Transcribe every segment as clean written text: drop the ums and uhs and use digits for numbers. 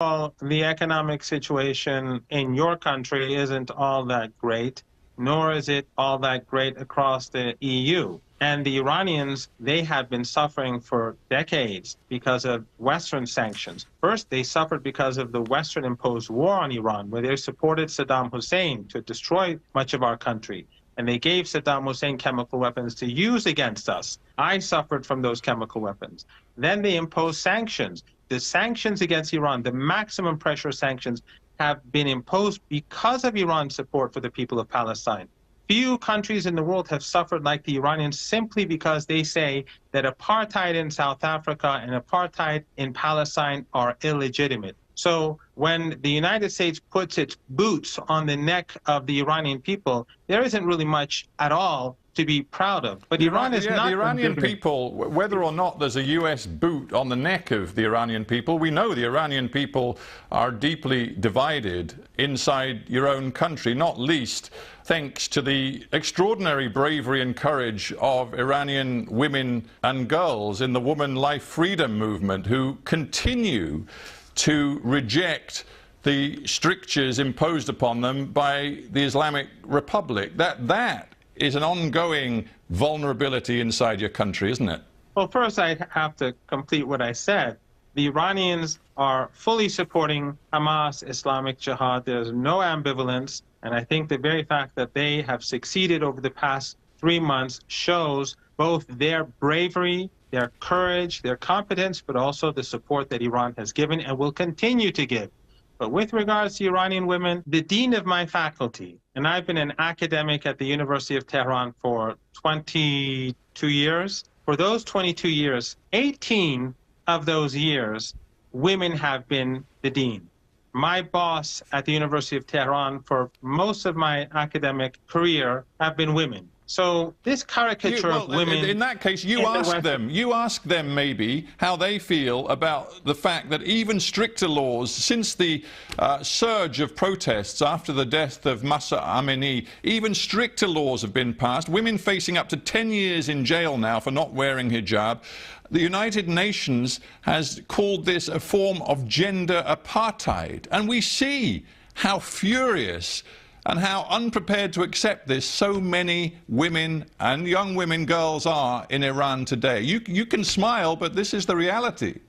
Well, the economic situation in your country isn't all that great, nor is it all that great across the EU. And the Iranians, they have been suffering for decades because of Western sanctions. First, they suffered because of the Western-imposed war on Iran, where they supported Saddam Hussein to destroy much of our country. And they gave Saddam Hussein chemical weapons to use against us. I suffered from those chemical weapons. Then they imposed sanctions. The sanctions against Iran, the maximum pressure sanctions, have been imposed because of Iran's support for the people of Palestine. Few countries in the world have suffered like the Iranians simply because they say that apartheid in South Africa and apartheid in Palestine are illegitimate. So when the United States puts its boots on the neck of the Iranian people, there isn't really much at all to be proud of. But Iran is not the Iranian people, whether or not there's a U.S. boot on the neck of the Iranian people, we know the Iranian people are deeply divided inside your own country, not least thanks to the extraordinary bravery and courage of Iranian women and girls in the woman life freedom movement who continue to reject the strictures imposed upon them by the Islamic Republic. That is an ongoing vulnerability inside your country, isn't it? Well, first I have to complete what I said. The Iranians are fully supporting Hamas, Islamic Jihad. There's no ambivalence. And I think the very fact that they have succeeded over the past 3 months shows both their bravery, their courage, their competence, but also the support that Iran has given and will continue to give. But with regards to Iranian women, the dean of my faculty, and I've been an academic at the University of Tehran for 22 years. For those 22 years, 18 of those years, women have been the dean. My boss at the University of Tehran for most of my academic career have been women. So this caricature of women... In that case, you ask them maybe how they feel about the fact that even stricter laws, since the surge of protests after the death of Mahsa Amini, even stricter laws have been passed, women facing up to 10 years in jail now for not wearing hijab. The United Nations has called this a form of gender apartheid. And we see how furious and how unprepared to accept this so many women and young women, girls are in Iran today. You can smile, but this is the reality.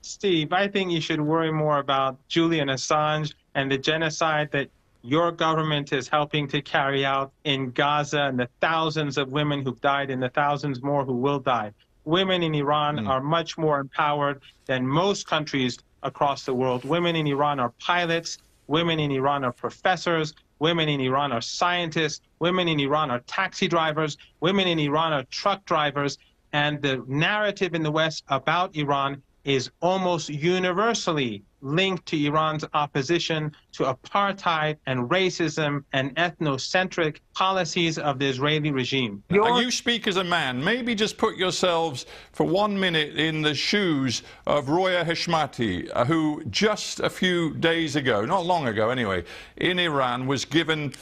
Steve, I think you should worry more about Julian Assange and the genocide that your government is helping to carry out in Gaza and the thousands of women who've died and the thousands more who will die. Women in Iran are much more empowered than most countries across the world. Women in Iran are pilots. Women in Iran are professors. Women in Iran are scientists. Women in Iran are taxi drivers. Women in Iran are truck drivers. And the narrative in the West about Iran is almost universally linked to Iran's opposition to apartheid and racism and ethnocentric policies of the Israeli regime. You speak as a man. Maybe just put yourselves for 1 minute in the shoes of Roya Heshmati, who just a few days ago, not long ago anyway, in Iran was given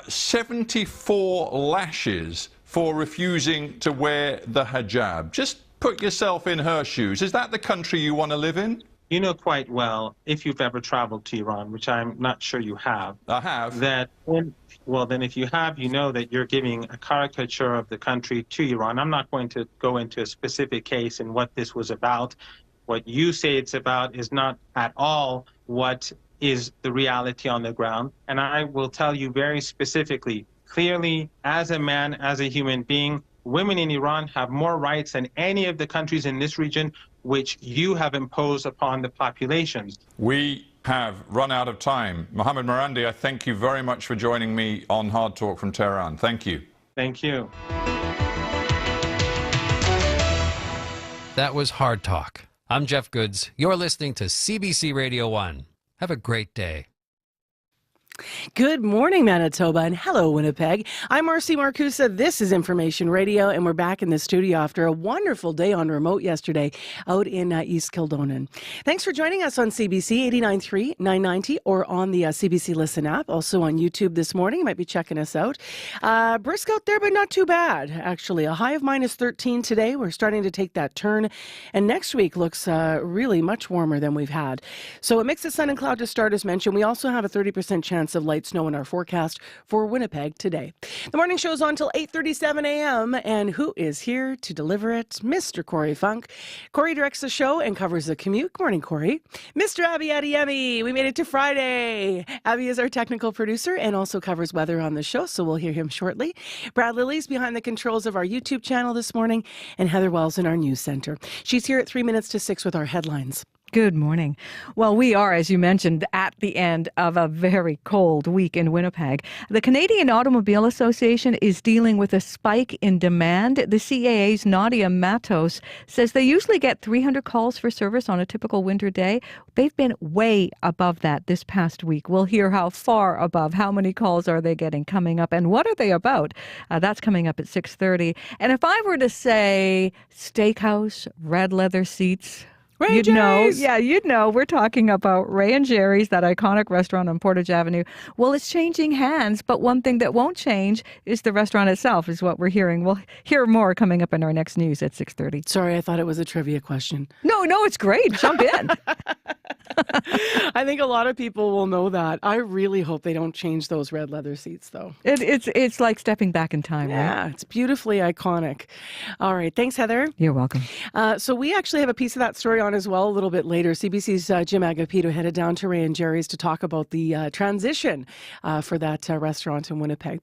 74 lashes for refusing to wear the hijab. Just put yourself in her shoes. Is that the country you want to live in? You know quite well, if you've ever traveled to Iran, which I'm not sure you have. I have. Well, then if you have, you know that you're giving a caricature of the country to Iran. I'm not going to go into a specific case and what this was about. What you say it's about is not at all what is the reality on the ground. And I will tell you very specifically, clearly, as a man, as a human being, women in Iran have more rights than any of the countries in this region which you have imposed upon the populations. We have run out of time. Mohammad Mandi, I thank you very much for joining me on Hard Talk from Tehran. Thank you. Thank you. That was Hard Talk. I'm Jeff Goods. You're listening to CBC Radio 1. Have a great day. Good morning, Manitoba, and hello, Winnipeg. I'm Marcy Marcusa. This is Information Radio, and we're back in the studio after a wonderful day on remote yesterday out in East Kildonan. Thanks for joining us on CBC 89.3, 990, or on the CBC Listen app. Also on YouTube this morning. You might be checking us out. Brisk out there, but not too bad, actually. A high of minus 13 today. We're starting to take that turn, and next week looks really much warmer than we've had. So a mix of sun and cloud to start, as mentioned. We also have a 30% chance of light snow in our forecast for Winnipeg today. The morning show is on till 8:37 a.m. and who is here to deliver it? Mr. Corey Funk. Corey directs the show and covers the commute. Good morning, Corey. Mr. Abby Adiyemi. We made it to Friday. Abby is our technical producer and also covers weather on the show, so we'll hear him shortly. Brad Lilly's behind the controls of our YouTube channel this morning, and Heather Wells in our news center. She's here at 3 minutes to 6 with our headlines. Good morning. Well, we are, as you mentioned, at the end of a very cold week in Winnipeg. The Canadian Automobile Association is dealing with a spike in demand. The CAA's Nadia Matos says they usually get 300 calls for service on a typical winter day. They've been way above that this past week. We'll hear how far above, how many calls are they getting coming up, and what are they about? That's coming up at 6:30. And if I were to say steakhouse, red leather seats, you'd know. Yeah, you'd know. We're talking about Ray and Jerry's, that iconic restaurant on Portage Avenue. Well, it's changing hands, but one thing that won't change is the restaurant itself, is what we're hearing. We'll hear more coming up in our next news at 6:30. Sorry, I thought it was a trivia question. No, it's great. Jump in. I think a lot of people will know that. I really hope they don't change those red leather seats, though. It's like stepping back in time, right? Yeah, it's beautifully iconic. All right. Thanks, Heather. You're welcome. So we actually have a piece of that story on as well a little bit later. CBC's Jim Agapito headed down to Ray and Jerry's to talk about the transition for that restaurant in Winnipeg.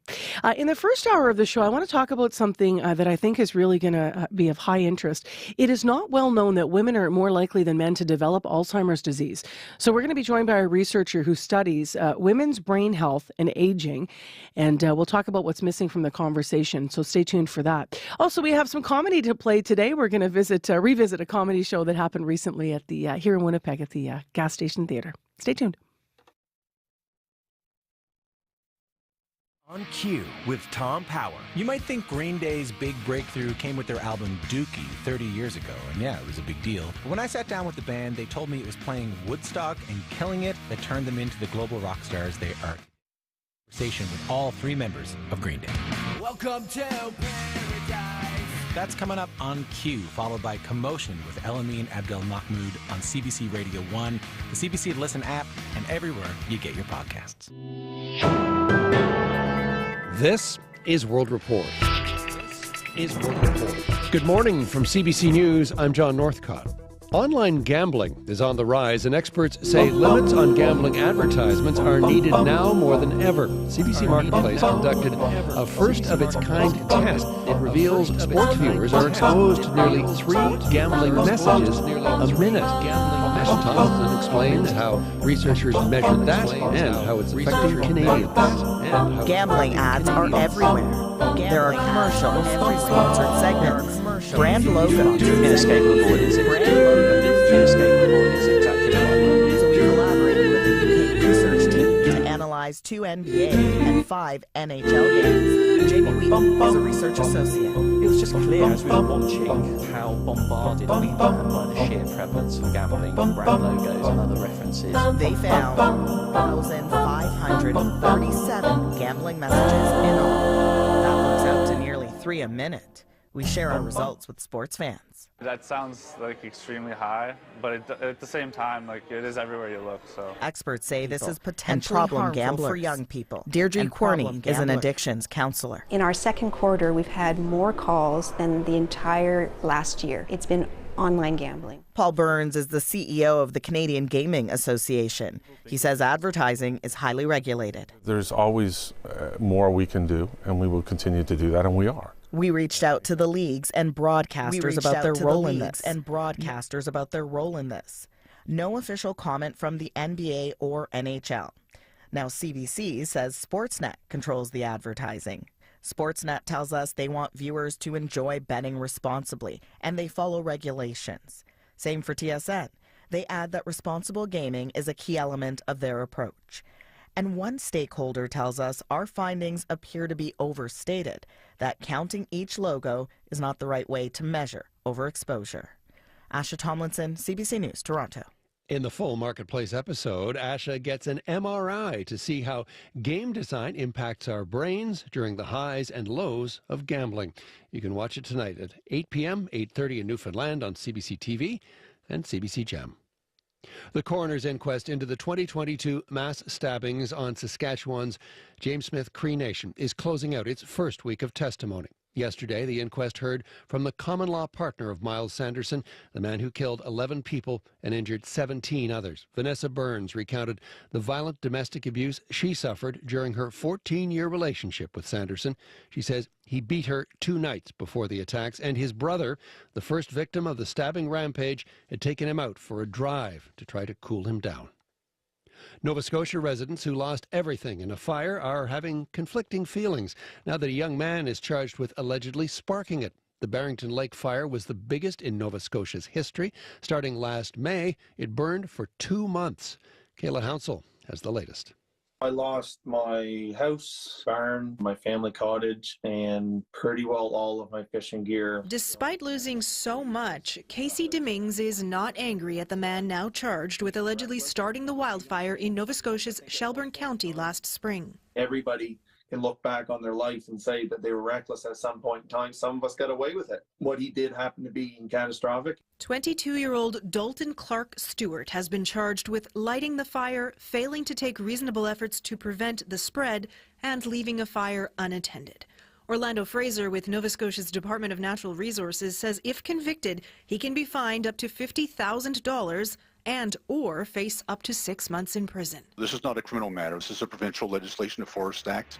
In the first hour of the show, I want to talk about something that I think is really going to be of high interest. It is not well known that women are more likely than men to develop Alzheimer's disease. So we're going to be joined by a researcher who studies women's brain health and aging, and we'll talk about what's missing from the conversation, so stay tuned for that. Also, we have some comedy to play today. We're going to revisit a comedy show that happened recently at the here in Winnipeg at the Gas Station Theatre. Stay tuned. On Cue with Tom Power. You might think Green Day's big breakthrough came with their album Dookie 30 years ago, and yeah, it was a big deal. But when I sat down with the band, they told me it was playing Woodstock and killing it that turned them into the global rock stars they are. Conversation with all three members of Green Day. Welcome to paradise. That's coming up on Cue, followed by Commotion with Elamine Abdel Mahmoud on CBC Radio 1, the CBC Listen app, and everywhere you get your podcasts. This is World Report. Good morning from CBC News. I'm John Northcott. Online gambling is on the rise, and experts say limits on gambling advertisements are needed now more than ever. CBC Marketplace conducted a first-of-its-kind test. It reveals sports viewers are exposed to nearly 3 gambling messages a minute. Ashton Thompson explains how researchers measured that and how it's affecting Canadians. Gambling ads are everywhere. There are commercials, sponsored segments, brand logos. Inescapable is inescapable is exactly right. So we collaborated with the UK research team to analyze 2 NBA and 5 NHL games. Jamie Wheaton is a research associate. It was just clear as we were watching how bombarded we were by the sheer prevalence of gambling, brand logos and other references. They found 1,537 gambling messages in all. That works out to nearly 3 a minute. We share our results with sports fans. That sounds like extremely high, but at the same time, like it is everywhere you look. So experts say this is potentially harmful for young people. Deirdre Corney is an addictions counselor. In our second quarter, we've had more calls than the entire last year. It's been online gambling. Paul Burns is the CEO of the Canadian Gaming Association. He says advertising is highly regulated. There's always more we can do, and we will continue to do that, and we are. We reached out to the leagues and broadcasters about their role in this. No official comment from the NBA or NHL. Now CBC says Sportsnet controls the advertising. Sportsnet tells us they want viewers to enjoy betting responsibly, and they follow regulations. Same for TSN. They add that responsible gaming is a key element of their approach. And one stakeholder tells us our findings appear to be overstated, that counting each logo is not the right way to measure overexposure. Asha Tomlinson, CBC News, Toronto. In the full Marketplace episode, Asha gets an MRI to see how game design impacts our brains during the highs and lows of gambling. You can watch it tonight at 8 p.m., 8:30 in Newfoundland on CBC TV and CBC Gem. The coroner's inquest into the 2022 mass stabbings on Saskatchewan's James Smith Cree Nation is closing out its first week of testimony. Yesterday, the inquest heard from the common-law partner of Miles Sanderson, the man who killed 11 people and injured 17 others. Vanessa Burns recounted the violent domestic abuse she suffered during her 14-year relationship with Sanderson. She says he beat her 2 nights before the attacks, and his brother, the first victim of the stabbing rampage, had taken him out for a drive to try to cool him down. Nova Scotia residents who lost everything in a fire are having conflicting feelings now that a young man is charged with allegedly sparking it. The Barrington Lake fire was the biggest in Nova Scotia's history. Starting last May, it burned for 2 months. Kayla Hounsell has the latest. I lost my house, barn, my family cottage, and pretty well all of my fishing gear. Despite losing so much, Casey Demings is not angry at the man now charged with allegedly starting the wildfire in Nova Scotia's Shelburne County last spring. Everybody can look back on their life and say that they were reckless at some point in time. Some of us got away with it. What he did happened to be catastrophic. 22-year-old Dalton Clark Stewart has been charged with lighting the fire, failing to take reasonable efforts to prevent the spread, and leaving a fire unattended. Orlando Fraser with Nova Scotia's Department of Natural Resources says if convicted, he can be fined up to $50,000 and or face up to 6 months in prison. This is not a criminal matter. This is a provincial legislation of Forest Act.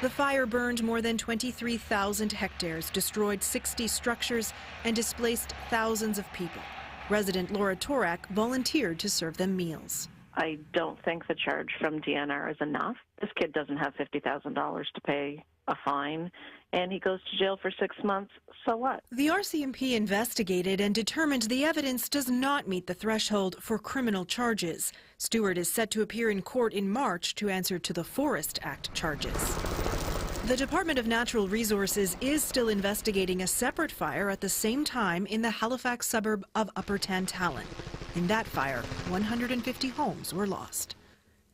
The fire burned more than 23,000 hectares, destroyed 60 structures, and displaced thousands of people. Resident Laura Torak volunteered to serve them meals. I don't think the charge from DNR is enough. This kid doesn't have $50,000 to pay a fine, and he goes to jail for 6 months. So what? The RCMP investigated and determined the evidence does not meet the threshold for criminal charges. Stewart is set to appear in court in March to answer to the Forest Act charges. The Department of Natural Resources is still investigating a separate fire at the same time in the Halifax suburb of Upper Tantallon. In that fire, 150 homes were lost.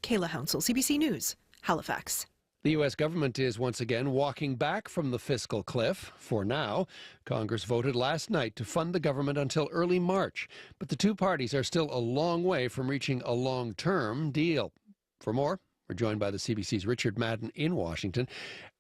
Kayla Hounsell, CBC News, Halifax. The U.S. government is once again walking back from the fiscal cliff. For now, Congress voted last night to fund the government until early March. But the two parties are still a long way from reaching a long-term deal. For more, we're joined by the CBC's Richard Madden in Washington.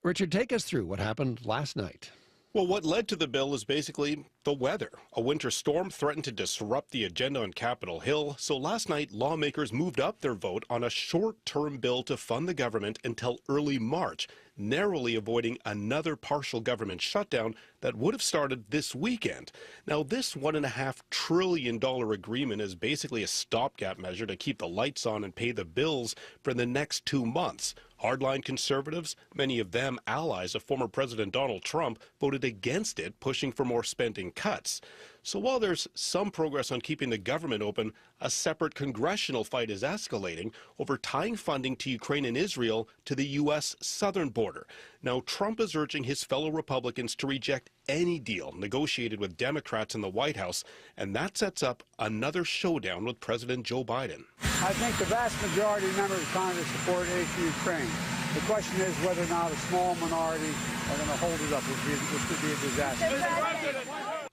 Richard, take us through what happened last night. Well, what led to the bill is basically the weather. A winter storm threatened to disrupt the agenda on Capitol Hill, so last night lawmakers moved up their vote on a short-term bill to fund the government until early March, narrowly avoiding another partial government shutdown that would have started this weekend. Now, this $1.5 trillion agreement is basically a stopgap measure to keep the lights on and pay the bills for the next 2 months. Hardline conservatives, many of them allies of former President Donald Trump, voted against it, pushing for more spending cuts. So while there's some progress on keeping the government open, a separate congressional fight is escalating over tying funding to Ukraine and Israel to the U.S. southern border. Now, Trump is urging his fellow Republicans to reject any deal negotiated with Democrats in the White House, and that sets up another showdown with President Joe Biden. I think the vast majority of members of Congress support aid to Ukraine. The question is whether or not a small minority are going to hold it up, which could be a disaster.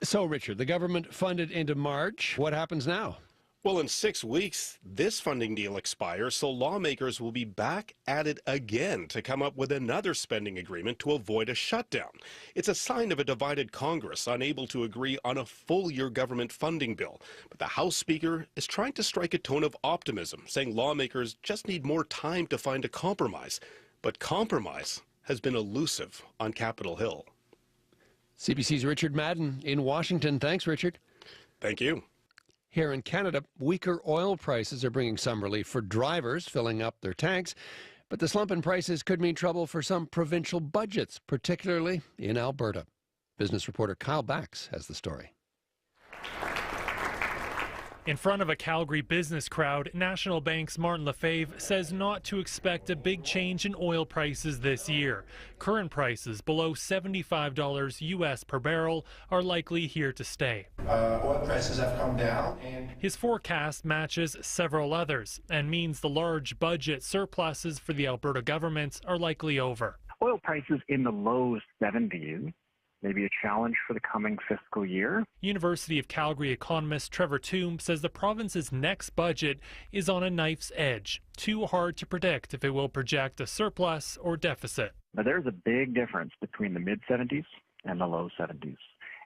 So, Richard, the government funded into March. What happens now? Well, in 6 weeks, this funding deal expires, so lawmakers will be back at it again to come up with another spending agreement to avoid a shutdown. It's a sign of a divided Congress, unable to agree on a full-year government funding bill. But the House Speaker is trying to strike a tone of optimism, saying lawmakers just need more time to find a compromise. But compromise has been elusive on Capitol Hill. CBC's Richard Madden in Washington. Thanks, Richard. Thank you. Here in Canada, weaker oil prices are bringing some relief for drivers filling up their tanks. But the slump in prices could mean trouble for some provincial budgets, particularly in Alberta. Business reporter Kyle Bax has the story. In front of a Calgary business crowd, National Bank's Martin Lefebvre says not to expect a big change in oil prices this year. Current prices below $75 US per barrel are likely here to stay. Oil prices have come down. His forecast matches several others and means the large budget surpluses for the Alberta government are likely over. Oil prices in the low 70s. Maybe a challenge for the coming fiscal year. University of Calgary economist Trevor Toome says the province's next budget is on a knife's edge. Too hard to predict if it will project a surplus or deficit. Now, there's a big difference between the mid-70s and the low 70s.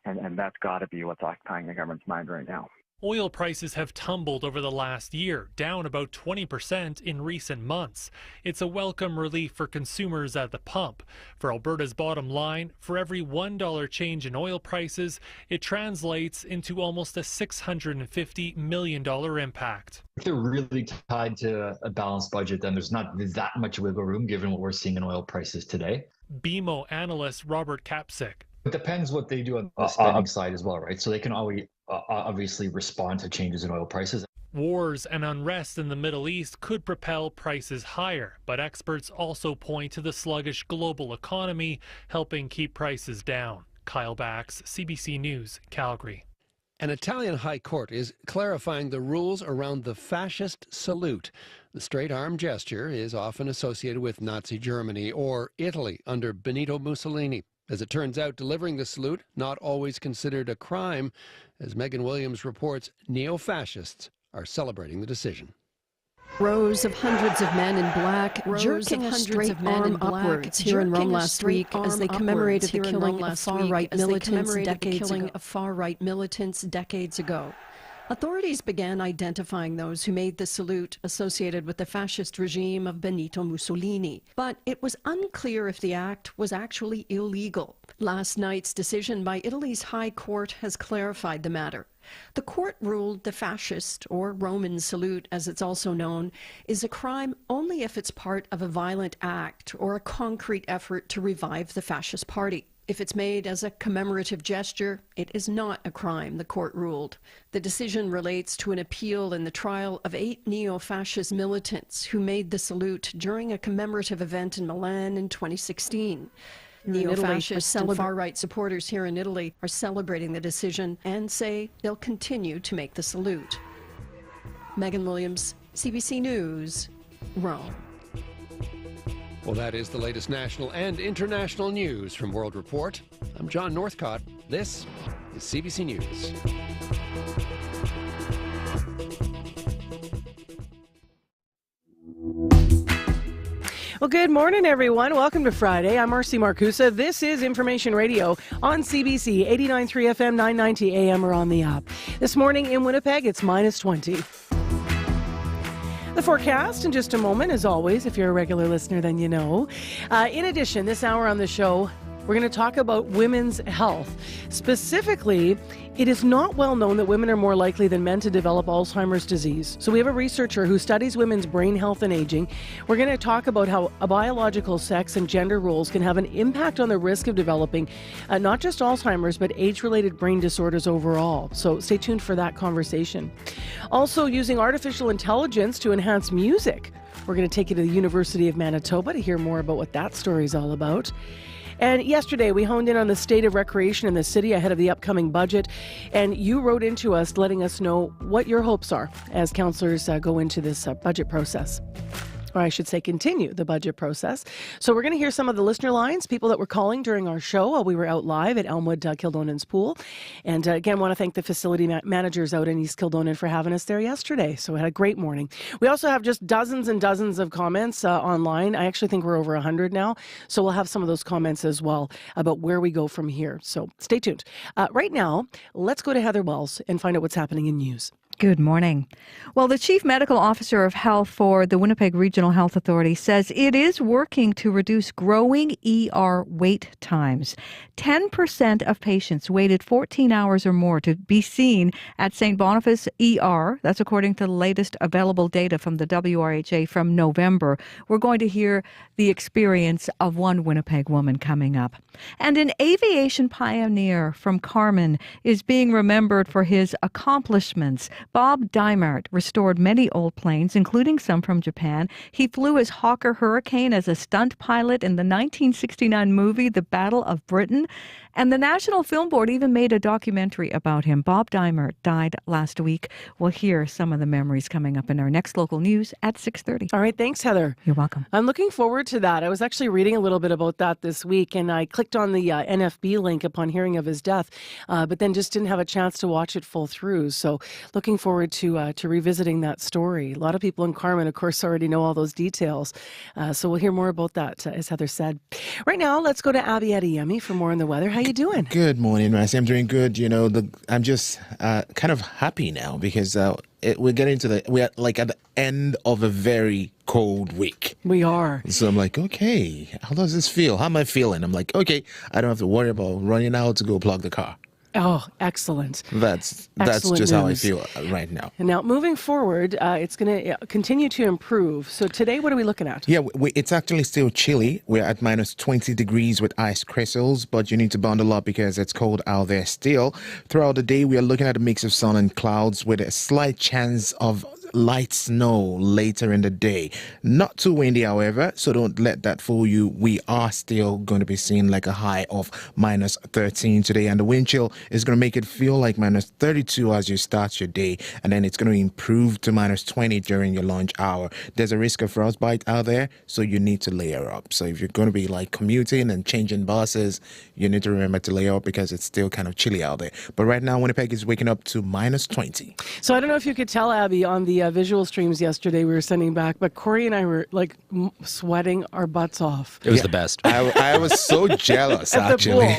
And that's got to be what's occupying the government's mind right now. Oil prices have tumbled over the last year, down about 20% in recent months. It's a welcome relief for consumers at the pump. For Alberta's bottom line, for every $1 change in oil prices, it translates into almost a $650 million impact. If they're really tied to a balanced budget, then there's not that much wiggle room given what we're seeing in oil prices today. BMO analyst Robert Kapsick. It depends what they do on the spending side as well, right? So they can always obviously respond to changes in oil prices. Wars and unrest in the Middle East could propel prices higher, but experts also point to the sluggish global economy helping keep prices down. Kyle Bax, CBC News, Calgary. An Italian high court is clarifying the rules around the fascist salute. The straight arm gesture is often associated with Nazi Germany or Italy under Benito Mussolini. As it turns out, delivering the salute not always considered a crime. As Megan Williams reports, neo-fascists are celebrating the decision. Rows of hundreds of men in black jerking a straight arm upwards here in Rome last week as they commemorated the killing of far-right militants decades ago. Authorities began identifying those who made the salute associated with the fascist regime of Benito Mussolini, but it was unclear if the act was actually illegal. Last night's decision by Italy's High Court has clarified the matter. The court ruled the fascist, or Roman salute as it's also known, is a crime only if it's part of a violent act or a concrete effort to revive the fascist party. If it's made as a commemorative gesture, it is not a crime, the court ruled. The decision relates to an appeal in the trial of 8 neo-fascist militants who made the salute during a commemorative event in Milan in 2016. Neo-fascist and far-right supporters here in Italy are celebrating the decision and say they'll continue to make the salute. Megan Williams, CBC News, Rome. Well, that is the latest national and international news from World Report. I'm John Northcott. This is CBC News. Well, good morning, everyone. Welcome to Friday. I'm Marcy Marcusa. This is Information Radio on CBC 89.3 FM, 990 AM, or on the app. This morning in Winnipeg, it's minus 20. The forecast in just a moment, as always. If you're a regular listener, then you know. In addition, this hour on the show, we're going to talk about women's health. Specifically, it is not well known that women are more likely than men to develop Alzheimer's disease. So we have a researcher who studies women's brain health and aging. We're going to talk about how a biological sex and gender roles can have an impact on the risk of developing not just Alzheimer's, but age-related brain disorders overall. So stay tuned for that conversation. Also, using artificial intelligence to enhance music. We're going to take you to the University of Manitoba to hear more about what that story is all about. And yesterday, we honed in on the state of recreation in the city ahead of the upcoming budget. And you wrote into us letting us know what your hopes are as councillors go into this budget process. Or I should say continue the budget process. So we're going to hear some of the listener lines, people that were calling during our show while we were out live at Elmwood Kildonan's pool. And again, want to thank the facility managers out in East Kildonan for having us there yesterday. So we had a great morning. We also have just dozens and dozens of comments online. I actually think we're over 100 now. So we'll have some of those comments as well about where we go from here. So stay tuned. Right now, let's go to Heather Wells and find out what's happening in news. Good morning. Well, the Chief Medical Officer of Health for the Winnipeg Regional Health Authority says it is working to reduce growing ER wait times. 10% of patients waited 14 hours or more to be seen at St. Boniface ER. That's according to the latest available data from the WRHA from November. We're going to hear the experience of one Winnipeg woman coming up. And an aviation pioneer from Carman is being remembered for his accomplishments Bob Dimart restored many old planes, including some from Japan. He flew as Hawker Hurricane as a stunt pilot in the 1969 movie The Battle of Britain. And the National Film Board even made a documentary about him. Bob Dimart died last week. We'll hear some of the memories coming up in our next local news at 6:30. All right, thanks, Heather. You're welcome. I'm looking forward to that. I was actually reading a little bit about that this week, and I clicked on the NFB link upon hearing of his death, but then just didn't have a chance to watch it full through. So looking forward to revisiting that story. A lot of people in Carmen, of course, already know all those details. So we'll hear more about that, as Heather said. Right now, let's go to Abby Adeyemi for more on the weather. How you doing? Good morning, Marcy. I'm doing good. You know, I'm just kind of happy now because we're getting to we're like at the end of a very cold week. We are. So I'm like, okay, how does this feel? How am I feeling? I'm like, okay, I don't have to worry about running out to go plug the car. Oh, excellent. That's Excellent just how I news. feel right now. And now, moving forward, it's going to continue to improve. So today, what are we looking at? Yeah, it's actually still chilly. We're at minus 20 degrees with ice crystals, but you need to bundle up because it's cold out there still. Throughout the day, we are looking at a mix of sun and clouds with a slight chance of light snow later in the day. Not too windy, however, so don't let that fool you. We are still going to be seeing like a high of minus 13 today, and the wind chill is going to make it feel like minus 32 as you start your day, and then it's going to improve to minus 20 during your lunch hour. There's a risk of frostbite out there, so you need to layer up. So if you're going to be like commuting and changing buses, you need to remember to layer up because it's still kind of chilly out there. But right now, Winnipeg is waking up to minus 20. So I don't know if you could tell, Abby, on the visual streams yesterday we were sending back, but Corey and I were like sweating our butts off. It was the best. I was so jealous, actually.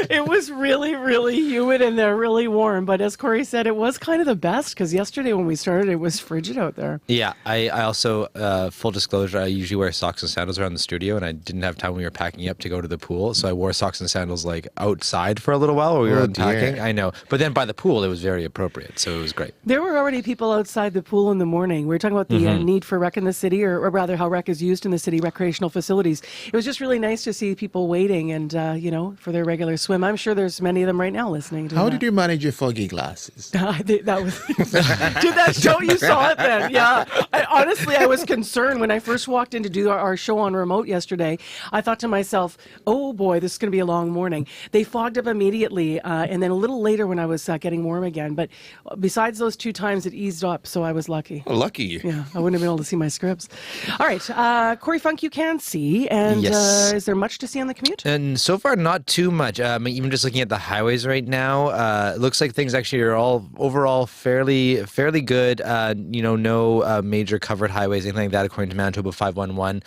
It was really, really humid in there, really warm. But as Corey said, it was kind of the best because yesterday when we started, it was frigid out there. Yeah, I also, full disclosure, I usually wear socks and sandals around the studio, and I didn't have time when we were packing up to go to the pool, so I wore socks and sandals like outside for a little while while we were unpacking. I know. But then by the pool, it was very appropriate, so it was great. There were already people outside the pool in the morning. We were talking about the need for rec in the city, or rather how rec is used in the city, recreational facilities. It was just really nice to see people waiting and, for their regular swim. I'm sure there's many of them right now listening to How did you manage your foggy glasses? That was... Did that show? You saw it then? Yeah. Honestly, I was concerned when I first walked in to do our show on remote yesterday. I thought to myself, oh boy, this is going to be a long morning. They fogged up immediately, and then a little later when I was getting warm again. But besides those two times, it eased up, so I was lucky. Oh, lucky you. Yeah, I wouldn't have been able to see my scripts. All right, Corey Funk, you can see, and Yes. Is there much to see on the commute? And so far, not too much. Even just looking at the highways right now, it looks like things actually are all overall fairly good. No major covered highways, anything like that, according to Manitoba 511.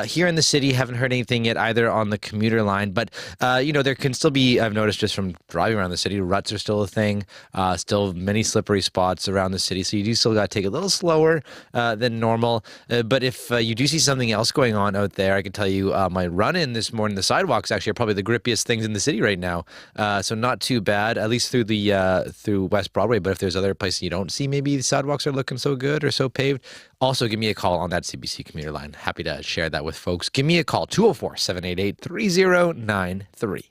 Here in the city, haven't heard anything yet either on the commuter line, but there can still be. I've noticed just from driving around the city, ruts are still a thing. Still many slippery spots around the city, so you do still got to take it a little slower than normal. But if you do see something else going on out there, I can tell you my run-in this morning, the sidewalks actually are probably the grippiest things in the city right now. So not too bad, at least through West Broadway. But if there's other places you don't see, maybe the sidewalks are looking so good or so paved, also give me a call on that CBC commuter line. Happy to share that with folks. Give me a call, 204-788-3093.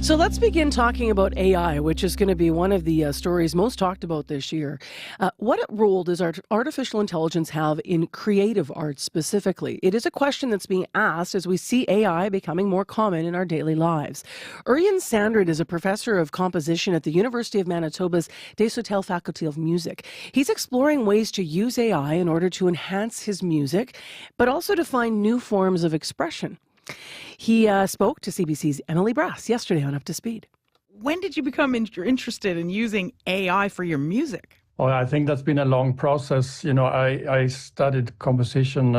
So let's begin talking about AI, which is going to be one of the stories most talked about this year. What role does artificial intelligence have in creative arts specifically? It is a question that's being asked as we see AI becoming more common in our daily lives. Urian Sandrid is a professor of composition at the University of Manitoba's Desautels Faculty of Music. He's exploring ways to use AI in order to enhance his music, but also to find new forms of expression. He spoke to CBC's Emily Brass yesterday on Up to Speed. When did you become interested in using AI for your music? Well, I think that's been a long process. I studied composition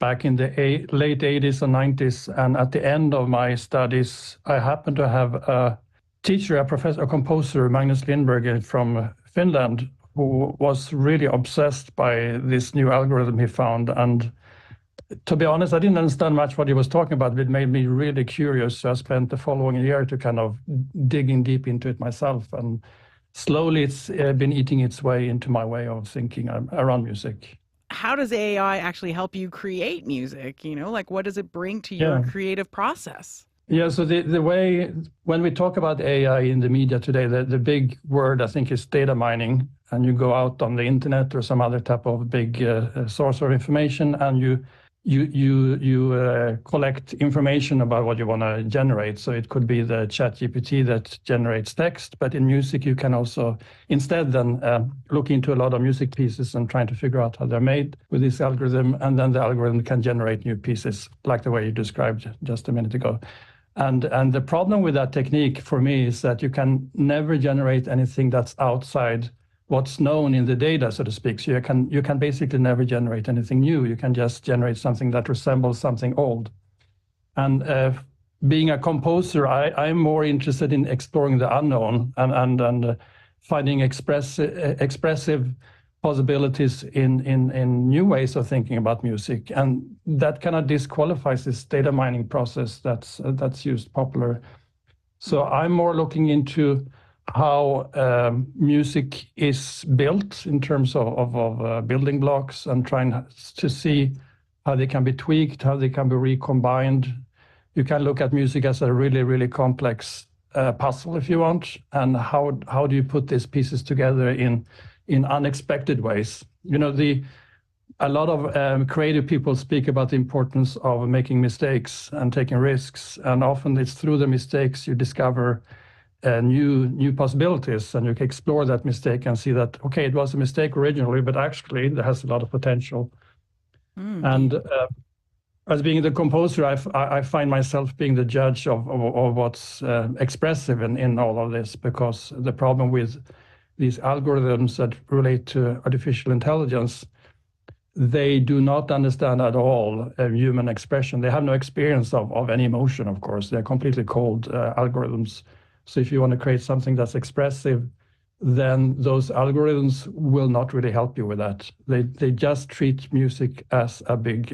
back in the late 80s and 90s. And at the end of my studies, I happened to have a teacher, a composer, Magnus Lindberg from Finland, who was really obsessed by this new algorithm he found. And to be honest, I didn't understand much what he was talking about, but it made me really curious. So I spent the following year to kind of digging deep into it myself. And slowly it's been eating its way into my way of thinking around music. How does AI actually help you create music? Like what does it bring to your creative process? Yeah, so the way, when we talk about AI in the media today, the big word I think is data mining. And you go out on the internet or some other type of big source of information, and you collect information about what you want to generate. So it could be the ChatGPT that generates text, but in music you can also instead then look into a lot of music pieces and trying to figure out how they're made with this algorithm, and then the algorithm can generate new pieces like the way you described just a minute ago. And the problem with that technique for me is that you can never generate anything that's outside what's known in the data, so to speak. So you can basically never generate anything new. You can just generate something that resembles something old. And being a composer, I'm more interested in exploring the unknown and finding expressive possibilities in new ways of thinking about music. And that kind of disqualifies this data mining process that's used popular. So I'm more looking into how music is built in terms of building blocks, and trying to see how they can be tweaked, how they can be recombined. You can look at music as a really, really complex puzzle if you want, and how do you put these pieces together in unexpected ways. A lot of creative people speak about the importance of making mistakes and taking risks, and often it's through the mistakes you discover new possibilities, and you can explore that mistake and see that, okay, it was a mistake originally, but actually it has a lot of potential. And as being the composer, I find myself being the judge of what's expressive in all of this, because the problem with these algorithms that relate to artificial intelligence, they do not understand at all human expression. They have no experience of any emotion, of course. They're completely cold algorithms. So if you want to create something that's expressive, then those algorithms will not really help you with that. They just treat music as a big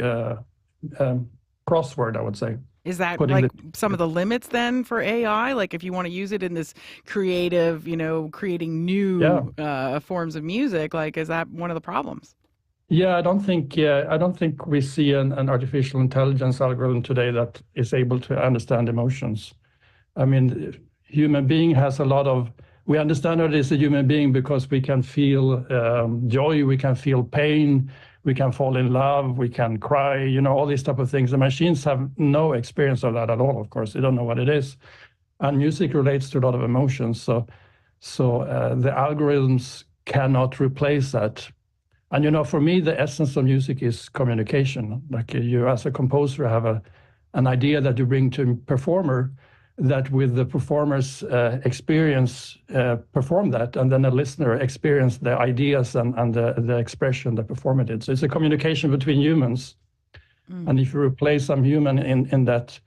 crossword, I would say. Is that like some of the limits then for AI? Like if you want to use it in this creative, creating new forms of music, like is that one of the problems? Yeah, I don't think we see an artificial intelligence algorithm today that is able to understand emotions. I mean, human being has a lot of, we understand that it's a human being because we can feel joy, we can feel pain, we can fall in love, we can cry, all these type of things. The machines have no experience of that at all, of course. They don't know what it is. And music relates to a lot of emotions. So the algorithms cannot replace that. And, for me, the essence of music is communication. Like you, as a composer, have an idea that you bring to a performer, that with the performer's experience, perform that, and then a listener experience the ideas and the expression the performer did. So it's a communication between humans. And if you replace some human in that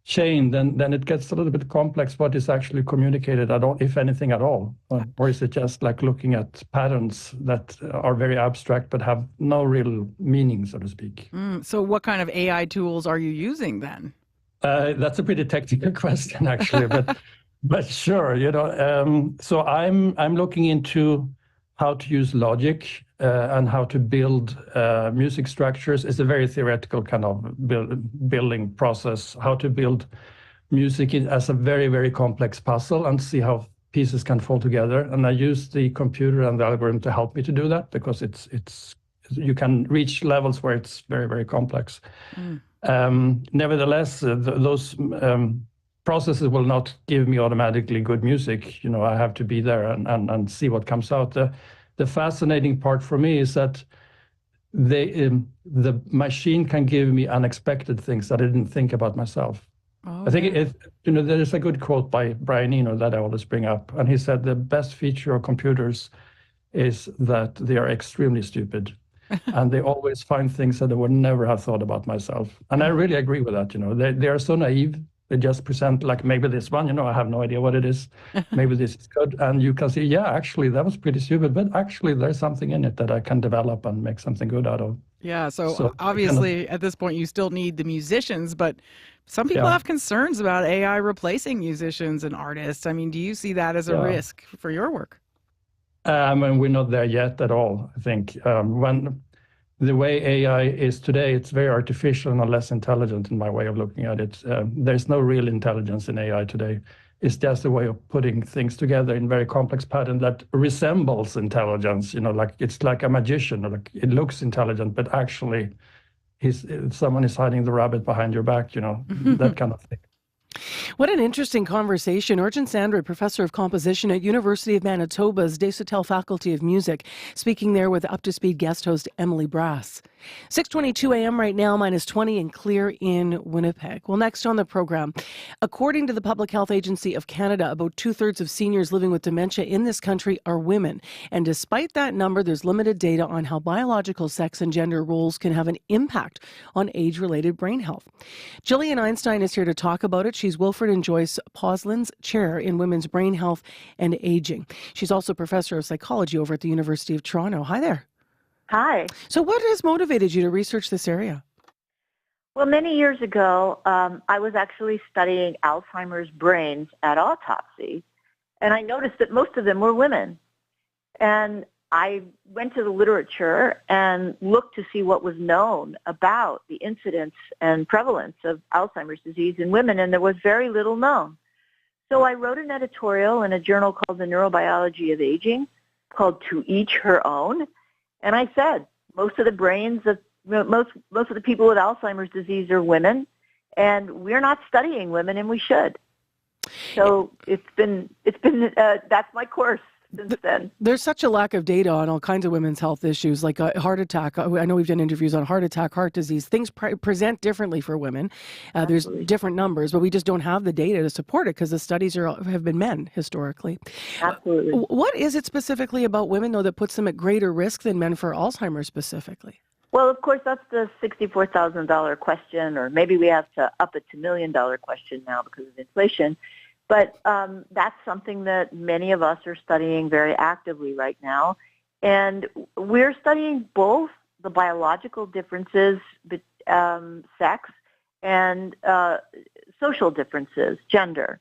chain, then it gets a little bit complex what is actually communicated at all, if anything at all. Or is it just like looking at patterns that are very abstract but have no real meaning, so to speak? So what kind of AI tools are you using then? That's a pretty technical question, actually, but sure, so I'm looking into how to use logic and how to build music structures. It's a very theoretical kind of building process, how to build music as a very, very complex puzzle and see how pieces can fall together. And I use the computer and the algorithm to help me to do that, because it's you can reach levels where it's very, very complex. Nevertheless, those processes will not give me automatically good music. I have to be there and see what comes out. The fascinating part for me is that the machine can give me unexpected things that I didn't think about myself. I think there is a good quote by Brian Eno that I always bring up, and he said the best feature of computers is that they are extremely stupid. And they always find things that I would never have thought about myself. And I really agree with that. They are so naive. They just present like maybe this one, I have no idea what it is. Maybe this is good. And you can see, yeah, actually that was pretty stupid, but actually there's something in it that I can develop and make something good out of. Yeah, so obviously at this point you still need the musicians, but some people have concerns about AI replacing musicians and artists. I mean, do you see that as a risk for your work? And we're not there yet at all, I think. When the way AI is today, it's very artificial and less intelligent in my way of looking at it. There's no real intelligence in AI today. It's just a way of putting things together in very complex pattern that resembles intelligence. Like it's like a magician. Like it looks intelligent, but actually, someone is hiding the rabbit behind your back. That kind of thing. What an interesting conversation. Arjun Sandra, professor of composition at University of Manitoba's Desautels Faculty of Music, speaking there with up-to-speed guest host Emily Brass. 6:22 a.m. right now, -20 and clear in Winnipeg. Well, next on the program, according to the Public Health Agency of Canada, about 2/3 of seniors living with dementia in this country are women. And despite that number, there's limited data on how biological sex and gender roles can have an impact on age-related brain health. Gillian Einstein is here to talk about it. She's Wilfred and Joyce Poslin's chair in women's brain health and aging. She's also professor of psychology over at the University of Toronto. Hi there. Hi. So what has motivated you to research this area? Well, many years ago, I was actually studying Alzheimer's brains at autopsy, and I noticed that most of them were women. And I went to the literature and looked to see what was known about the incidence and prevalence of Alzheimer's disease in women, and there was very little known. So I wrote an editorial in a journal called The Neurobiology of Aging, called To Each Her Own. And I said, most of the brains of most of the people with Alzheimer's disease are women, and we're not studying women, and we should. So it's been that's my course since then. There's such a lack of data on all kinds of women's health issues, like heart attack. I know we've done interviews on heart attack, heart disease. Things present differently for women. There's different numbers, but we just don't have the data to support it because the studies have been men historically. Absolutely. What is it specifically about women, though, that puts them at greater risk than men for Alzheimer's specifically? Well, of course, that's the $64,000 question, or maybe we have to up it to $1 million question now because of inflation. But that's something that many of us are studying very actively right now. And we're studying both the biological differences, sex, and social differences, gender.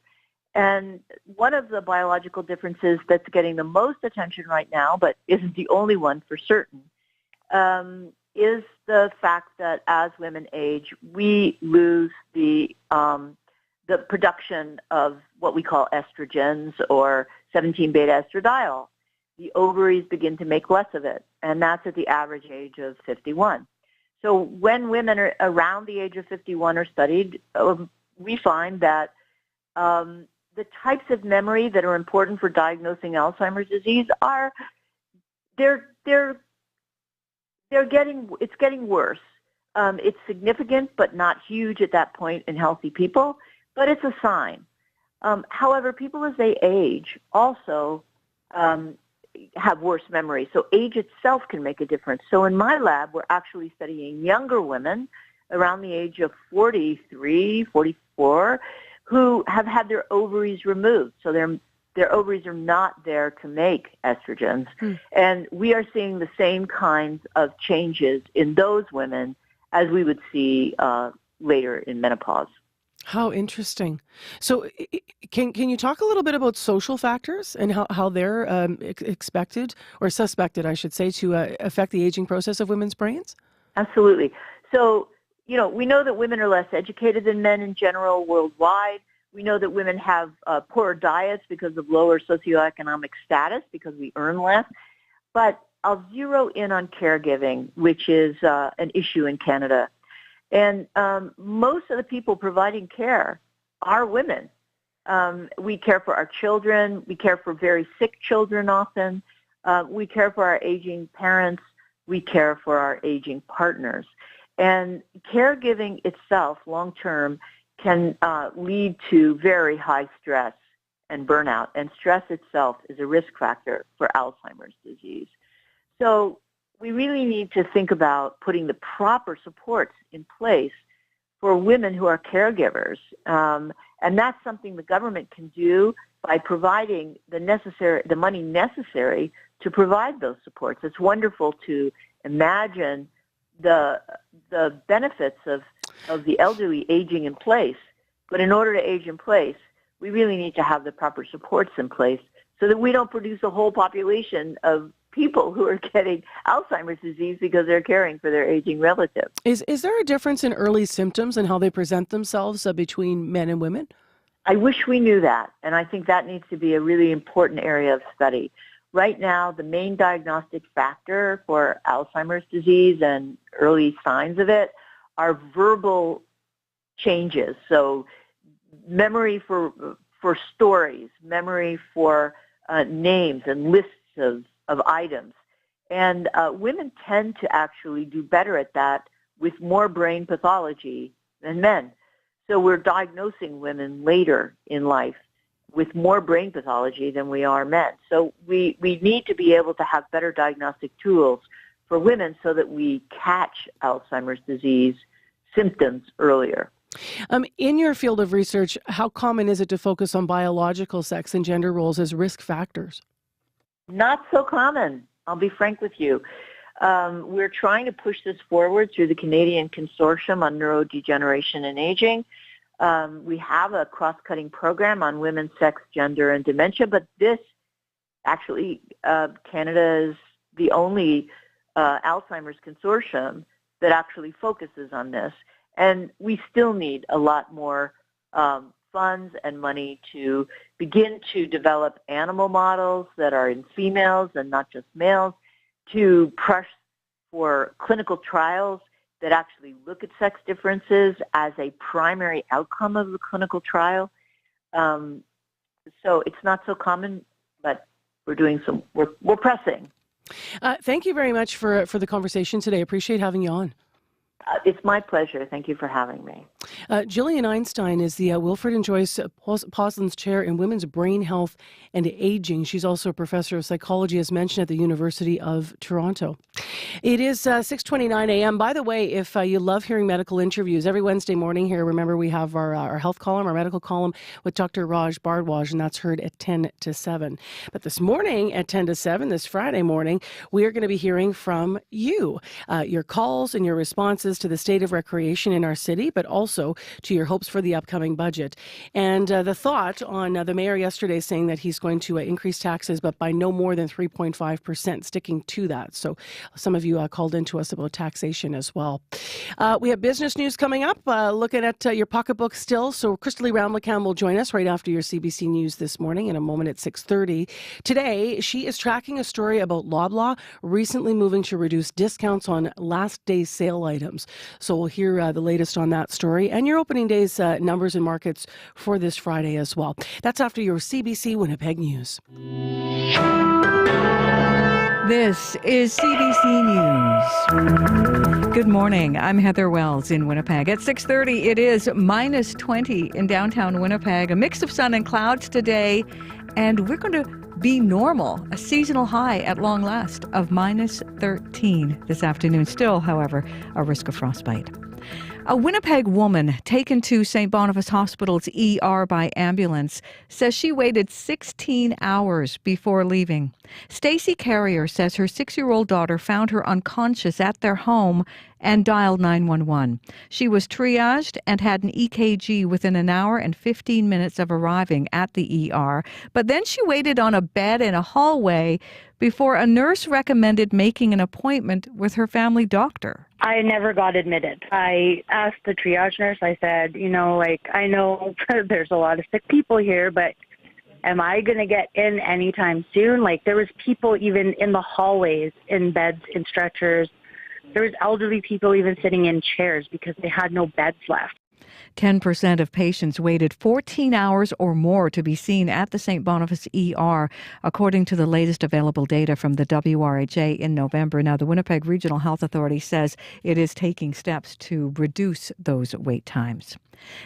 And one of the biological differences that's getting the most attention right now, but isn't the only one for certain, is the fact that as women age, we lose the production of what we call estrogens or 17-beta estradiol. The ovaries begin to make less of it, and that's at the average age of 51. So when women are around the age of 51 are studied, we find that the types of memory that are important for diagnosing Alzheimer's disease it's getting worse. It's significant, but not huge at that point in healthy people. But it's a sign. However, people as they age also have worse memory. So age itself can make a difference. So in my lab, we're actually studying younger women around the age of 43, 44, who have had their ovaries removed. So their ovaries are not there to make estrogens. And we are seeing the same kinds of changes in those women as we would see later in menopause. How interesting. So can you talk a little bit about social factors and how they're expected or suspected, I should say, to affect the aging process of women's brains? Absolutely. So, we know that women are less educated than men in general worldwide. We know that women have poorer diets because of lower socioeconomic status because we earn less. But I'll zero in on caregiving, which is an issue in Canada. And most of the people providing care are women. We care for our children. We care for very sick children often. We care for our aging parents. We care for our aging partners. And caregiving itself, long-term, can lead to very high stress and burnout. And stress itself is a risk factor for Alzheimer's disease. So we really need to think about putting the proper supports in place for women who are caregivers. And that's something the government can do by providing the money necessary to provide those supports. It's wonderful to imagine the benefits of the elderly aging in place. But in order to age in place, we really need to have the proper supports in place so that we don't produce a whole population of people who are getting Alzheimer's disease because they're caring for their aging relatives. Is there a difference in early symptoms and how they present themselves between men and women? I wish we knew that, and I think that needs to be a really important area of study. Right now, the main diagnostic factor for Alzheimer's disease and early signs of it are verbal changes. So memory for stories, memory for names and lists of items. And women tend to actually do better at that with more brain pathology than men. So we're diagnosing women later in life with more brain pathology than we are men. So we need to be able to have better diagnostic tools for women so that we catch Alzheimer's disease symptoms earlier. In your field of research, how common is it to focus on biological sex and gender roles as risk factors? Not so common. I'll be frank with you. We're trying to push this forward through the Canadian Consortium on Neurodegeneration and Aging. We have a cross-cutting program on women, sex, gender, and dementia, but this actually, Canada is the only Alzheimer's consortium that actually focuses on this. And we still need a lot more funds and money to begin to develop animal models that are in females and not just males, to push for clinical trials that actually look at sex differences as a primary outcome of the clinical trial. So it's not so common, but we're pressing. Thank you very much for the conversation today. Appreciate having you on. It's my pleasure. Thank you for having me. Gillian Einstein is the Wilfred and Joyce Poslan's Chair in Women's Brain Health and Aging. She's also a professor of psychology, as mentioned, at the University of Toronto. It is 6:29 a.m. By the way, if you love hearing medical interviews, every Wednesday morning here, remember we have our health column, our medical column with Dr. Raj Bhardwaj, and that's heard at 10 to 7. But this morning at 10 to 7, this Friday morning, we are going to be hearing from you, your calls and your responses to the state of recreation in our city, but also to your hopes for the upcoming budget. And the thought on the mayor yesterday saying that he's going to increase taxes, but by no more than 3.5%, sticking to that. So some of you called into us about taxation as well. We have business news coming up, looking at your pocketbook still. So Crystalie Ramlicam will join us right after your CBC News this morning in a moment at 6:30. Today, she is tracking a story about Loblaw recently moving to reduce discounts on last day sale items. So we'll hear the latest on that story and your opening day's numbers and markets for this Friday as well. That's after your CBC Winnipeg News. This is CBC News. Good morning. I'm Heather Wells in Winnipeg. At 6:30, it is minus 20 in downtown Winnipeg. A mix of sun and clouds today, and we're going to be normal. A seasonal high at long last of minus 13 this afternoon. Still, however, a risk of frostbite. A Winnipeg woman taken to St. Boniface Hospital's ER by ambulance says she waited 16 hours before leaving. Stacey Carrier says her 6-year-old daughter found her unconscious at their home and dialed 911. She was triaged and had an EKG within an hour and 15 minutes of arriving at the ER. But then she waited on a bed in a hallway before a nurse recommended making an appointment with her family doctor. I never got admitted. I asked the triage nurse, I said, I know there's a lot of sick people here, but am I going to get in anytime soon? There was people even in the hallways, in beds, in stretchers. There was elderly people even sitting in chairs because they had no beds left. 10% of patients waited 14 hours or more to be seen at the St. Boniface ER, according to the latest available data from the WRHA in November. Now, the Winnipeg Regional Health Authority says it is taking steps to reduce those wait times.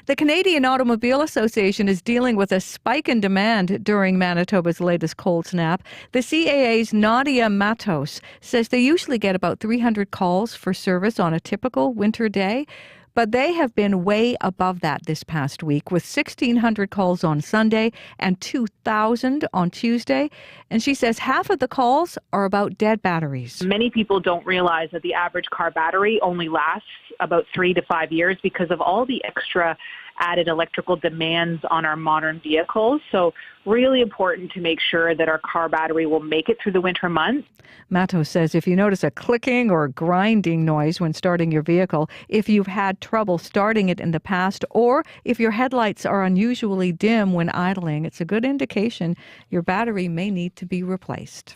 The Canadian Automobile Association is dealing with a spike in demand during Manitoba's latest cold snap. The CAA's Nadia Matos says they usually get about 300 calls for service on a typical winter day. but they have been way above that this past week, with 1,600 calls on Sunday and 2,000 on Tuesday. And she says half of the calls are about dead batteries. Many people don't realize that the average car battery only lasts about 3 to 5 years because of all the extra added electrical demands on our modern vehicles. So really important to make sure that our car battery will make it through the winter months. Mato says if you notice a clicking or grinding noise when starting your vehicle, if you've had trouble starting it in the past, or if your headlights are unusually dim when idling, it's a good indication your battery may need to be replaced.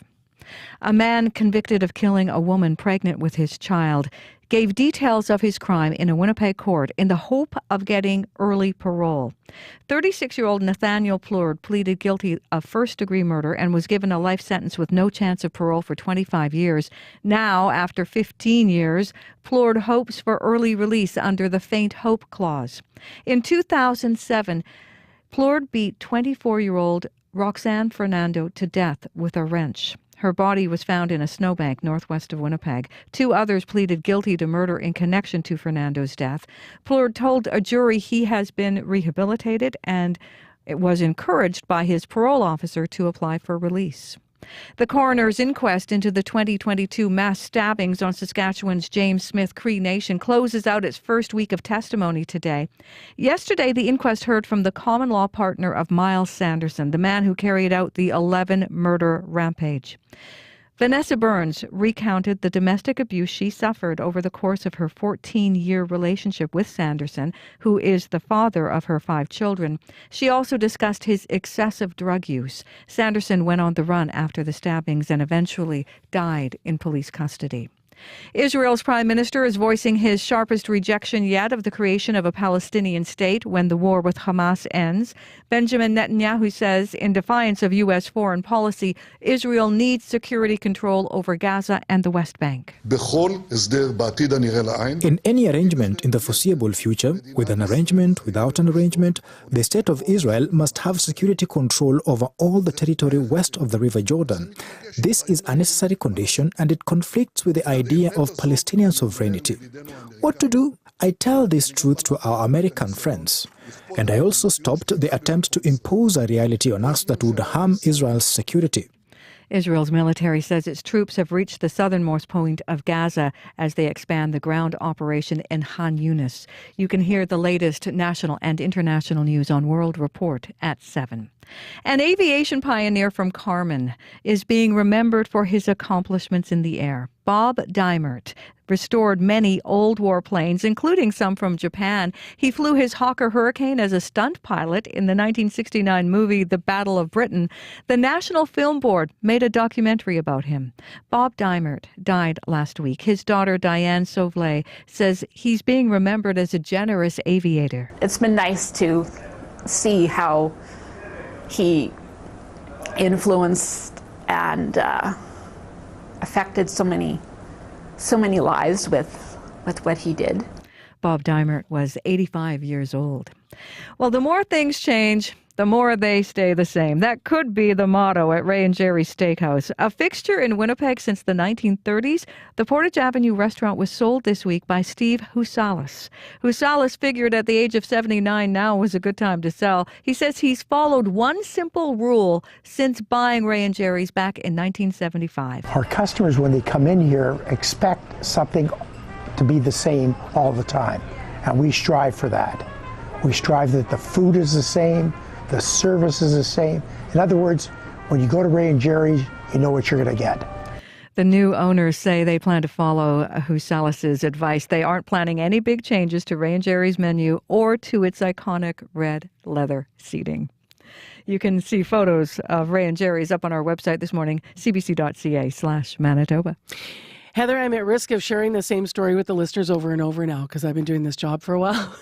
A man convicted of killing a woman pregnant with his child gave details of his crime in a Winnipeg court in the hope of getting early parole. 36-year-old Nathaniel Plourde pleaded guilty of first-degree murder and was given a life sentence with no chance of parole for 25 years. Now, after 15 years, Plourde hopes for early release under the Faint Hope Clause. In 2007, Plourde beat 24-year-old Roxanne Fernando to death with a wrench. Her body was found in a snowbank northwest of Winnipeg. 2 others pleaded guilty to murder in connection to Fernando's death. Plourde told a jury he has been rehabilitated and it was encouraged by his parole officer to apply for release. The coroner's inquest into the 2022 mass stabbings on Saskatchewan's James Smith Cree Nation closes out its first week of testimony today. Yesterday, the inquest heard from the common law partner of Miles Sanderson, the man who carried out the 11-murder rampage. Vanessa Burns recounted the domestic abuse she suffered over the course of her 14-year relationship with Sanderson, who is the father of her 5 children. She also discussed his excessive drug use. Sanderson went on the run after the stabbings and eventually died in police custody. Israel's prime minister is voicing his sharpest rejection yet of the creation of a Palestinian state when the war with Hamas ends. Benjamin Netanyahu says, in defiance of U.S. foreign policy, Israel needs security control over Gaza and the West Bank. In any arrangement in the foreseeable future, with an arrangement, without an arrangement, the state of Israel must have security control over all the territory west of the River Jordan. This is a necessary condition and it conflicts with the idea of Palestinian sovereignty. What to do? I tell this truth to our American friends. And I also stopped the attempt to impose a reality on us that would harm Israel's security. Israel's military says its troops have reached the southernmost point of Gaza as they expand the ground operation in Khan Yunis. You can hear the latest national and international news on World Report at 7. An aviation pioneer from Carmen is being remembered for his accomplishments in the air. Bob Dimert restored many old war planes, including some from Japan. He flew his Hawker Hurricane as a stunt pilot in the 1969 movie The Battle of Britain. The National Film Board made a documentary about him. Bob Dimert died last week. His daughter Diane Sauvé says he's being remembered as a generous aviator. It's been nice to see how he influenced and affected so many lives with what he did. Bob Dimert was 85 years old. Well, the more things change, the more they stay the same. That could be the motto at Ray and Jerry's Steakhouse. A fixture in Winnipeg since the 1930s, the Portage Avenue restaurant was sold this week by Steve Husalis. Husalis figured at the age of 79 now was a good time to sell. He says he's followed one simple rule since buying Ray and Jerry's back in 1975. Our customers, when they come in here, expect something to be the same all the time, and we strive for that. We strive that the food is the same, the service is the same. In other words, when you go to Ray and Jerry's, you know what you're going to get. The new owners say they plan to follow Husalis' advice. They aren't planning any big changes to Ray and Jerry's menu or to its iconic red leather seating. You can see photos of Ray and Jerry's up on our website this morning, cbc.ca/Manitoba. Heather, I'm at risk of sharing the same story with the listeners over and over now because I've been doing this job for a while.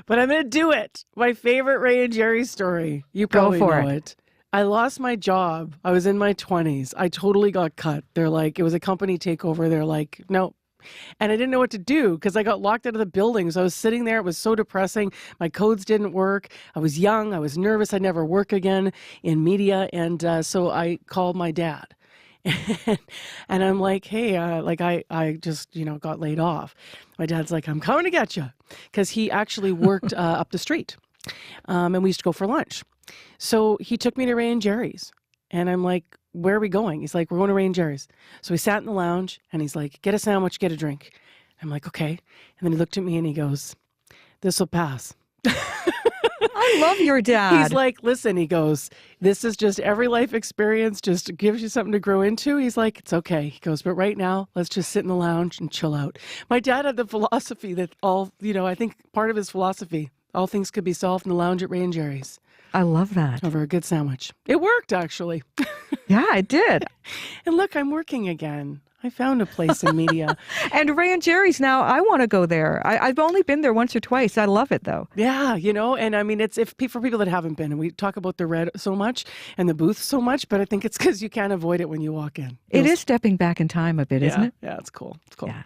But I'm going to do it. My favorite Ray and Jerry story. You probably know it. I lost my job. I was in my 20s. I totally got cut. They're like, it was a company takeover. They're like, no. And I didn't know what to do because I got locked out of the building. So I was sitting there. It was so depressing. My codes didn't work. I was young. I was nervous. I'd never work again in media. And so I called my dad. And I'm like, hey, I just, got laid off. My dad's like, I'm coming to get you. Because he actually worked up the street. And we used to go for lunch. So he took me to Ray and Jerry's. And I'm like, where are we going? He's like, we're going to Ray and Jerry's. So we sat in the lounge and he's like, get a sandwich, get a drink. I'm like, okay. And then he looked at me and he goes, this will pass. I love your dad. He's like, listen, he goes, this is just every life experience, just gives you something to grow into. He's like, it's okay. He goes, but right now, let's just sit in the lounge and chill out. My dad had the philosophy that I think part of his philosophy, all things could be solved in the lounge at Ray and Jerry's. I love that. Over a good sandwich. It worked, actually. Yeah, it did. And look, I'm working again. I found a place in media. And Ray and Jerry's now, I want to go there. I've only been there once or twice. I love it, though. Yeah, and I mean, it's for people that haven't been, and we talk about the red so much and the booth so much, but I think it's because you can't avoid it when you walk in. It is stepping back in time a bit, isn't it? Yeah, it's cool. It's cool. Yeah.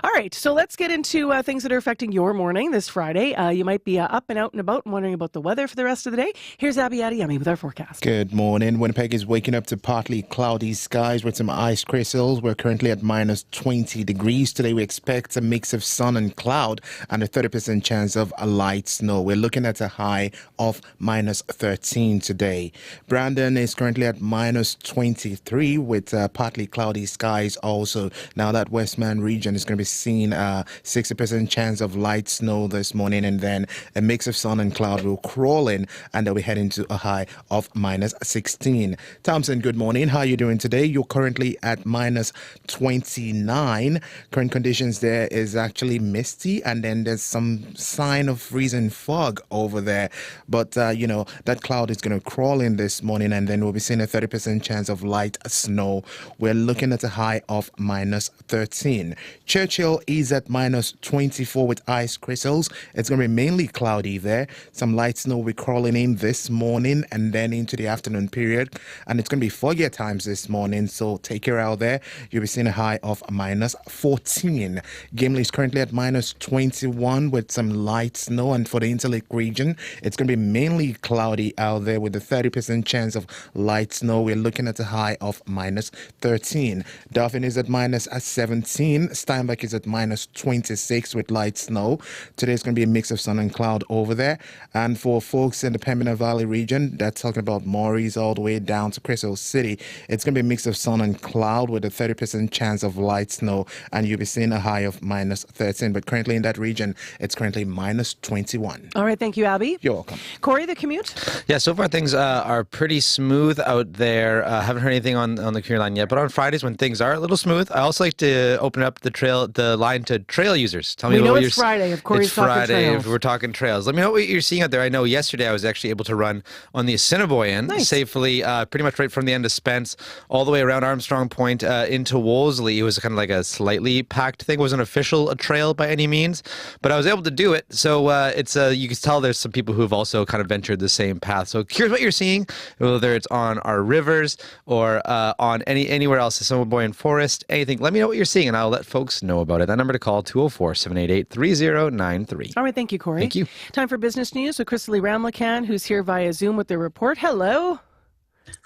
All right, so let's get into things that are affecting your morning this Friday. You might be up and out and about and wondering about the weather for the rest of the day. Here's Abby Adiyemi with our forecast. Good morning. Winnipeg is waking up to partly cloudy skies with some ice crystals. We're currently at minus 20 degrees. Today we expect a mix of sun and cloud and a 30% chance of a light snow. We're looking at a high of minus 13 today. Brandon is currently at minus 23 with partly cloudy skies also. Now that Westman region is going to be seeing a 60% chance of light snow this morning, and then a mix of sun and cloud will crawl in, and they'll be heading to a high of minus 16. Thompson, good morning. How are you doing today? You're currently at minus 29. Current conditions there is actually misty, and then there's some sign of freezing fog over there. But, that cloud is going to crawl in this morning, and then we'll be seeing a 30% chance of light snow. We're looking at a high of minus 13. Churchill is at minus 24 with ice crystals. It's going to be mainly cloudy there. Some light snow will be crawling in this morning and then into the afternoon period. And it's going to be foggy at times this morning, so take care out there. You'll be seeing a high of minus 14. Gimli is currently at minus 21 with some light snow, and for the Interlake region, it's going to be mainly cloudy out there with a 30% chance of light snow. We're looking at a high of minus 13. Dauphin is at minus 17. Steinbach is at minus 26 with light snow. Today's going to be a mix of sun and cloud over there. And for folks in the Pembina Valley region, that's talking about Maurice all the way down to Crystal City, it's going to be a mix of sun and cloud with a 30% chance of light snow, and you'll be seeing a high of minus 13. But currently in that region, it's currently minus 21. All right, thank you, Abby. You're welcome. Corey, the commute? Yeah, so far things are pretty smooth out there. Haven't heard anything on the Courier line yet, but on Fridays when things are a little smooth, I also like to open up the line to trail users. Tell me we know what it's Friday. Of course, it's Friday. If we're talking trails, let me know what you're seeing out there. I know yesterday I was actually able to run on the Assiniboine safely, pretty much right from the end of Spence all the way around Armstrong Point into Wolseley. It was kind of like a slightly packed thing. It wasn't official a trail by any means, but I was able to do it. So it's you can tell there's some people who have also kind of ventured the same path. So curious what you're seeing, whether it's on our rivers or on anywhere else, Assiniboine Forest, anything. Let me know what you're seeing, and I'll let folks know about it. That number to call, 204-788-3093. All right, thank you, Corey. Thank you. Time for business news with Chrisley Ramlakan, who's here via Zoom with the report. Hello.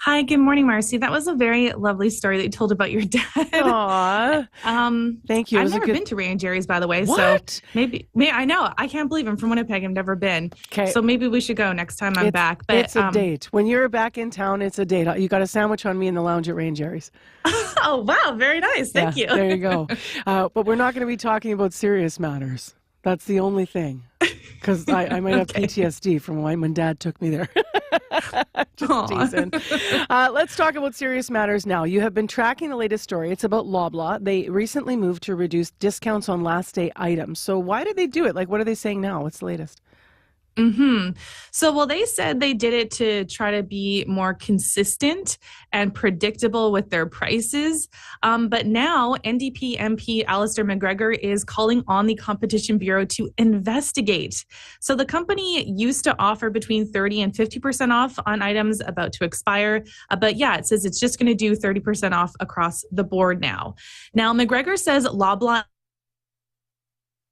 Hi, good morning, Marcy. That was a very lovely story that you told about your dad. Aww. Thank you. I've never been to Ray and Jerry's, by the way. What? So maybe I know. I can't believe I'm from Winnipeg. I've never been. Okay. So maybe we should go next time I'm back. But it's a date. When you're back in town, it's a date. You got a sandwich on me in the lounge at Ray and Jerry's. Oh, wow. Very nice. Thank you. There you go. But we're not going to be talking about serious matters. That's the only thing. Because I might have PTSD from when Dad took me there. Just teasing. Let's talk about serious matters now. You have been tracking the latest story. It's about Loblaw. They recently moved to reduce discounts on last day items. So why did they do it? Like, what are they saying now? What's the latest? So, well, they said they did it to try to be more consistent and predictable with their prices. But now NDP MP Alistair McGregor is calling on the Competition Bureau to investigate. So the company used to offer between 30 and 50% off on items about to expire. But yeah, it says it's just going to do 30% off across the board now. Now, McGregor says Loblaw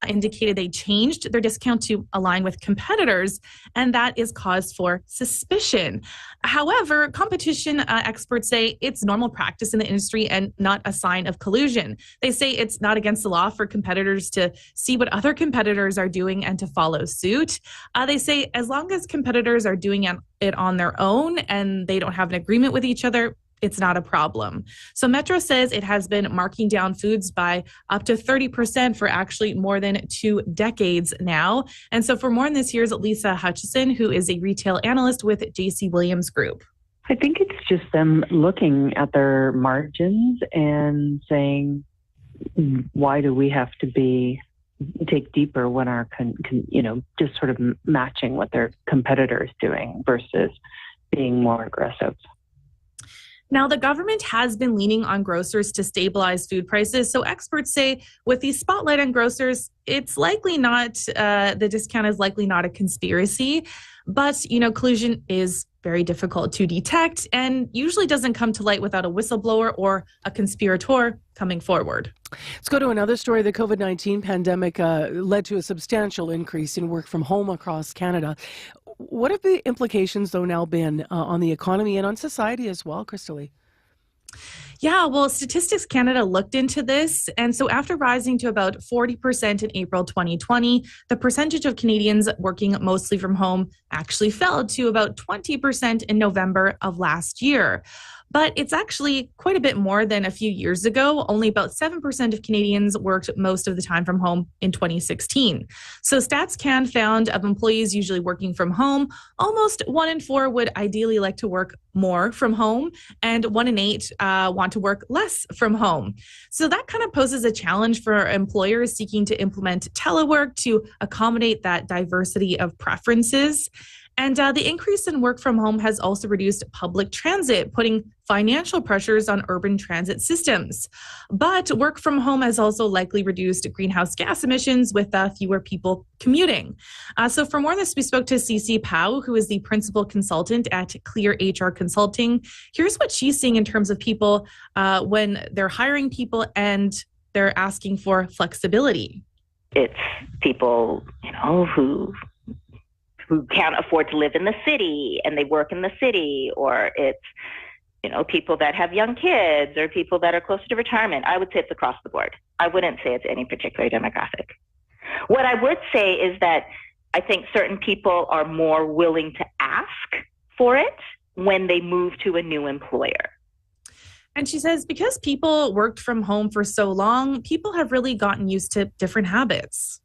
indicated they changed their discount to align with competitors, and that is cause for suspicion. However, competition experts say it's normal practice in the industry and not a sign of collusion. They say it's not against the law for competitors to see what other competitors are doing and to follow suit. They say as long as competitors are doing it on their own and they don't have an agreement with each other, it's not a problem. So Metro says it has been marking down foods by up to 30% for actually more than 2 decades now. And so for more on this, here's Lisa Hutchison, who is a retail analyst with JC Williams Group. I think it's just them looking at their margins and saying, why do we have to take deeper when our, just sort of matching what their competitor is doing versus being more aggressive. Now, the government has been leaning on grocers to stabilize food prices. So experts say with the spotlight on grocers, it's likely not, the discount is likely not a conspiracy. But, collusion is very difficult to detect and usually doesn't come to light without a whistleblower or a conspirator coming forward. Let's go to another story. The COVID-19 pandemic led to a substantial increase in work from home across Canada. What have the implications, though, now been on the economy and on society as well, Crystalie? Yeah, well, Statistics Canada looked into this. And so after rising to about 40% in April 2020, the percentage of Canadians working mostly from home actually fell to about 20% in November of last year. But it's actually quite a bit more than a few years ago. Only about 7% of Canadians worked most of the time from home in 2016. So Stats Can found of employees usually working from home, almost 1 in 4 would ideally like to work more from home, and 1 in 8 want to work less from home. So that kind of poses a challenge for employers seeking to implement telework to accommodate that diversity of preferences. And the increase in work from home has also reduced public transit, putting financial pressures on urban transit systems. But work from home has also likely reduced greenhouse gas emissions with fewer people commuting. So for more on this, we spoke to Cece Pau, who is the principal consultant at Clear HR Consulting. Here's what she's seeing in terms of people when they're hiring people and they're asking for flexibility. It's people, who can't afford to live in the city and they work in the city, or it's, people that have young kids or people that are closer to retirement. I would say it's across the board. I wouldn't say it's any particular demographic. What I would say is that I think certain people are more willing to ask for it when they move to a new employer. And she says because people worked from home for so long, people have really gotten used to different habits.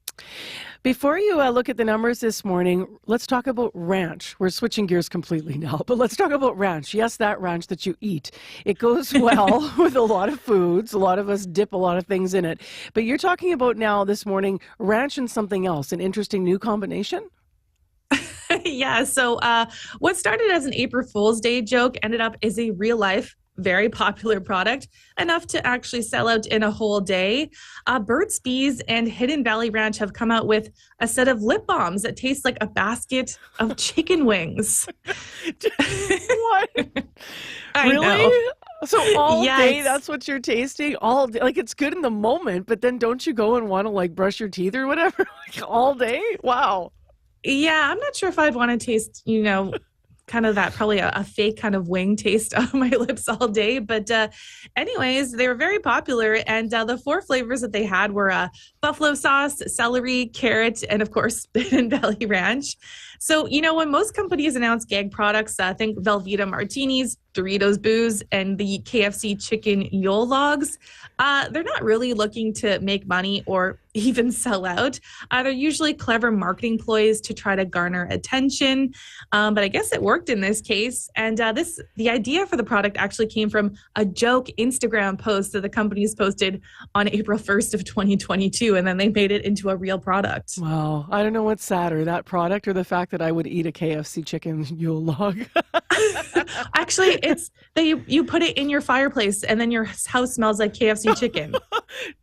Before you look at the numbers this morning, let's talk about ranch. We're switching gears completely now, but let's talk about ranch. Yes, that ranch that you eat. It goes well with a lot of foods. A lot of us dip a lot of things in it. But you're talking about now this morning ranch and something else, an interesting new combination? Yeah, so what started as an April Fool's Day joke ended up as a real-life very popular product, enough to actually sell out in a whole day. Burt's Bees and Hidden Valley Ranch have come out with a set of lip balms that taste like a basket of chicken wings. What? I really? know. So all Yes. day, that's what you're tasting? All day? Like, it's good in the moment, but then don't you go and want to, like, brush your teeth or whatever? Like, all day? Wow. Yeah, I'm not sure if I'd want to taste, kind of that probably a fake kind of wing taste on my lips all day. But anyways, they were very popular. And the 4 flavors that they had were buffalo sauce, celery, carrot, and of course, Hidden Valley Ranch. So, when most companies announce gag products, think Velveeta martinis, Doritos booze, and the KFC chicken Yule logs, they're not really looking to make money or even sell out. They're usually clever marketing ploys to try to garner attention. But I guess it worked in this case. And the idea for the product actually came from a joke Instagram post that the companies posted on April 1st of 2022. And then they made it into a real product. Wow. I don't know what's sadder, that product or the fact that I would eat a KFC chicken Yule log. Actually, it's that you put it in your fireplace and then your house smells like KFC chicken.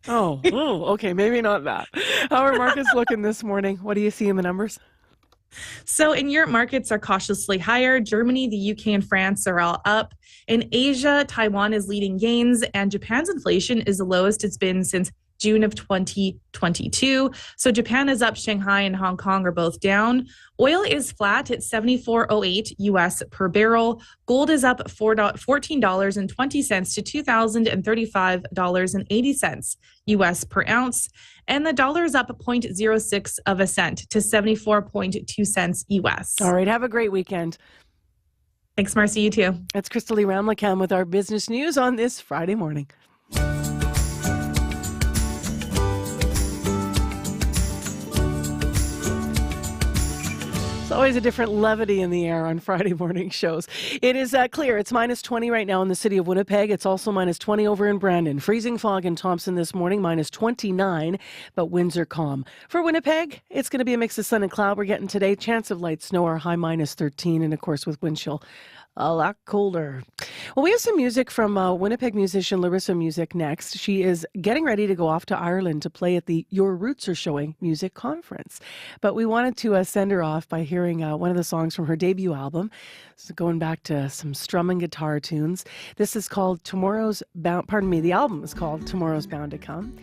Oh, okay. Maybe not that. How are markets looking this morning? What do you see in the numbers? So in Europe, markets are cautiously higher. Germany, the UK, and France are all up. In Asia, Taiwan is leading gains, and Japan's inflation is the lowest it's been since June of 2022. So Japan is up, Shanghai and Hong Kong are both down. Oil is flat at $74.08 US per barrel. Gold is up $14.20 to $2,035.80 US per ounce. And the dollar is up 0.06 of a cent to 74.2 cents US. All right, have a great weekend. Thanks, Marcy. You too. That's Crystalie Ramlakhan with our business news on this Friday morning. Always a different levity in the air on Friday morning shows. It is clear. It's minus 20 right now in the city of Winnipeg. It's also minus 20 over in Brandon. Freezing fog in Thompson this morning, minus 29, but winds are calm. For Winnipeg, it's going to be a mix of sun and cloud we're getting today. Chance of light snow, our high minus 13, and of course with wind chill a lot colder. Well, we have some music from Winnipeg musician Larissa Music next. She is getting ready to go off to Ireland to play at the Your Roots Are Showing music conference. But we wanted to send her off by hearing one of the songs from her debut album. So going back to some strumming guitar tunes. This is called Tomorrow's Bound. Pardon me, the album is called Tomorrow's Bound to Come.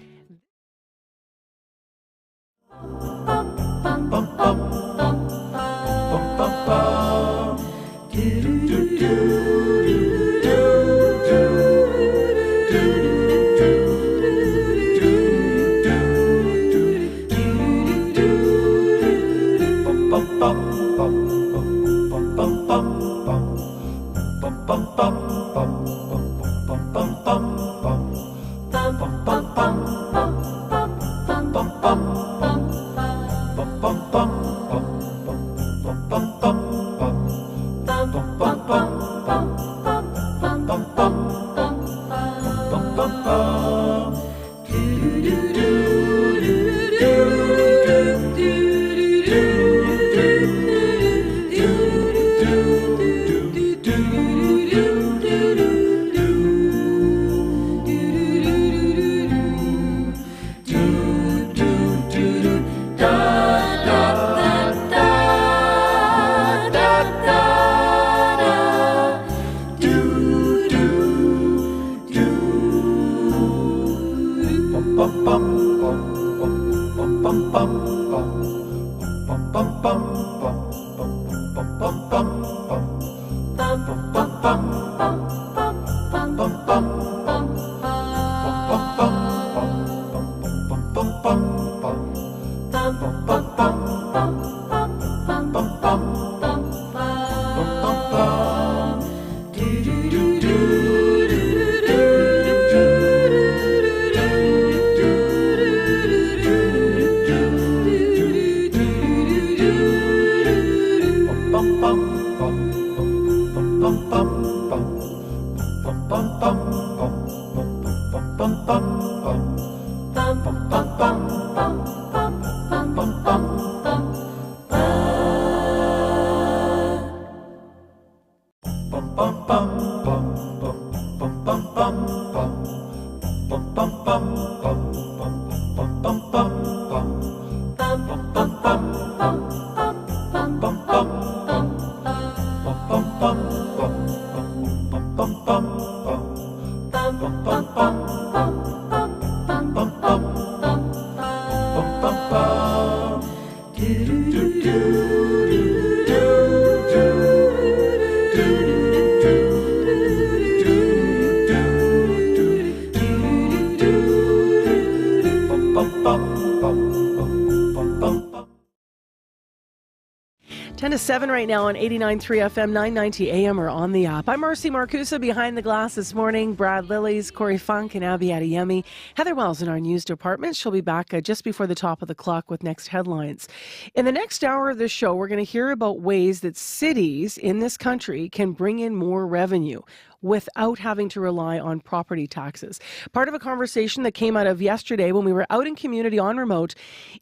Ten to 7 right now on 89.3 FM, 990 AM or on the app. I'm Marcy Marcusa behind the glass this morning. Brad Lillies, Corey Funk, and Abby Adeyemi. Heather Wells in our news department. She'll be back just before the top of the clock with next headlines. In the next hour of the show, we're going to hear about ways that cities in this country can bring in more revenue without having to rely on property taxes. Part of a conversation that came out of yesterday when we were out in community on remote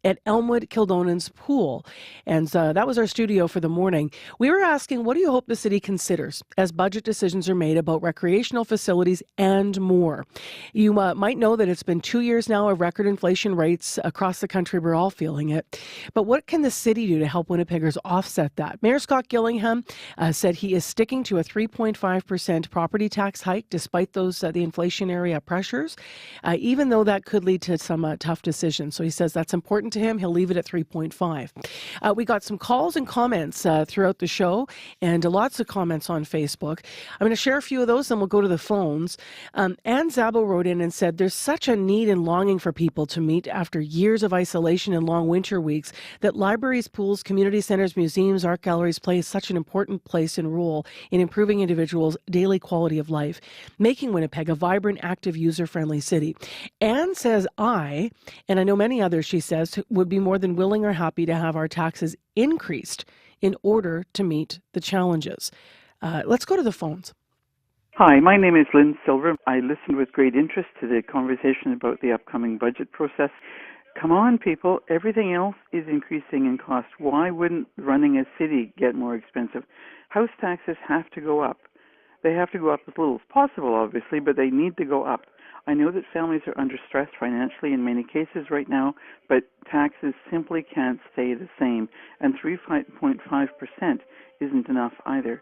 at Elmwood Kildonan's pool. And that was our studio for the morning. We were asking, what do you hope the city considers as budget decisions are made about recreational facilities and more? You might know that it's been 2 years now of record inflation rates across the country. We're all feeling it. But what can the city do to help Winnipeggers offset that? Mayor Scott Gillingham said he is sticking to a 3.5% property property tax hike despite those the inflationary pressures, even though that could lead to some tough decisions. So he says that's important to him. He'll leave it at 3.5. We got some calls and comments throughout the show, and lots of comments on Facebook. I'm going to share a few of those, then we'll go to the phones. Ann Zabo wrote in and said, there's such a need and longing for people to meet after years of isolation and long winter weeks that libraries, pools, community centers, museums, art galleries play such an important place and role in improving individuals' daily quality of life, making Winnipeg a vibrant, active, user-friendly city. Anne says and I know many others, she says, would be more than willing or happy to have our taxes increased in order to meet the challenges. Let's go to the phones. Hi, my name is Lynn Silver. I listened with great interest to the conversation about the upcoming budget process. Come on, people. Everything else is increasing in cost. Why wouldn't running a city get more expensive? House taxes have to go up. They have to go up as little as possible, obviously, but they need to go up. I know that families are under stress financially in many cases right now, but taxes simply can't stay the same, and 3.5% isn't enough either.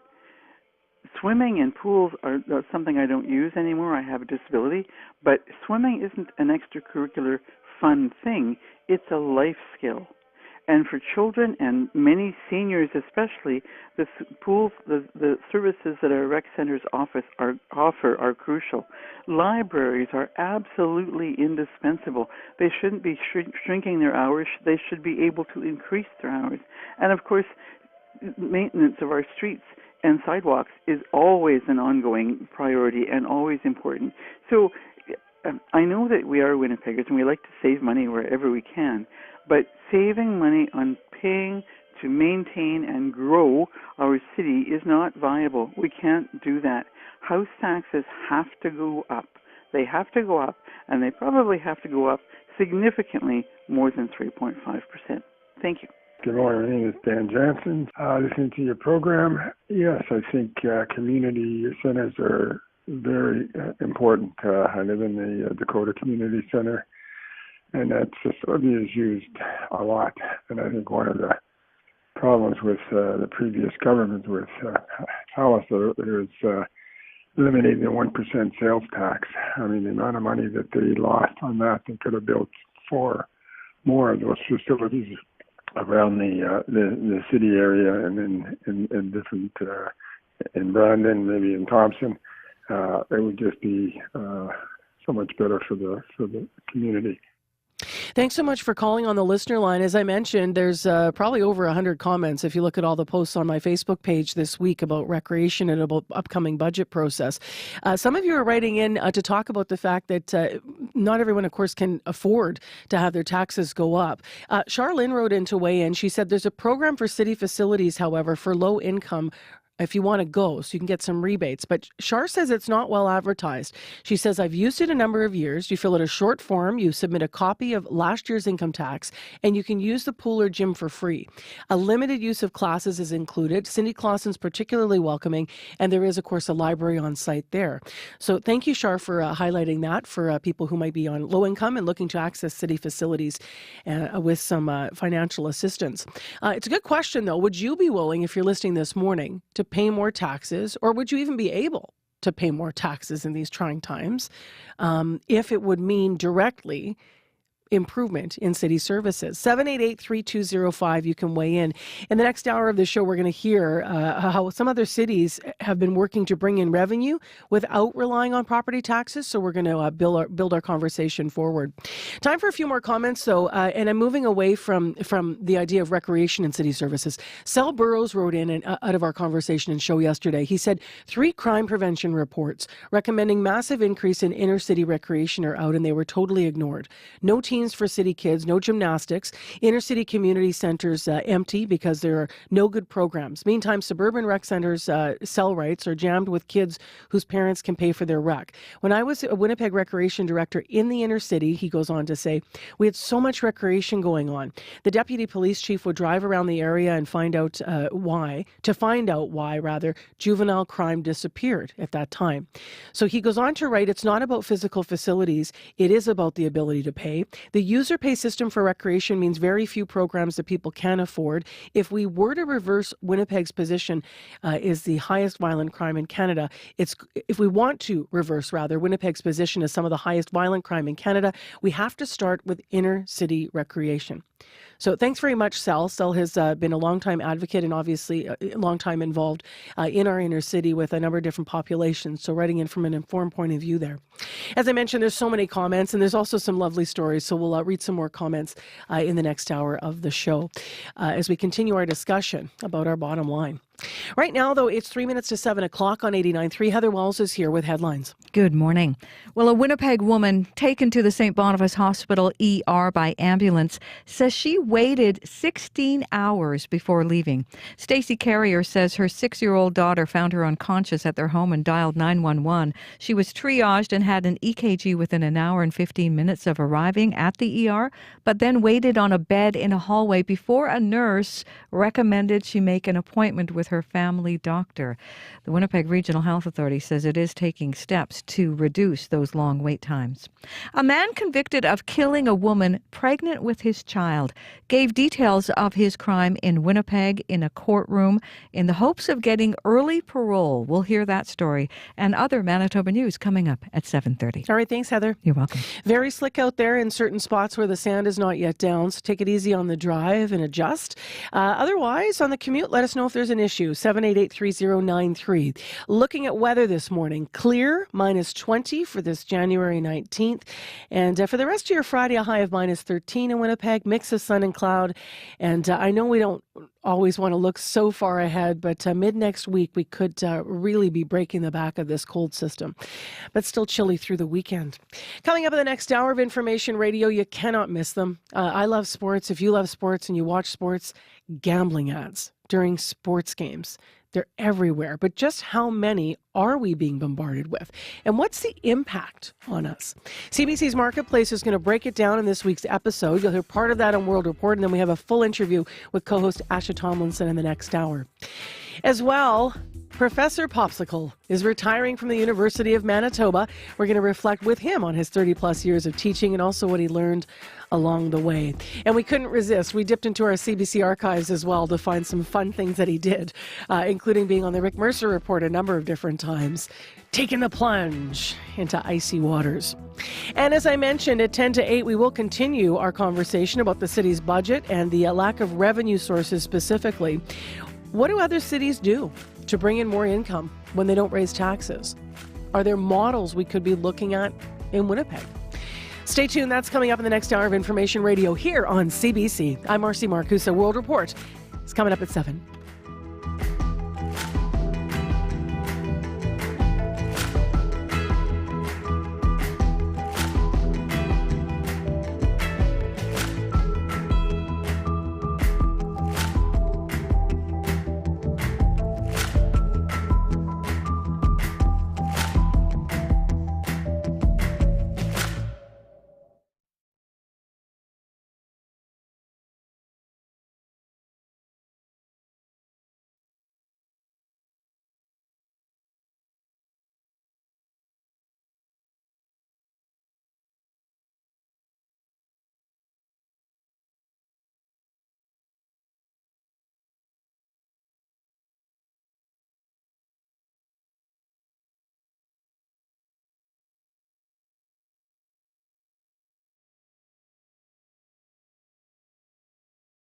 Swimming and pools are something I don't use anymore. I have a disability, but swimming isn't an extracurricular fun thing. It's a life skill. And for children and many seniors especially, the pools, the services that our rec centers offer are crucial. Libraries are absolutely indispensable. They shouldn't be shrinking their hours. They should be able to increase their hours. And of course, maintenance of our streets and sidewalks is always an ongoing priority and always important. So I know that we are Winnipeggers and we like to save money wherever we can, but saving money on paying to maintain and grow our city is not viable. We can't do that. House taxes have to go up. They have to go up, and they probably have to go up significantly more than 3.5%. Thank you. Good morning. My name is Dan Jansen. Listening to your program, yes, I think community centers are very important. I live in the Dakota Community Center, and that facility is used a lot. And I think one of the problems with the previous government with Palliser is eliminating the 1% sales tax. I mean, the amount of money that they lost on that, they could have built 4 more of those facilities around the city area and in different in Brandon, maybe in Thompson. It would just be so much better for the community. Thanks so much for calling on the listener line. As I mentioned, there's probably over 100 comments if you look at all the posts on my Facebook page this week about recreation and about upcoming budget process. Some of you are writing in to talk about the fact that not everyone, of course, can afford to have their taxes go up. Charlene wrote in to weigh in. She said there's a program for city facilities, however, for low income if you want to go, so you can get some rebates. But Char says it's not well advertised. She says, I've used it a number of years. You fill out a short form, you submit a copy of last year's income tax, and you can use the pool or gym for free. A limited use of classes is included. Cindy Clausen's particularly welcoming, and there is, of course, a library on site there. So thank you, Char, for highlighting that for people who might be on low income and looking to access city facilities with some financial assistance. It's a good question, though. Would you be willing, if you're listening this morning, to pay more taxes, or would you even be able to pay more taxes in these trying times if it would mean directly improvement in city services? 788-3205, you can weigh in. In the next hour of the show, we're going to hear how some other cities have been working to bring in revenue without relying on property taxes. So we're going to build our conversation forward. Time for a few more comments, though, and I'm moving away from the idea of recreation and city services. Sel Burrows wrote in out of our conversation and show yesterday. He said 3 crime prevention reports recommending massive increase in inner city recreation are out, and they were totally ignored. No teens for city kids, no gymnastics, inner city community centers empty because there are no good programs. Meantime, suburban rec centers cell rights are jammed with kids whose parents can pay for their rec. When I was a Winnipeg recreation director in the inner city, he goes on to say, we had so much recreation going on. The deputy police chief would drive around the area and find out why juvenile crime disappeared at that time. So he goes on to write, it's not about physical facilities, it is about the ability to pay. The user pay system for recreation means very few programs that people can afford. If we were to reverse Winnipeg's position is the highest violent crime in Canada, if we want to reverse, Winnipeg's position as some of the highest violent crime in Canada, we have to start with inner city recreation. So thanks very much, Sel. Sel has been a long-time advocate and obviously a long time involved in our inner city with a number of different populations. So writing in from an informed point of view there. As I mentioned, there's so many comments and there's also some lovely stories. So we'll read some more comments in the next hour of the show as we continue our discussion about our bottom line. Right now, though, it's 3 minutes to 7 o'clock on 89.3. Heather Wells is here with headlines. Good morning. Well, a Winnipeg woman taken to the St. Boniface Hospital ER by ambulance says she waited 16 hours before leaving. Stacey Carrier says her 6-year-old daughter found her unconscious at their home and dialed 911. She was triaged and had an EKG within an hour and 15 minutes of arriving at the ER, but then waited on a bed in a hallway before a nurse recommended she make an appointment with her family doctor. The Winnipeg Regional Health Authority says it is taking steps to reduce those long wait times. A man convicted of killing a woman pregnant with his child gave details of his crime in Winnipeg in a courtroom in the hopes of getting early parole. We'll hear that story and other Manitoba news coming up at 7:30. All right, thanks, Heather. You're welcome. Very slick out there in certain spots where the sand is not yet down, so take it easy on the drive and adjust. Otherwise, on the commute, let us know if there's an issue. 788-3093. Looking at weather this morning, clear, -20 for this January 19th. And for the rest of your Friday, a high of -13 in Winnipeg, mix of sun and cloud. And I know we don't always want to look so far ahead, but mid next week, we could really be breaking the back of this cold system. But still chilly through the weekend. Coming up in the next hour of Information Radio, you cannot miss them. I love sports. If you love sports and you watch sports, gambling ads during sports games. They're everywhere. But just how many are we being bombarded with? And what's the impact on us? CBC's Marketplace is going to break it down in this week's episode. You'll hear part of that on World Report, and then we have a full interview with co-host Asha Tomlinson in the next hour. As well, Professor Popsicle is retiring from the University of Manitoba. We're going to reflect with him on his 30-plus years of teaching and also what he learned along the way. And we couldn't resist. We dipped into our CBC archives as well to find some fun things that he did, including being on the Rick Mercer Report a number of different times, taking the plunge into icy waters. And as I mentioned, at 10 to 8, we will continue our conversation about the city's budget and the lack of revenue sources specifically. What do other cities do to bring in more income when they don't raise taxes? Are there models we could be looking at in Winnipeg? Stay tuned. That's coming up in the next hour of Information Radio here on CBC. I'm Marcy Marcusa. World Report is coming up at 7.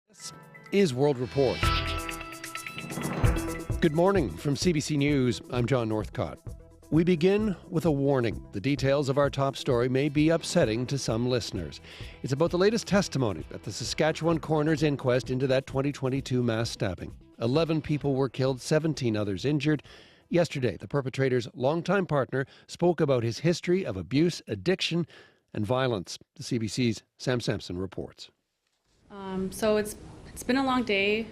This is World Report. Good morning from CBC News. I'm John Northcott. We begin with a warning. The details of our top story may be upsetting to some listeners. It's about the latest testimony at the Saskatchewan coroner's inquest into that 2022 mass stabbing. 11 people were killed, 17 others injured. Yesterday, the perpetrator's longtime partner spoke about his history of abuse, addiction, and violence. The CBC's Sam Sampson reports. So it's been a long day.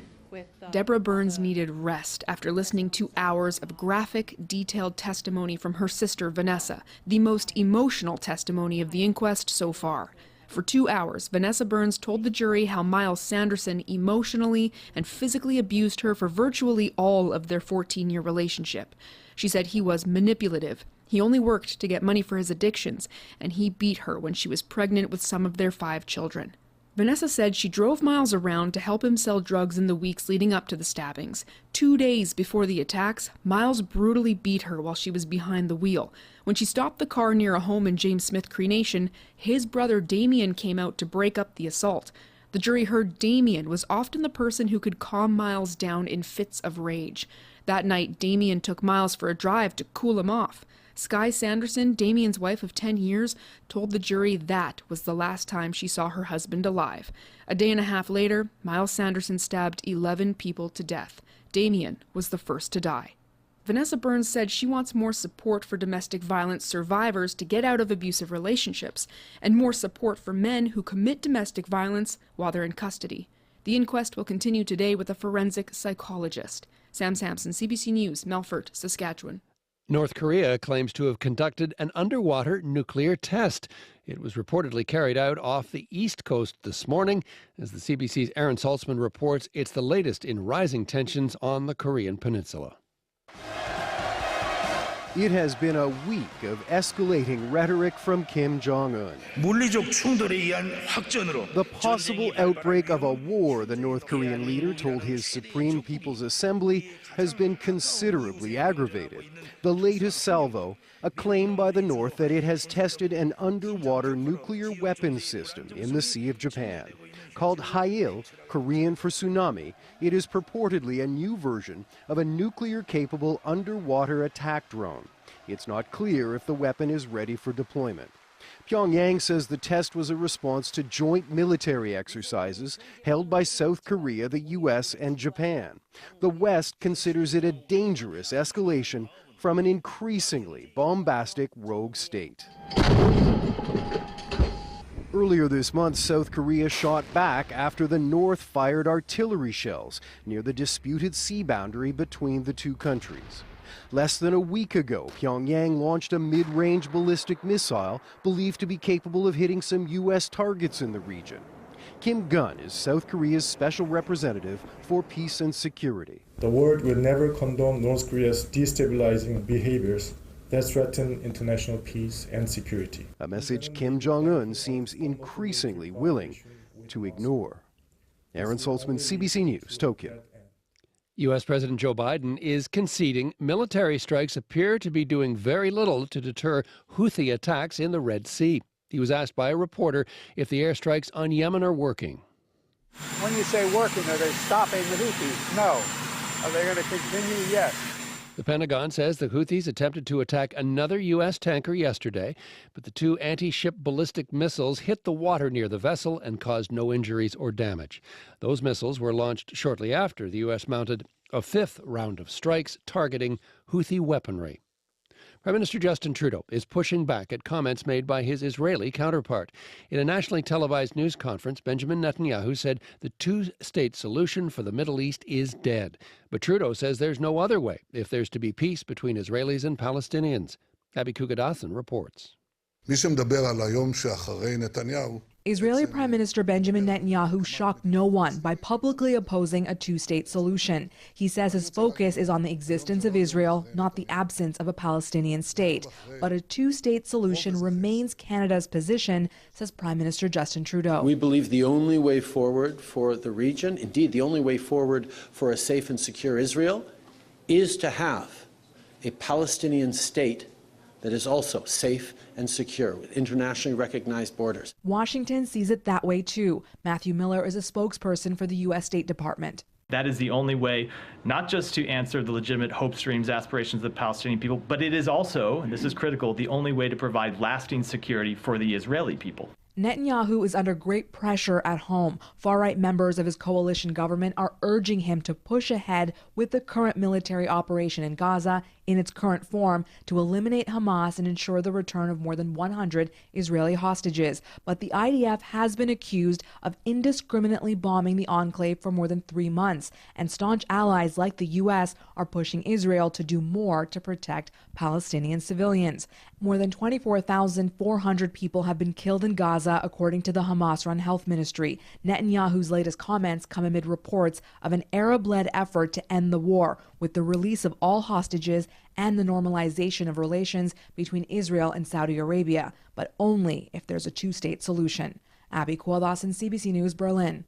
Deborah Burns needed rest after listening to hours of graphic, detailed testimony from her sister, Vanessa, the most emotional testimony of the inquest so far. For 2 hours, Vanessa Burns told the jury how Miles Sanderson emotionally and physically abused her for virtually all of their 14-year relationship. She said he was manipulative. He only worked to get money for his addictions, and he beat her when she was pregnant with some of their 5 children. Vanessa said she drove Miles around to help him sell drugs in the weeks leading up to the stabbings. 2 days before the attacks, Miles brutally beat her while she was behind the wheel. When she stopped the car near a home in James Smith Cree Nation, his brother Damien came out to break up the assault. The jury heard Damien was often the person who could calm Miles down in fits of rage. That night, Damien took Miles for a drive to cool him off. Skye Sanderson, Damien's wife of 10 years, told the jury that was the last time she saw her husband alive. A day and a half later, Miles Sanderson stabbed 11 people to death. Damien was the first to die. Vanessa Burns said she wants more support for domestic violence survivors to get out of abusive relationships, and more support for men who commit domestic violence while they're in custody. The inquest will continue today with a forensic psychologist. Sam Sampson, CBC News, Melfort, Saskatchewan. North Korea claims to have conducted an underwater nuclear test. It was reportedly carried out off the east coast this morning. As the CBC's Aaron Saltzman reports, it's the latest in rising tensions on the Korean peninsula. It has been a week of escalating rhetoric from Kim Jong-un. The possible outbreak of a war, the North Korean leader told his Supreme People's Assembly, has been considerably aggravated. The latest salvo, a claim by the North that it has tested an underwater nuclear weapons system in the Sea of Japan. Called Hail, Korean for tsunami, it is purportedly a new version of a nuclear-capable underwater attack drone. It's not clear if the weapon is ready for deployment. Pyongyang says the test was a response to joint military exercises held by South Korea, the U.S., and Japan. The West considers it a dangerous escalation from an increasingly bombastic rogue state. Earlier this month, South Korea shot back after the North fired artillery shells near the disputed sea boundary between the two countries. Less than a week ago, Pyongyang launched a mid-range ballistic missile believed to be capable of hitting some U.S. targets in the region. Kim Gun is South Korea's special representative for peace and security. The world will never condone North Korea's destabilizing behaviors that threaten international peace and security. A message Kim Jong-un seems increasingly willing to ignore. Aaron Saltzman, CBC News, Tokyo. U.S. President Joe Biden is conceding military strikes appear to be doing very little to deter Houthi attacks in the Red Sea. He was asked by a reporter if the airstrikes on Yemen are working. When you say working, are they stopping the Houthis? No. Are they going to continue? Yes. The Pentagon says the Houthis attempted to attack another U.S. tanker yesterday, but the 2 anti-ship ballistic missiles hit the water near the vessel and caused no injuries or damage. Those missiles were launched shortly after the U.S. mounted a 5th round of strikes targeting Houthi weaponry. Prime Minister Justin Trudeau is pushing back at comments made by his Israeli counterpart. In a nationally televised news conference, Benjamin Netanyahu said the 2-state solution for the Middle East is dead. But Trudeau says there's no other way if there's to be peace between Israelis and Palestinians. Abby Kugadathan reports. Israeli Prime Minister Benjamin Netanyahu shocked no one by publicly opposing a 2-state solution. He says his focus is on the existence of Israel, not the absence of a Palestinian state. But a 2-state solution remains Canada's position, says Prime Minister Justin Trudeau. We believe the only way forward for the region, indeed the only way forward for a safe and secure Israel, is to have a Palestinian state that is also safe and secure with internationally recognized borders. Washington sees it that way too. Matthew Miller is a spokesperson for the U.S. State Department. That is the only way, not just to answer the legitimate hopes, dreams, aspirations of the Palestinian people, but it is also, and this is critical, the only way to provide lasting security for the Israeli people. Netanyahu is under great pressure at home. Far-right members of his coalition government are urging him to push ahead with the current military operation in Gaza in its current form to eliminate Hamas and ensure the return of more than 100 Israeli hostages. But the IDF has been accused of indiscriminately bombing the enclave for more than 3 months, and staunch allies like the U.S. are pushing Israel to do more to protect Palestinian civilians. More than 24,400 people have been killed in Gaza, according to the Hamas-run health ministry. Netanyahu's latest comments come amid reports of an Arab-led effort to end the war, with the release of all hostages and the normalization of relations between Israel and Saudi Arabia, but only if there's a two-state solution. Abby Kualdasan, CBC News, Berlin.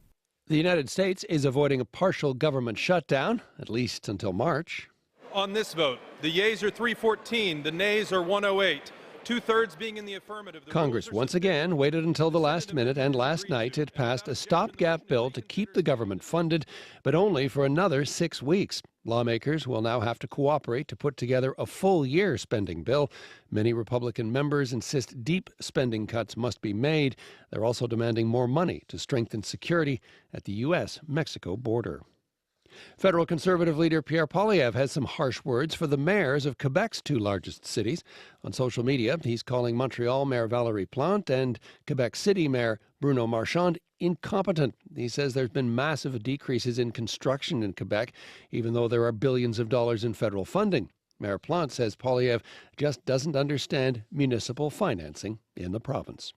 The United States is avoiding a partial government shutdown, at least until March. On this vote, the yeas are 314, the nays are 108. Two-thirds being in the affirmative. Congress once again waited until the last minute, and last night it passed a stopgap bill to keep the government funded, but only for another 6 weeks. Lawmakers will now have to cooperate to put together a full-year spending bill. Many Republican members insist deep spending cuts must be made. They're also demanding more money to strengthen security at the U.S.-Mexico border. Federal Conservative leader Pierre Poilievre has some harsh words for the mayors of Quebec's two largest cities. On social media, he's calling Montreal Mayor Valérie Plante and Quebec City Mayor Bruno Marchand incompetent. He says there's been massive decreases in construction in Quebec, even though there are billions of dollars in federal funding. Mayor Plante says Poilievre just doesn't understand municipal financing in the province.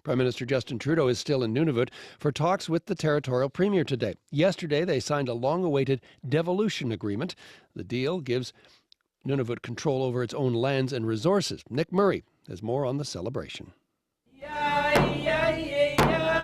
Prime Minister Justin Trudeau is still in Nunavut for talks with the territorial premier today. Yesterday, they signed a long-awaited devolution agreement. The deal gives Nunavut control over its own lands and resources. Nick Murray has more on the celebration.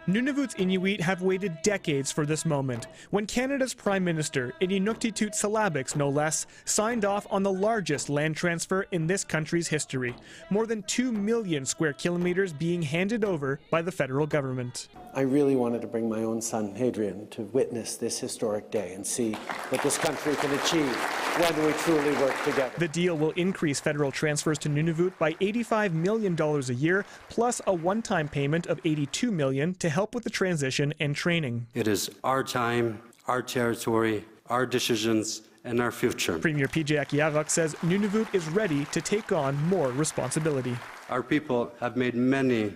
Nunavut's Inuit have waited decades for this moment, when Canada's Prime Minister, Inuktitut Salabiks no less, signed off on the largest land transfer in this country's history, more than 2 million square kilometers being handed over by the federal government. I really wanted to bring my own son, Hadrian, to witness this historic day and see what this country can achieve when we truly work together. The deal will increase federal transfers to Nunavut by $85 million a year, plus a one-time payment of $82 million to help with the transition and training. It is our time, our territory, our decisions, and our future. Premier PJ Akiarok says Nunavut is ready to take on more responsibility. Our people have made many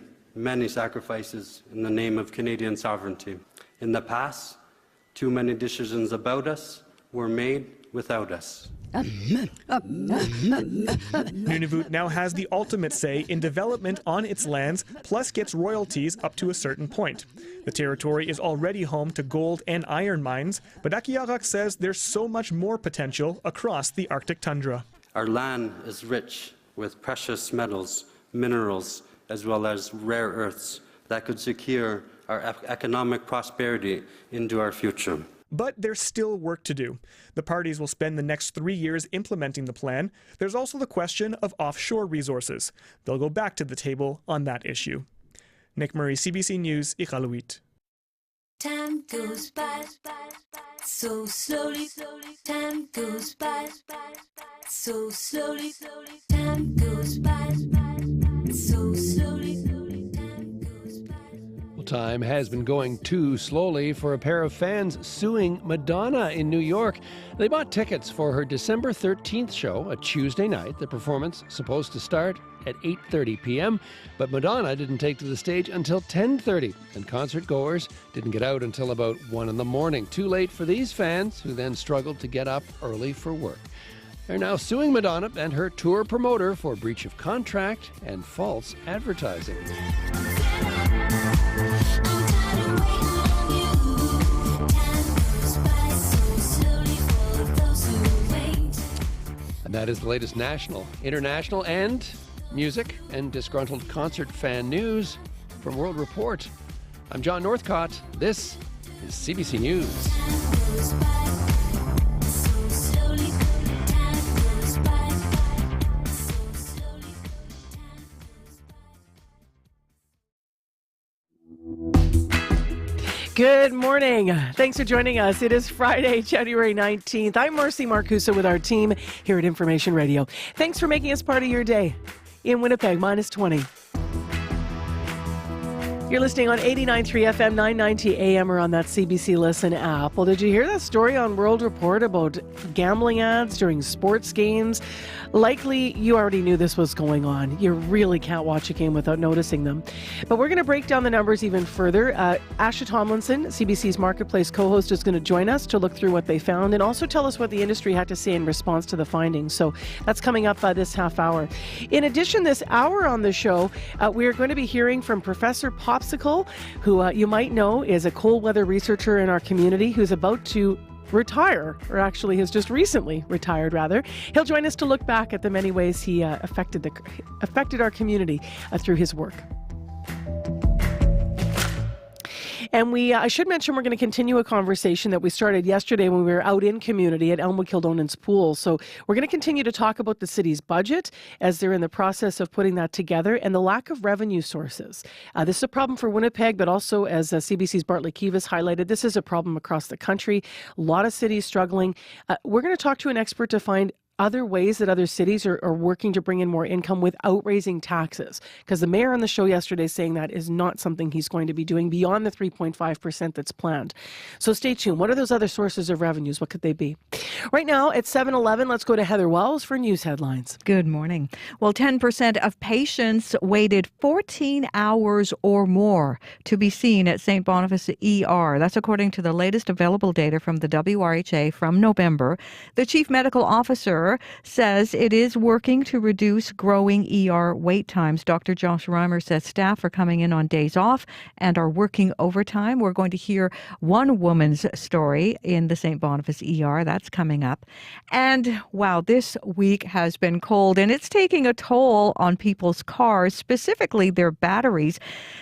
sacrifices in the name of Canadian sovereignty. In the past, too many decisions about us were made without us. Nunavut now has the ultimate say in development on its lands, plus gets royalties up to a certain point. The territory is already home to gold and iron mines, but Akiarok says there's so much more potential across the Arctic tundra. Our land is rich with precious metals, minerals, as well as rare earths that could secure our economic prosperity into our future. But there's still work to do. The parties will spend the next 3 years implementing the plan. There's also the question of offshore resources. They'll go back to the table on that issue. Nick Murray, CBC News, Iqaluit. Time goes by so slowly. Time goes by so slowly. Time goes by so slowly. Time has been going too slowly for a pair of fans suing Madonna in New York. They bought tickets for her December 13th show, a Tuesday night. The performance supposed to start at 8:30 p.m., but Madonna didn't take to the stage until 10:30, and concert goers didn't get out until about 1 in the morning. Too late for these fans, who then struggled to get up early for work. They're now suing Madonna and her tour promoter for breach of contract and false advertising. And that is the latest national, international, and music and disgruntled concert fan news from World Report. I'm John Northcott. This is CBC News. Good morning. Thanks for joining us. It is Friday, January 19th. I'm Marcy Marcusa with our team here at Information Radio. Thanks for making us part of your day. In Winnipeg, minus 20. You're listening on 89.3 FM, 990 AM, or on that CBC Listen app. Well, did you hear that story on World Report about gambling ads during sports games? Likely, you already knew this was going on. You really can't watch a game without noticing them. But we're going to break down the numbers even further. Asha Tomlinson, CBC's Marketplace co-host, is going to join us to look through what they found and also tell us what the industry had to say in response to the findings. So that's coming up this half hour. In addition, this hour on the show, we're going to be hearing from Professor Popsicle, who you might know is a cold weather researcher in our community who's about to retire, or actually has just recently retired, rather. He'll join us to look back at the many ways he affected our community through his work. And I should mention we're going to continue a conversation that we started yesterday when we were out in community at Elmwood Kildonan's pool. So we're going to continue to talk about the city's budget as they're in the process of putting that together and the lack of revenue sources. This is a problem for Winnipeg, but also, as CBC's Bartley Kivas highlighted, this is a problem across the country. A lot of cities struggling. We're going to talk to an expert to find other ways that other cities are working to bring in more income without raising taxes. Because the mayor on the show yesterday saying that is not something he's going to be doing beyond the 3.5% that's planned. So stay tuned. What are those other sources of revenues? What could they be? Right now at 7:11, let's go to Heather Wells for news headlines. Good morning. Well, 10% of patients waited 14 hours or more to be seen at St. Boniface ER. That's according to the latest available data from the WRHA from November. The chief medical officer says it is working to reduce growing ER wait times. Dr. Josh Reimer says staff are coming in on days off and are working overtime. We're going to hear one woman's story in the St. Boniface ER. That's coming up. And wow, this week has been cold and it's taking a toll on people's cars, specifically their batteries.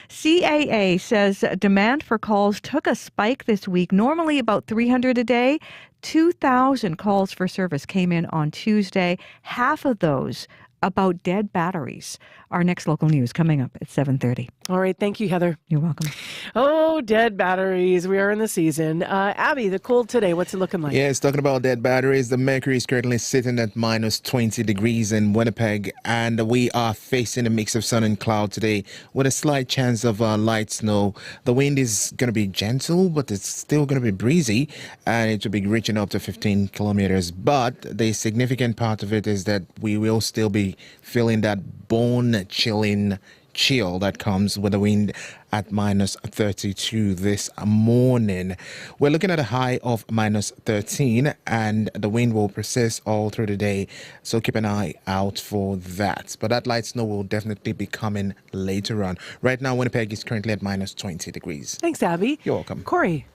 CAA says demand for calls took a spike this week, normally about 300 a day. 2,000 calls for service came in on Tuesday. Half of those about dead batteries. Our next local news coming up at 7:30. All right. Thank you, Heather. You're welcome. Oh, dead batteries. We are in the season. Abby, the cold today, what's it looking like? Yes, talking about dead batteries, the mercury is currently sitting at minus 20 degrees in Winnipeg, and we are facing a mix of sun and cloud today with a slight chance of light snow. The wind is going to be gentle, but it's still going to be breezy, and it will be reaching up to 15 kilometers. But the significant part of it is that we will still be feeling that bone-chilling chill that comes with the wind at minus 32 this morning. We're looking at a high of minus 13 and the wind will persist all through the day, so keep an eye out for that. But that light snow will definitely be coming later on. Right now, Winnipeg is currently at minus 20 degrees. Thanks, Abby. You're welcome. Corey.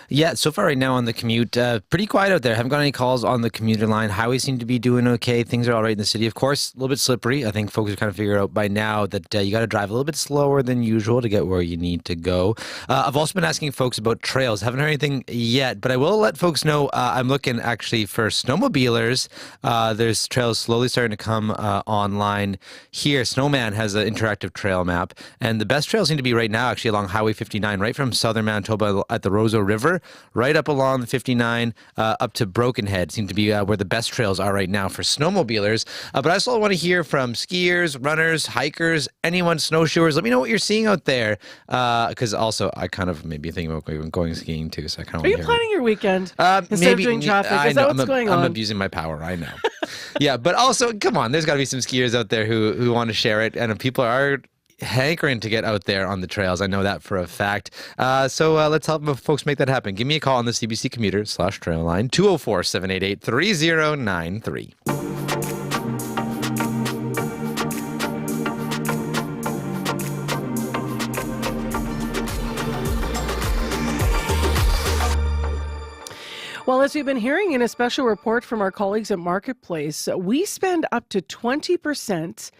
Yeah, so far right now on the commute, pretty quiet out there. Haven't got any calls on the commuter line. Highways seem to be doing okay. Things are all right in the city. Of course, a little bit slippery. I think folks are kind of figuring out by now that you got to drive a little bit slower than usual to get where you need to go. I've also been asking folks about trails. Haven't heard anything yet, but I will let folks know I'm looking actually for snowmobilers. There's trails slowly starting to come online here. Snowman has an interactive trail map, and the best trails seem to be right now actually along Highway 59, right from southern Manitoba at the Roseau River, right up along the 59 up to Broken Head seem to be where the best trails are right now for snowmobilers. But I also want to hear from skiers, runners, hikers, anyone, snowshoers. Let me know what you're seeing out there, because also I kind of maybe thinking about going skiing too. So I kind of are you planning your weekend instead of doing traffic? Is that what's going on? I'm abusing my power. I know. Yeah, but also come on, there's got to be some skiers out there who want to share it, and people are hankering to get out there on the trails. I know that for a fact. So let's help folks make that happen. Give me a call on the CBC Commuter/Trail line, 204-788-3093. Well, as we've been hearing in a special report from our colleagues at Marketplace, we spend up to 20%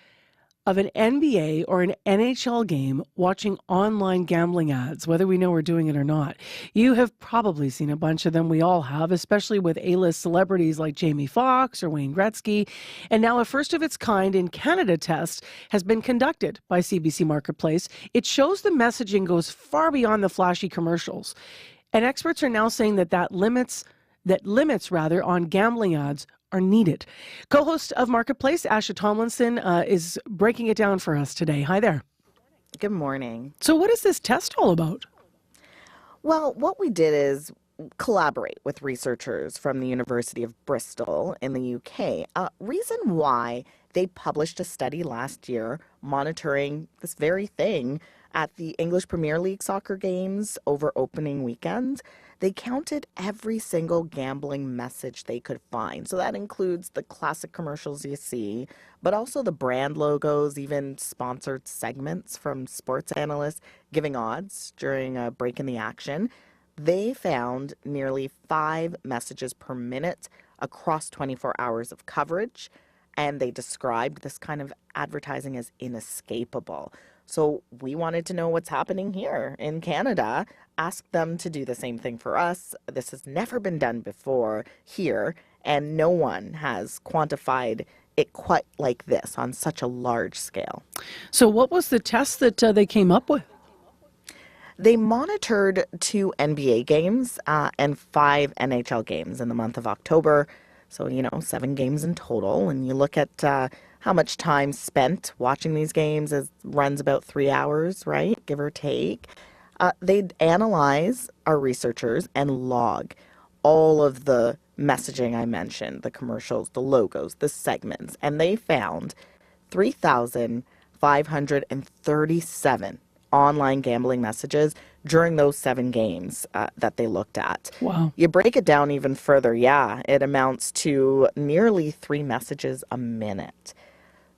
of an NBA or an NHL game watching online gambling ads, whether we know we're doing it or not. You have probably seen a bunch of them. We all have, especially with A-list celebrities like Jamie Foxx or Wayne Gretzky. And now a first of its kind in Canada test has been conducted by CBC Marketplace. It shows the messaging goes far beyond the flashy commercials. And experts are now saying that limits on gambling ads are needed. Co-host of Marketplace, Asha Tomlinson, is breaking it down for us today. Hi there. Good morning. So what is this test all about? Well, what we did is collaborate with researchers from the University of Bristol in the UK. Reason why they published a study last year monitoring this very thing at the English Premier League soccer games over opening weekend. They counted every single gambling message they could find. So that includes the classic commercials you see, but also the brand logos, even sponsored segments from sports analysts giving odds during a break in the action. They found nearly 5 messages per minute across 24 hours of coverage, and they described this kind of advertising as inescapable. So we wanted to know what's happening here in Canada, ask them to do the same thing for us. This has never been done before here, and no one has quantified it quite like this on such a large scale. So what was the test that they came up with? They monitored 2 NBA games and 5 NHL games in the month of October. So, 7 games in total. And you look at how much time spent watching these games runs about 3 hours, right? Give or take. They'd analyze, our researchers, and log all of the messaging I mentioned, the commercials, the logos, the segments. And they found 3,537 online gambling messages during those 7 games that they looked at. Wow. You break it down even further, it amounts to nearly 3 messages a minute.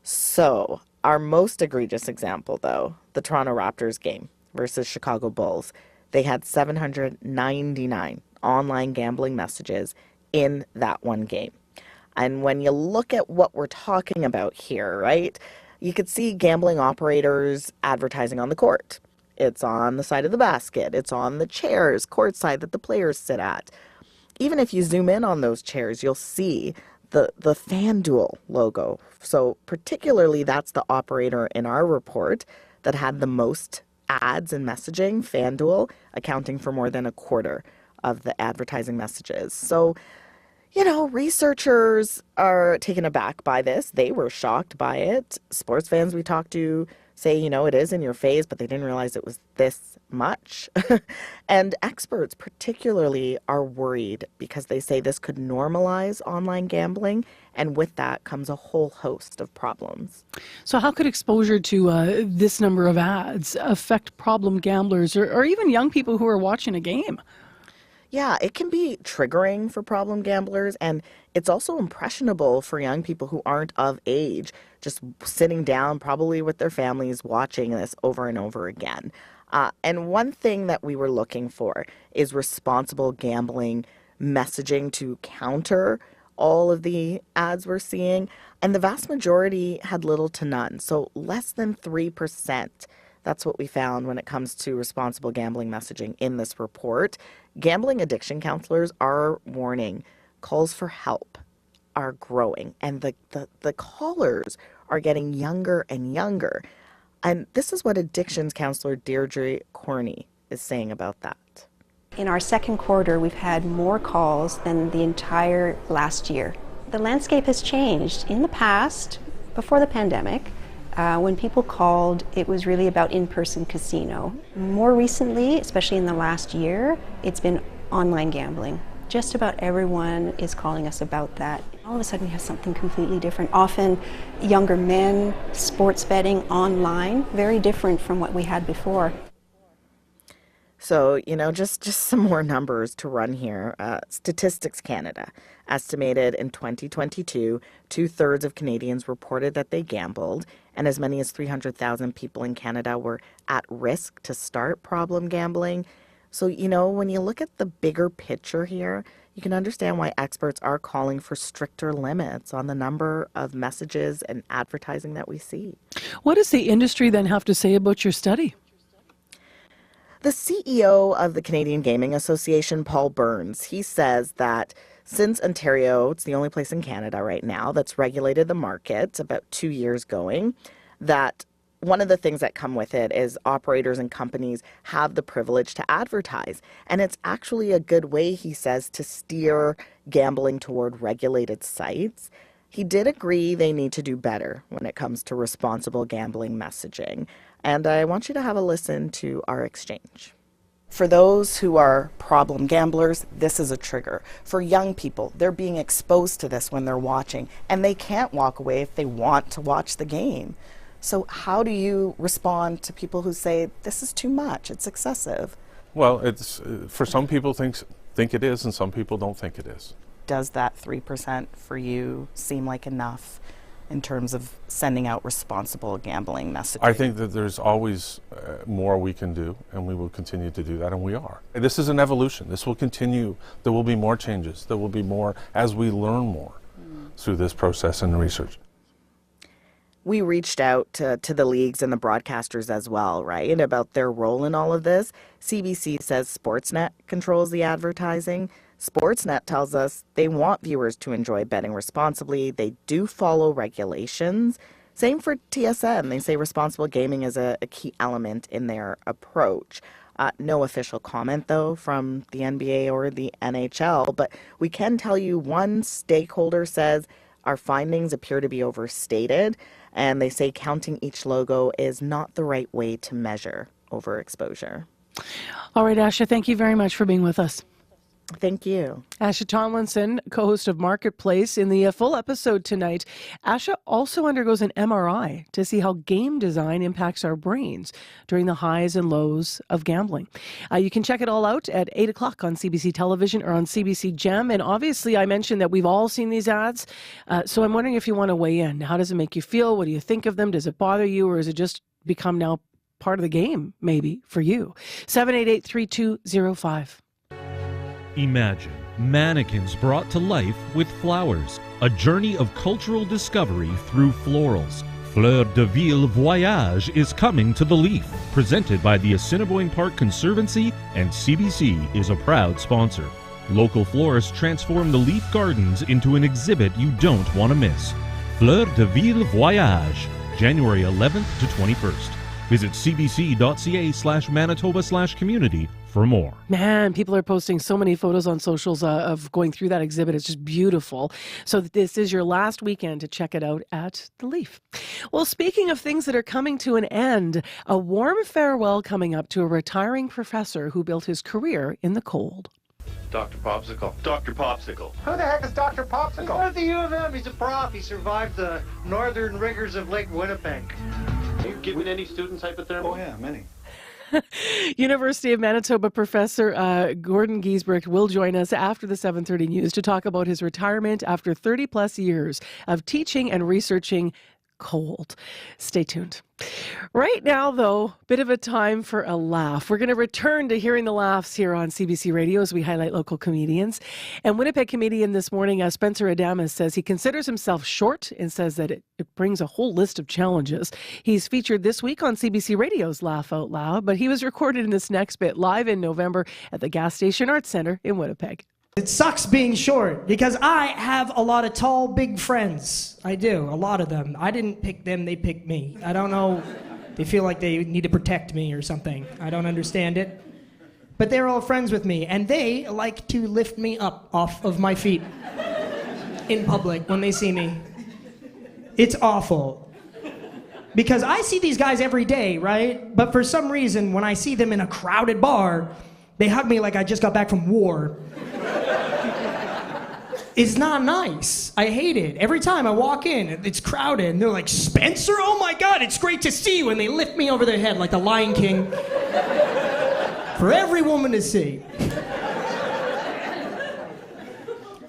So our most egregious example, though, the Toronto Raptors game versus Chicago Bulls, they had 799 online gambling messages in that one game. And when you look at what we're talking about here, right, you could see gambling operators advertising on the court. It's on the side of the basket. It's on the chairs, courtside that the players sit at. Even if you zoom in on those chairs, you'll see the FanDuel logo. So particularly that's the operator in our report that had the most ads and messaging, FanDuel, accounting for more than a quarter of the advertising messages. So researchers are taken aback by this. They were shocked by it. Sports fans we talked to say, it is in your face, but they didn't realize it was this much. And experts particularly are worried because they say this could normalize online gambling, and with that comes a whole host of problems. So how could exposure to this number of ads affect problem gamblers or even young people who are watching a game? Yeah, it can be triggering for problem gamblers, and it's also impressionable for young people who aren't of age, just sitting down probably with their families watching this over and over again. And one thing that we were looking for is responsible gambling messaging to counter all of the ads we're seeing, and the vast majority had little to none, so less than 3%. That's what we found when it comes to responsible gambling messaging in this report. Gambling addiction counselors are warning calls for help are growing, and the callers are getting younger and younger. And this is what addictions counselor Deirdre Corney is saying about that. In our second quarter, we've had more calls than the entire last year. The landscape has changed. In the past, before the pandemic, when people called, it was really about in-person casino. More recently, especially in the last year, it's been online gambling. Just about everyone is calling us about that. All of a sudden we have something completely different. Often younger men, sports betting online, very different from what we had before. So, just some more numbers to run here. Statistics Canada estimated in 2022, 2/3 of Canadians reported that they gambled, and as many as 300,000 people in Canada were at risk to start problem gambling. So, when you look at the bigger picture here, you can understand why experts are calling for stricter limits on the number of messages and advertising that we see. What does the industry then have to say about your study? The CEO of the Canadian Gaming Association, Paul Burns, he says that since Ontario, it's the only place in Canada right now that's regulated the market, about 2 years going, that one of the things that come with it is operators and companies have the privilege to advertise. And it's actually a good way, he says, to steer gambling toward regulated sites. He did agree they need to do better when it comes to responsible gambling messaging. And I want you to have a listen to our exchange. For those who are problem gamblers, this is a trigger. For young people, they're being exposed to this when they're watching, and they can't walk away if they want to watch the game. So how do you respond to people who say, this is too much, it's excessive? Well, it's for some people think it is, and some people don't think it is. Does that 3% for you seem like enough in terms of sending out responsible gambling messaging? I think that there's always more we can do, and we will continue to do that, and we are. This is an evolution. This will continue. There will be more changes. There will be more as we learn more through this process and research. We reached out to the leagues and the broadcasters as well, right, about their role in all of this. CBC says Sportsnet controls the advertising. Sportsnet tells us they want viewers to enjoy betting responsibly. They do follow regulations. Same for TSN. They say responsible gaming is a key element in their approach. No official comment, though, from the NBA or the NHL. But we can tell you one stakeholder says our findings appear to be overstated. And they say counting each logo is not the right way to measure overexposure. All right, Asha, thank you very much for being with us. Thank you. Asha Tomlinson, co-host of Marketplace. In the full episode tonight, Asha also undergoes an MRI to see how game design impacts our brains during the highs and lows of gambling. You can check it all out at 8 o'clock on CBC Television or on CBC Gem. And obviously, I mentioned that we've all seen these ads. So I'm wondering if you want to weigh in. How does it make you feel? What do you think of them? Does it bother you, or has it just become now part of the game, maybe, for you? 788-3205. Imagine mannequins brought to life with flowers. A journey of cultural discovery through florals. Fleur de Ville Voyage is coming to the Leaf, presented by the Assiniboine Park Conservancy, and CBC is a proud sponsor. Local florists transform the Leaf Gardens into an exhibit you don't want to miss. Fleur de Ville Voyage, January 11th to 21st. Visit cbc.ca/Manitoba/community for more. Man, people are posting so many photos on socials of going through that exhibit. It's just beautiful. So this is your last weekend to check it out at the Leaf. Well, speaking of things that are coming to an end, a warm farewell coming up to a retiring professor who built his career in the cold. Dr. Popsicle. Dr. Popsicle. Who the heck is Dr. Popsicle? He's at the U of M. He's a prof. He survived the northern rigors of Lake Winnipeg. Are you giving any students hypothermia? Oh, yeah, many. University of Manitoba professor Gordon Giesbrecht will join us after the 7:30 news to talk about his retirement after 30 plus years of teaching and researching cold. Stay tuned. Right now, though, bit of a time for a laugh. We're going to return to hearing the laughs here on CBC Radio as we highlight local comedians. And Winnipeg comedian this morning, Spencer Adamus, says he considers himself short and says that it brings a whole list of challenges. He's featured this week on CBC Radio's Laugh Out Loud, but he was recorded in this next bit live in November at the Gas Station Arts Centre in Winnipeg. It sucks being short because I have a lot of tall, big friends. I do, a lot of them. I didn't pick them, they picked me. I don't know, they feel like they need to protect me or something. I don't understand it. But they're all friends with me, and they like to lift me up off of my feet in public when they see me. It's awful. Because I see these guys every day, right? But for some reason, when I see them in a crowded bar, they hug me like I just got back from war. It's not nice. I hate it. Every time I walk in, it's crowded, and they're like, Spencer, oh my God, it's great to see you. And they lift me over their head like the Lion King for every woman to see.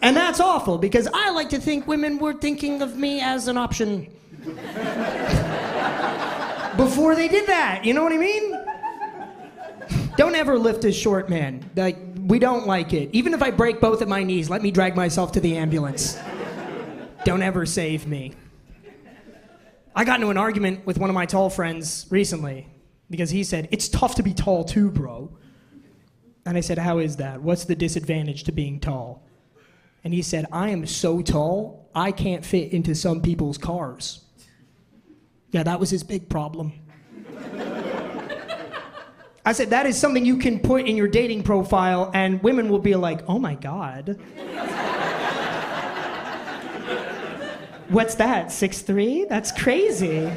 And that's awful, because I like to think women were thinking of me as an option before they did that. You know what I mean? Don't ever lift a short man. Like, we don't like it. Even if I break both of my knees, let me drag myself to the ambulance. Don't ever save me. I got into an argument with one of my tall friends recently because he said, it's tough to be tall too, bro. And I said, how is that? What's the disadvantage to being tall? And he said, I am so tall, I can't fit into some people's cars. Yeah, that was his big problem. I said, that is something you can put in your dating profile, and women will be like, oh my God. What's that, 6'3"? That's crazy.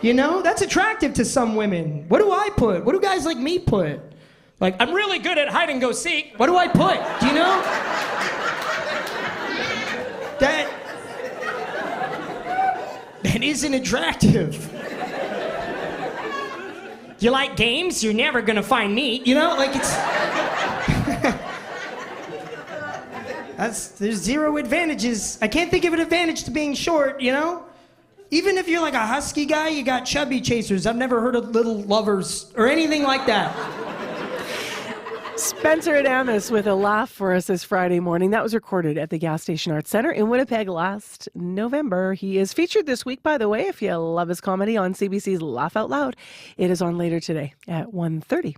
You know, that's attractive to some women. What do I put? What do guys like me put? Like, I'm really good at hide and go seek. What do I put? Do you know? That isn't attractive. You like games? You're never gonna find me. You know, like it's... There's zero advantages. I can't think of an advantage to being short, you know? Even if you're like a husky guy, you got chubby chasers. I've never heard of little lovers or anything like that. Spencer Adamus with a laugh for us this Friday morning. That was recorded at the Gas Station Arts Center in Winnipeg last November. He is featured this week, by the way, if you love his comedy, on CBC's Laugh Out Loud. It is on later today at 1:30.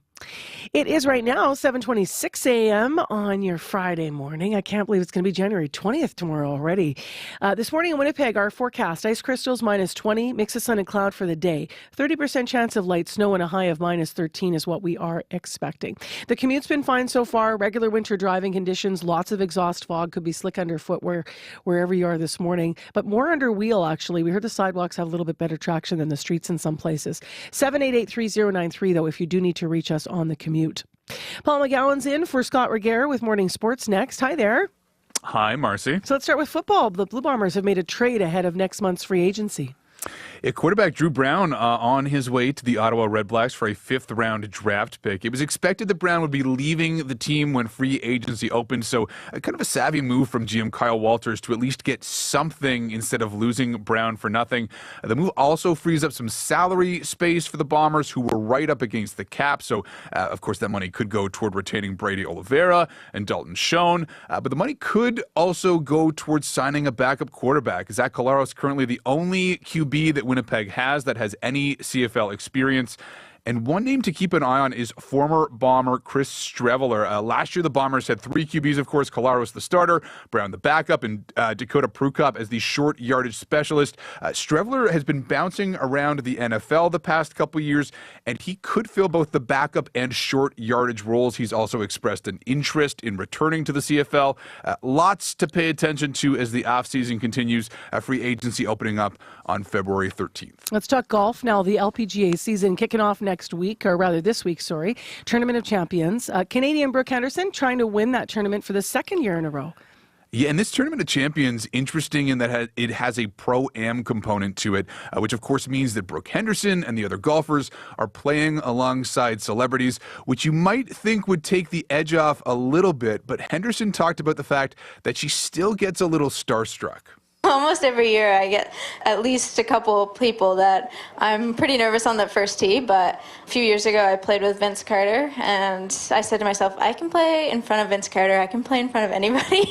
It is right now 7:26 a.m. on your Friday morning. I can't believe it's going to be January 20th tomorrow already. This morning in Winnipeg, our forecast, ice crystals -20, mix of sun and cloud for the day. 30% chance of light snow and a high of -13 is what we are expecting. The commute's been fine so far. Regular winter driving conditions, lots of exhaust fog, could be slick underfoot wherever you are this morning, but more under wheel actually. We heard the sidewalks have a little bit better traction than the streets in some places. 788-3093 though if you do need to reach us on the commute. Paul McGowan's in for Scott Reguer with Morning Sports next. Hi there. Hi, Marcy. So let's start with football. The Blue Bombers have made a trade ahead of next month's free agency. Quarterback Drew Brown on his way to the Ottawa Redblacks for a 5th-round draft pick. It was expected that Brown would be leaving the team when free agency opened, so kind of a savvy move from GM Kyle Walters to at least get something instead of losing Brown for nothing. The move also frees up some salary space for the Bombers, who were right up against the cap, so of course that money could go toward retaining Brady Oliveira and Dalton Schoen, but the money could also go towards signing a backup quarterback. Zach Collaros is currently the only QB that Winnipeg has that has any CFL experience. And one name to keep an eye on is former Bomber Chris Streveler. Last year, the Bombers had 3 QBs, of course, Collaros the starter, Brown the backup, and Dakota Prukop as the short yardage specialist. Streveler has been bouncing around the NFL the past couple years, and he could fill both the backup and short yardage roles. He's also expressed an interest in returning to the CFL. Lots to pay attention to as the offseason continues, free agency opening up on February 13th. Let's talk golf now. The LPGA season kicking off next week, or rather this week, sorry. Tournament of Champions. Canadian Brooke Henderson trying to win that tournament for the 2nd year in a row. Yeah, and this Tournament of Champions, interesting in that it has a pro-am component to it, which of course means that Brooke Henderson and the other golfers are playing alongside celebrities, which you might think would take the edge off a little bit, but Henderson talked about the fact that she still gets a little starstruck. Almost every year I get at least a couple people that I'm pretty nervous on the first tee, but a few years ago I played with Vince Carter, and I said to myself, I can play in front of Vince Carter, I can play in front of anybody.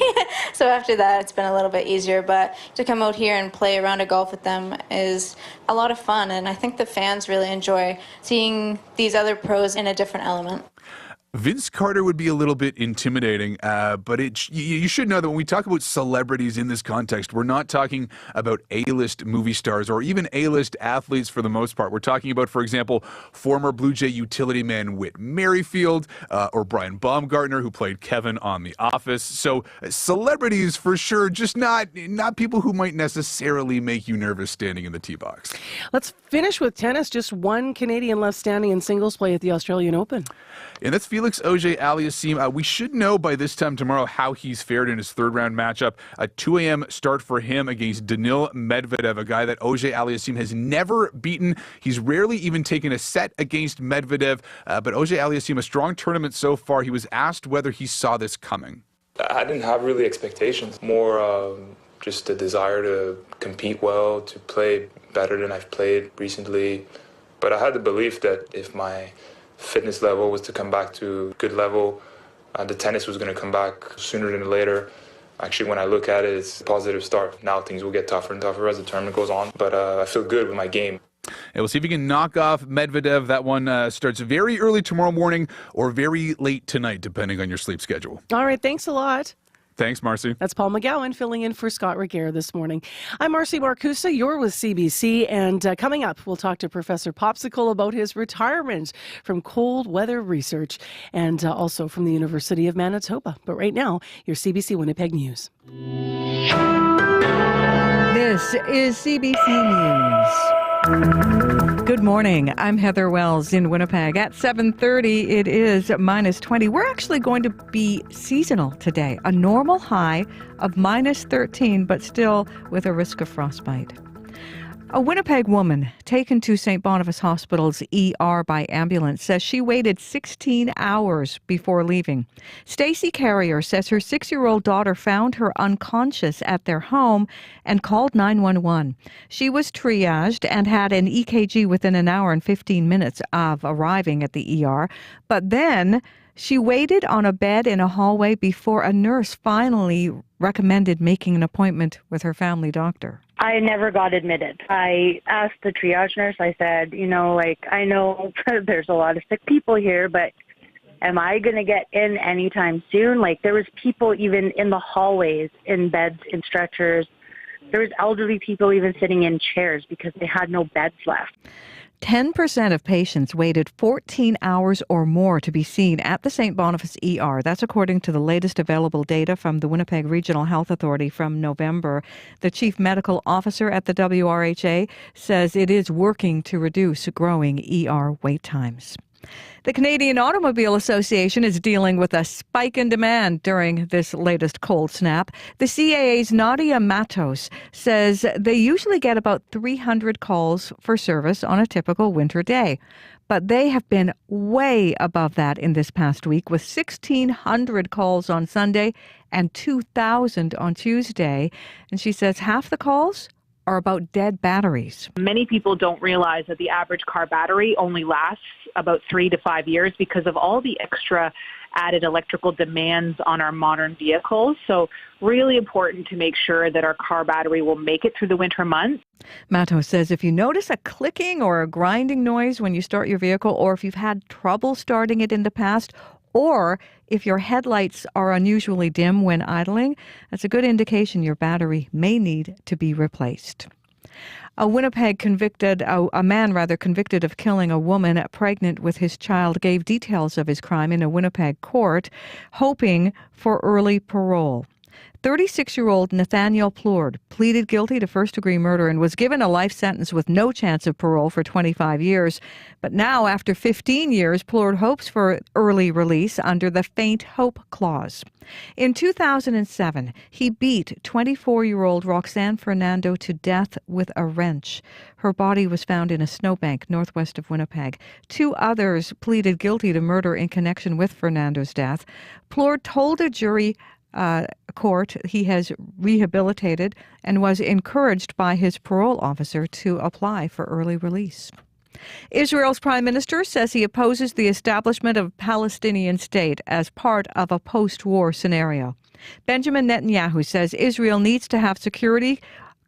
So after that it's been a little bit easier, but to come out here and play a round of golf with them is a lot of fun, and I think the fans really enjoy seeing these other pros in a different element. Vince Carter would be a little bit intimidating, but you should know that when we talk about celebrities in this context, we're not talking about A-list movie stars or even A-list athletes for the most part. We're talking about, for example, former Blue Jay utility man Whit Merrifield or Brian Baumgartner, who played Kevin on The Office. So celebrities for sure, just not people who might necessarily make you nervous standing in the tee box. Let's finish with tennis. Just one Canadian left standing in singles play at the Australian Open. And that's Felix Auger-Aliassime. We should know by this time tomorrow how he's fared in his 3rd-round matchup. A 2 a.m. start for him against Daniil Medvedev, a guy that Auger-Aliassime has never beaten. He's rarely even taken a set against Medvedev, but Auger-Aliassime, a strong tournament so far. He was asked whether he saw this coming. I didn't have really expectations, more just a desire to compete well, to play better than I've played recently. But I had the belief that if my fitness level was to come back to a good level, the tennis was going to come back sooner than later. Actually, when I look at it, it's a positive start. Now things will get tougher and tougher as the tournament goes on, but I feel good with my game. And we'll see if he can knock off Medvedev. That one starts very early tomorrow morning or very late tonight, depending on your sleep schedule. All right, thanks a lot. Thanks, Marcy. That's Paul McGowan filling in for Scott Reguer this morning. I'm Marcy Marcusa. You're with CBC. And coming up, we'll talk to Professor Popsicle about his retirement from cold weather research and also from the University of Manitoba. But right now, your CBC Winnipeg News. This is CBC News. Good morning. I'm Heather Wells in Winnipeg. At 7:30, it is -20. We're actually going to be seasonal today. A normal high of -13, but still with a risk of frostbite. A Winnipeg woman taken to St. Boniface Hospital's ER by ambulance says she waited 16 hours before leaving. Stacy Carrier says her 6-year-old daughter found her unconscious at their home and called 911. She was triaged and had an EKG within an hour and 15 minutes of arriving at the ER, but then she waited on a bed in a hallway before a nurse finally recommended making an appointment with her family doctor. I never got admitted. I asked the triage nurse, I said, I know there's a lot of sick people here, but am I going to get in anytime soon? There was people even in the hallways, in beds, in stretchers. There was elderly people even sitting in chairs because they had no beds left. 10% of patients waited 14 hours or more to be seen at the St. Boniface ER. That's according to the latest available data from the Winnipeg Regional Health Authority from November. The chief medical officer at the WRHA says it is working to reduce growing ER wait times. The Canadian Automobile Association is dealing with a spike in demand during this latest cold snap. The CAA's Nadia Matos says they usually get about 300 calls for service on a typical winter day. But they have been way above that in this past week, with 1,600 calls on Sunday and 2,000 on Tuesday. And she says half the calls are about dead batteries. Many people don't realize that the average car battery only lasts about 3 to 5 years because of all the extra added electrical demands on our modern vehicles. So really important to make sure that our car battery will make it through the winter months. Mato says if you notice a clicking or a grinding noise when you start your vehicle, or if you've had trouble starting it in the past, or if your headlights are unusually dim when idling, that's a good indication your battery may need to be replaced. A man convicted of killing a woman pregnant with his child gave details of his crime in a Winnipeg court, hoping for early parole. 36-year-old Nathaniel Plourde pleaded guilty to first-degree murder and was given a life sentence with no chance of parole for 25 years. But now, after 15 years, Plourde hopes for early release under the Faint Hope Clause. In 2007, he beat 24-year-old Roxanne Fernando to death with a wrench. Her body was found in a snowbank northwest of Winnipeg. 2 others pleaded guilty to murder in connection with Fernando's death. Plourde told a jury court he has rehabilitated and was encouraged by his parole officer to apply for early release. Israel's prime minister says he opposes the establishment of a Palestinian state as part of a post-war scenario. Benjamin Netanyahu says Israel needs to have security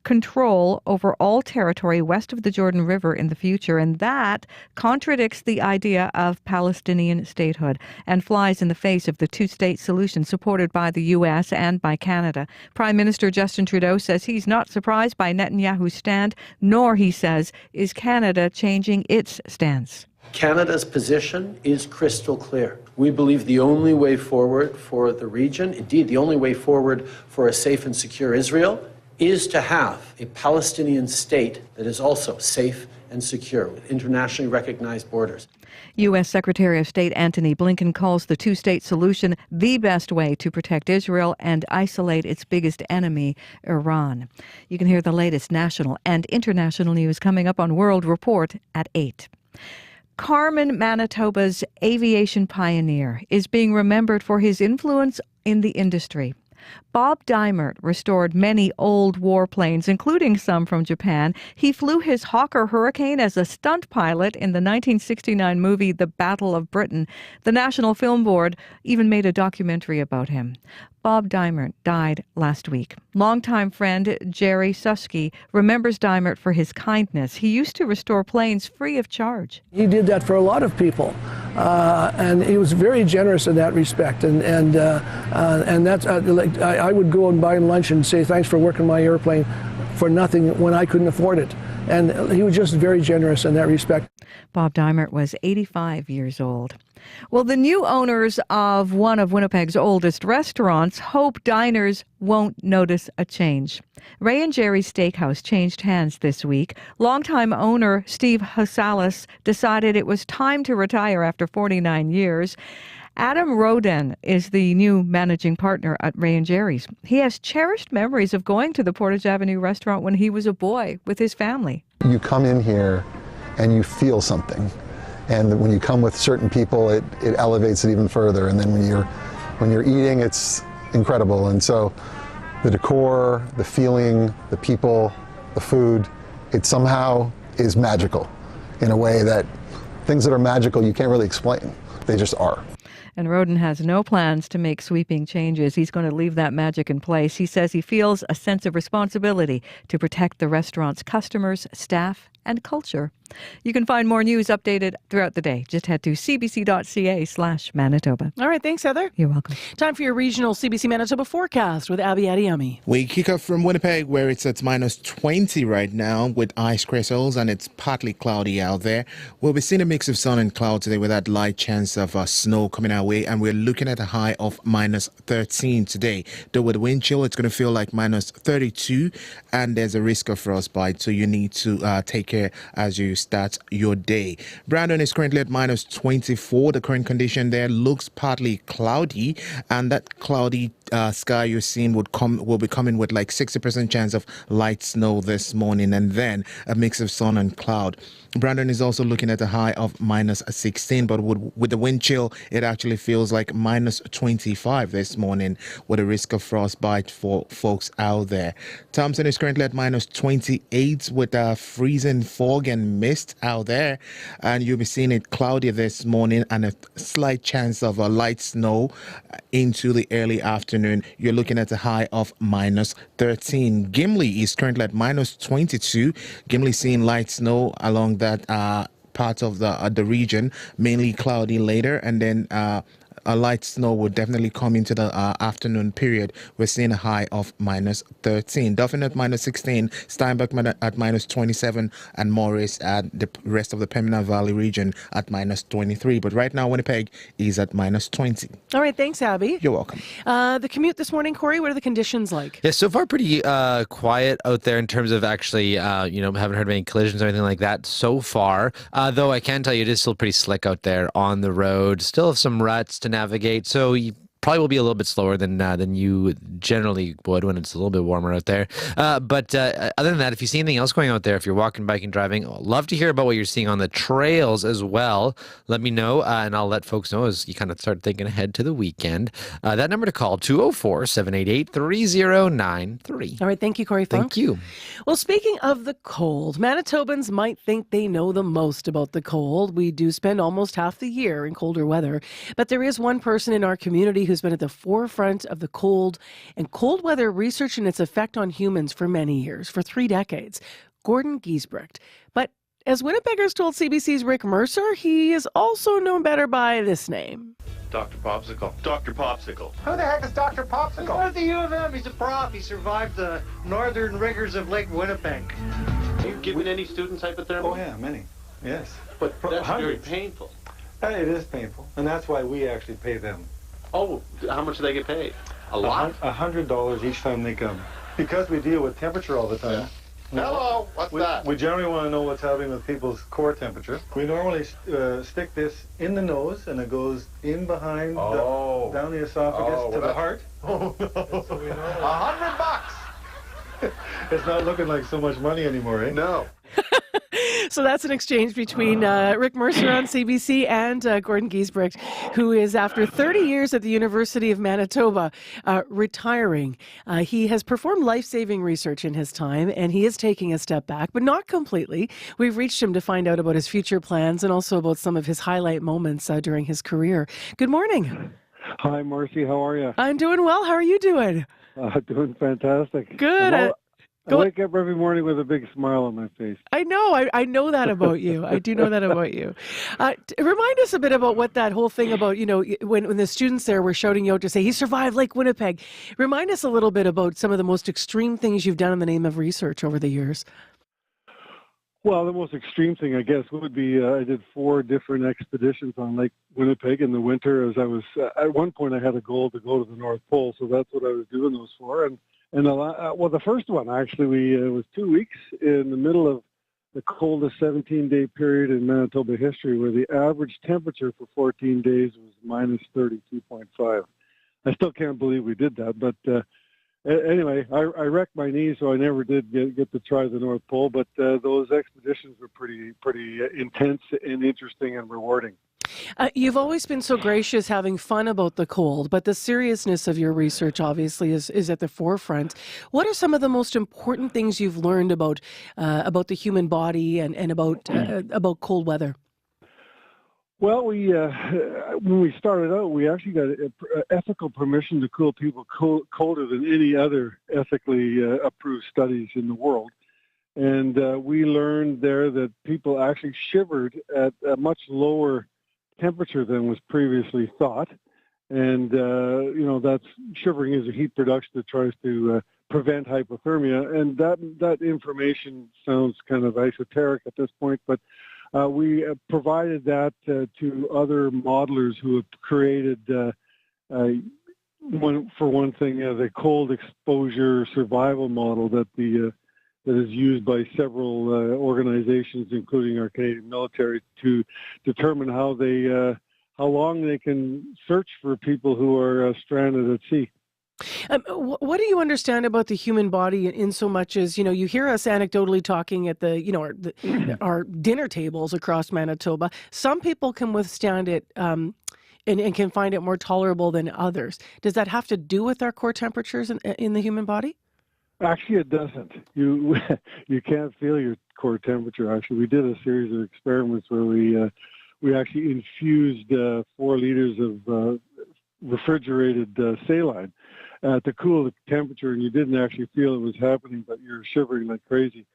control over all territory west of the Jordan River in the future, and that contradicts the idea of Palestinian statehood and flies in the face of the two-state solution supported by the U.S. and by Canada. Prime Minister Justin Trudeau says he's not surprised by Netanyahu's stand, nor, he says, is Canada changing its stance. Canada's position is crystal clear. We believe the only way forward for the region, indeed the only way forward for a safe and secure Israel, is to have a Palestinian state that is also safe and secure with internationally recognized borders. U.S. Secretary of State Antony Blinken calls the two-state solution the best way to protect Israel and isolate its biggest enemy, Iran. You can hear the latest national and international news coming up on World Report at 8. Carmen, Manitoba's aviation pioneer, is being remembered for his influence in the industry. Bob Dimert restored many old warplanes, including some from Japan. He flew his Hawker Hurricane as a stunt pilot in the 1969 movie The Battle of Britain. The National Film Board even made a documentary about him. Bob Dimert died last week. Longtime friend Jerry Susky remembers Dimert for his kindness. He used to restore planes free of charge. He did that for a lot of people, and he was very generous in that respect. And that's I would go and buy lunch and say thanks for working my airplane for nothing when I couldn't afford it. And he was just very generous in that respect. Bob Dimert was 85 years old. Well, the new owners of one of Winnipeg's oldest restaurants hope diners won't notice a change. Ray and Jerry's Steakhouse changed hands this week. Longtime owner Steve Hasalis decided it was time to retire after 49 years. Adam Roden is the new managing partner at Ray and Jerry's. He has cherished memories of going to the Portage Avenue restaurant when he was a boy with his family. you come in here and you feel something. And when you come with certain people, it elevates it even further. And then when you're eating, it's incredible. And so the decor, the feeling, the people, the food, it somehow is magical in a way that things that are magical you can't really explain. They just are. And Roden has no plans to make sweeping changes. He's going to leave that magic in place. He says he feels a sense of responsibility to protect the restaurant's customers, staff, and culture. You can find more news updated throughout the day. Just head to cbc.ca/Manitoba. All right, thanks, Heather. You're welcome. Time for your regional CBC Manitoba forecast with Abby Adiyami. We kick off from Winnipeg, where it's at minus 20 right now with ice crystals, and it's partly cloudy out there. We'll be seeing a mix of sun and cloud today with that light chance of snow coming our way, and we're looking at a high of minus 13 today. Though with wind chill, it's going to feel like minus 32, and there's a risk of frostbite, so you need to take care as you start your day. Brandon is currently at minus 24. The current condition there looks partly cloudy, and that cloudy sky you're seeing will be coming with like 60% chance of light snow this morning, and then a mix of sun and cloud. Brandon is also looking at a high of minus 16, but with the wind chill, it actually feels like minus 25 this morning with a risk of frostbite for folks out there. Thompson is currently at minus 28 with freezing fog and mist out there, and you'll be seeing it cloudy this morning and a slight chance of a light snow into the early afternoon. You're looking at a high of minus 13. Gimli is currently at minus 22. Gimli seeing light snow along that part of the region, mainly cloudy later, and then a light snow will definitely come into the afternoon period. We're seeing a high of minus 13. Dauphin at minus 16, Steinbach at minus 27, and Morris at the rest of the Pembina Valley region at minus 23. But right now, Winnipeg is at minus 20. All right, thanks, Abby. You're welcome. The commute this morning, Corey, what are the conditions like? Yeah, so far pretty quiet out there in terms of actually, haven't heard of any collisions or anything like that so far. Though I can tell you it is still pretty slick out there on the road. Still have some ruts to navigate, so you probably will be a little bit slower than you generally would when it's a little bit warmer out there. But other than that, if you see anything else going out there, if you're walking, biking, driving, I'd love to hear about what you're seeing on the trails as well. Let me know, and I'll let folks know as you kind of start thinking ahead to the weekend. That number to call, 204-788-3093. All right, thank you, Corey Funk. Thank you. Well, speaking of the cold, Manitobans might think they know the most about the cold. We do spend almost half the year in colder weather, but there is one person in our community who's been at the forefront of the cold and cold weather research and its effect on humans for many years, for 3 decades, Gordon Giesbrecht. But as Winnipeggers told CBC's Rick Mercer, he is also known better by this name. Dr. Popsicle. Dr. Popsicle. Who the heck is Dr. Popsicle? He's at the U of M. He's a prof. He survived the northern rigors of Lake Winnipeg. Are you giving any students hypothermia? Oh, yeah, many. Yes. But that's very hundreds. painful. It is painful, and that's why we actually pay them. Oh, how much do they get paid? A lot? $100 each time they come. Because we deal with temperature all the time. Yeah. Hello, what's that? We generally want to know what's happening with people's core temperature. We normally stick this in the nose, and it goes in behind, down the esophagus to the heart. Oh, no. So we know. $100. It's not looking like so much money anymore, eh? No. So that's an exchange between Rick Mercer on CBC and Gordon Giesbrecht, who is, after 30 years at the University of Manitoba, retiring. He has performed life-saving research in his time, and he is taking a step back, but not completely. We've reached him to find out about his future plans and also about some of his highlight moments during his career. Good morning. Hi, Marcy. How are you? I'm doing well. How are you doing? Doing fantastic. Good. I wake up every morning with a big smile on my face. I know. I know that about you. I do know that about you. Remind us a bit about what that whole thing about, when the students there were shouting you out to say, he survived Lake Winnipeg. Remind us a little bit about some of the most extreme things you've done in the name of research over the years. Well, the most extreme thing, I guess, would be I did 4 different expeditions on Lake Winnipeg in the winter. As I was, at one point, I had a goal to go to the North Pole, so that's what I was doing those for. And the first one, actually, was 2 weeks in the middle of the coldest 17-day period in Manitoba history, where the average temperature for 14 days was minus 32.5. I still can't believe we did that, but Anyway, I wrecked my knee, so I never did get to try the North Pole. But those expeditions were pretty intense and interesting and rewarding. You've always been so gracious, having fun about the cold, but the seriousness of your research obviously is at the forefront. What are some of the most important things you've learned about the human body and about cold weather? Well, when we started out, we actually got ethical permission to cool people colder than any other ethically approved studies in the world. And we learned there that people actually shivered at a much lower temperature than was previously thought. And, that's shivering is a heat production that tries to prevent hypothermia. And that information sounds kind of esoteric at this point, but we provided that to other modelers who have created, for one thing, the cold exposure survival model that is used by several organizations, including our Canadian military, to determine how long they can search for people who are stranded at sea. What do you understand about the human body in so much as, you hear us anecdotally talking at our dinner tables across Manitoba. Some people can withstand it and can find it more tolerable than others. Does that have to do with our core temperatures in the human body? Actually, it doesn't. You can't feel your core temperature. Actually, we did a series of experiments where we actually infused 4 liters of refrigerated saline to cool the temperature, and you didn't actually feel it was happening, but you're shivering like crazy.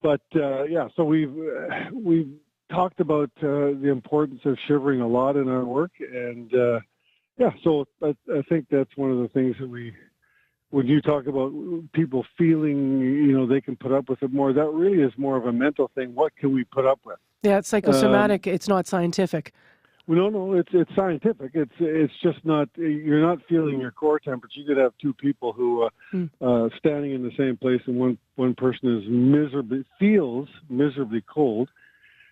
But so we've talked about the importance of shivering a lot in our work, and so I think that's one of the things that when you talk about people feeling, they can put up with it more, that really is more of a mental thing. What can we put up with? Yeah, it's psychosomatic. It's not scientific. Well, no, it's scientific. It's just not. You're not feeling your core temperature. You could have 2 people who standing in the same place, and one person feels miserably cold,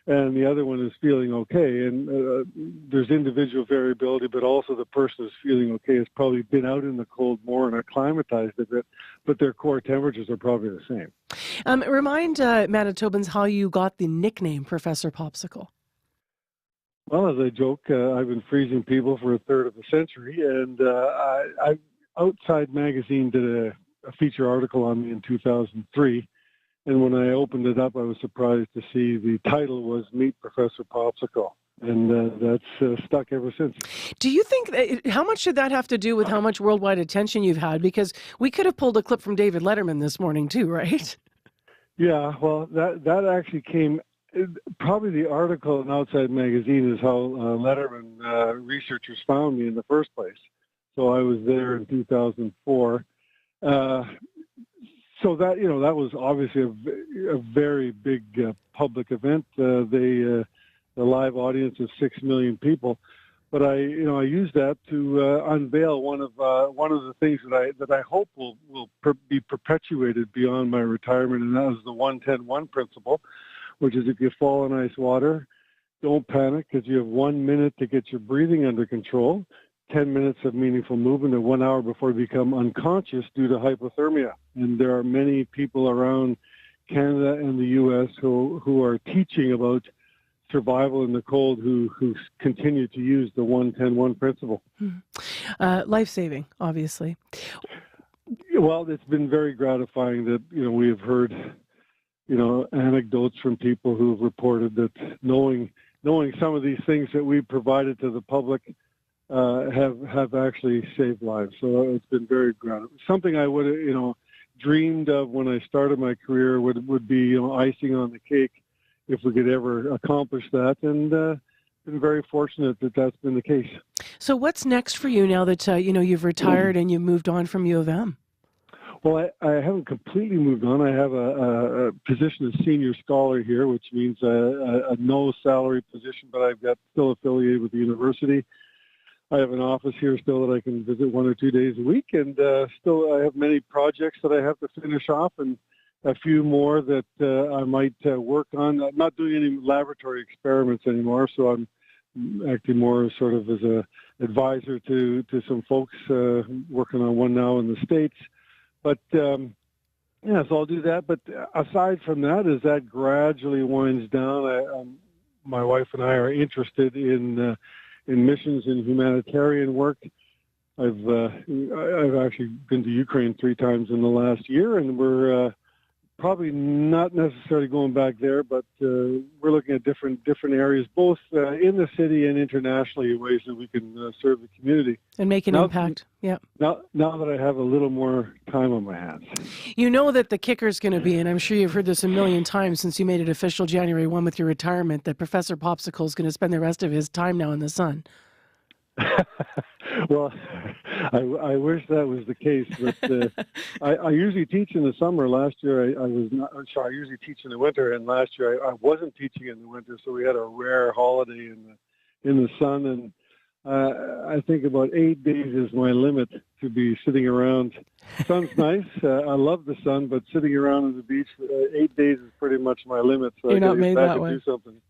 and the other one is feeling okay. And there's individual variability, but also the person who's feeling okay has probably been out in the cold more and acclimatized a bit, but their core temperatures are probably the same. Remind Manitobans how you got the nickname Professor Popsicle. Well, as I joke, I've been freezing people for a third of a century, and Outside Magazine did a feature article on me in 2003, and when I opened it up, I was surprised to see the title was Meet Professor Popsicle, and that's stuck ever since. Do you think, how much did that have to do with how much worldwide attention you've had? Because we could have pulled a clip from David Letterman this morning too, right? Yeah, well, that actually came... Probably the article in Outside Magazine is how Letterman researchers found me in the first place. So I was there in 2004. So that that was obviously a very big public event. The live audience of 6 million people. But I used that to unveil one of the things that I hope will be perpetuated beyond my retirement, and that was the 1-10-1 principle. Which is if you fall in ice water, don't panic because you have 1 minute to get your breathing under control, 10 minutes of meaningful movement, and 1 hour before you become unconscious due to hypothermia. And there are many people around Canada and the U.S. who are teaching about survival in the cold who continue to use the 1-10-1 principle. Life-saving, obviously. Well, it's been very gratifying that, we have heard anecdotes from people who have reported that knowing some of these things that we provided to the public have actually saved lives. So it's been very gratifying. Something I would have, dreamed of when I started my career would be, icing on the cake if we could ever accomplish that. And been very fortunate that that's been the case. So what's next for you now that, you've retired and you've moved on from U of M? Well, I haven't completely moved on. I have a position as senior scholar here, which means a no-salary position, but I've got still affiliated with the university. I have an office here still that I can visit 1 or 2 days a week, and still I have many projects that I have to finish off and a few more that I might work on. I'm not doing any laboratory experiments anymore, so I'm acting more sort of as a advisor to some folks working on one now in the States. But yeah, so I'll do that. But aside from that, as that gradually winds down, my wife and I are interested in missions and humanitarian work. I've actually been to Ukraine 3 times in the last year, and we're probably not necessarily going back there, but we're looking at different areas, both in the city and internationally, ways that we can serve the community and make an impact. Yeah. Now that I have a little more time on my hands. You know that the kicker is going to be, and I'm sure you've heard this a million times since you made it official January 1 with your retirement, that Professor Popsicle is going to spend the rest of his time now in the sun. Well, I wish that was the case, but I usually teach in the summer. Last year I was not. I'm sorry, I usually teach in the winter, and last year I wasn't teaching in the winter, so we had a rare holiday in the sun, and I think about 8 days is my limit to be sitting around. Sun's nice. I love the sun, but sitting around on the beach 8 days is pretty much my limit. So You're I not made that way. do something.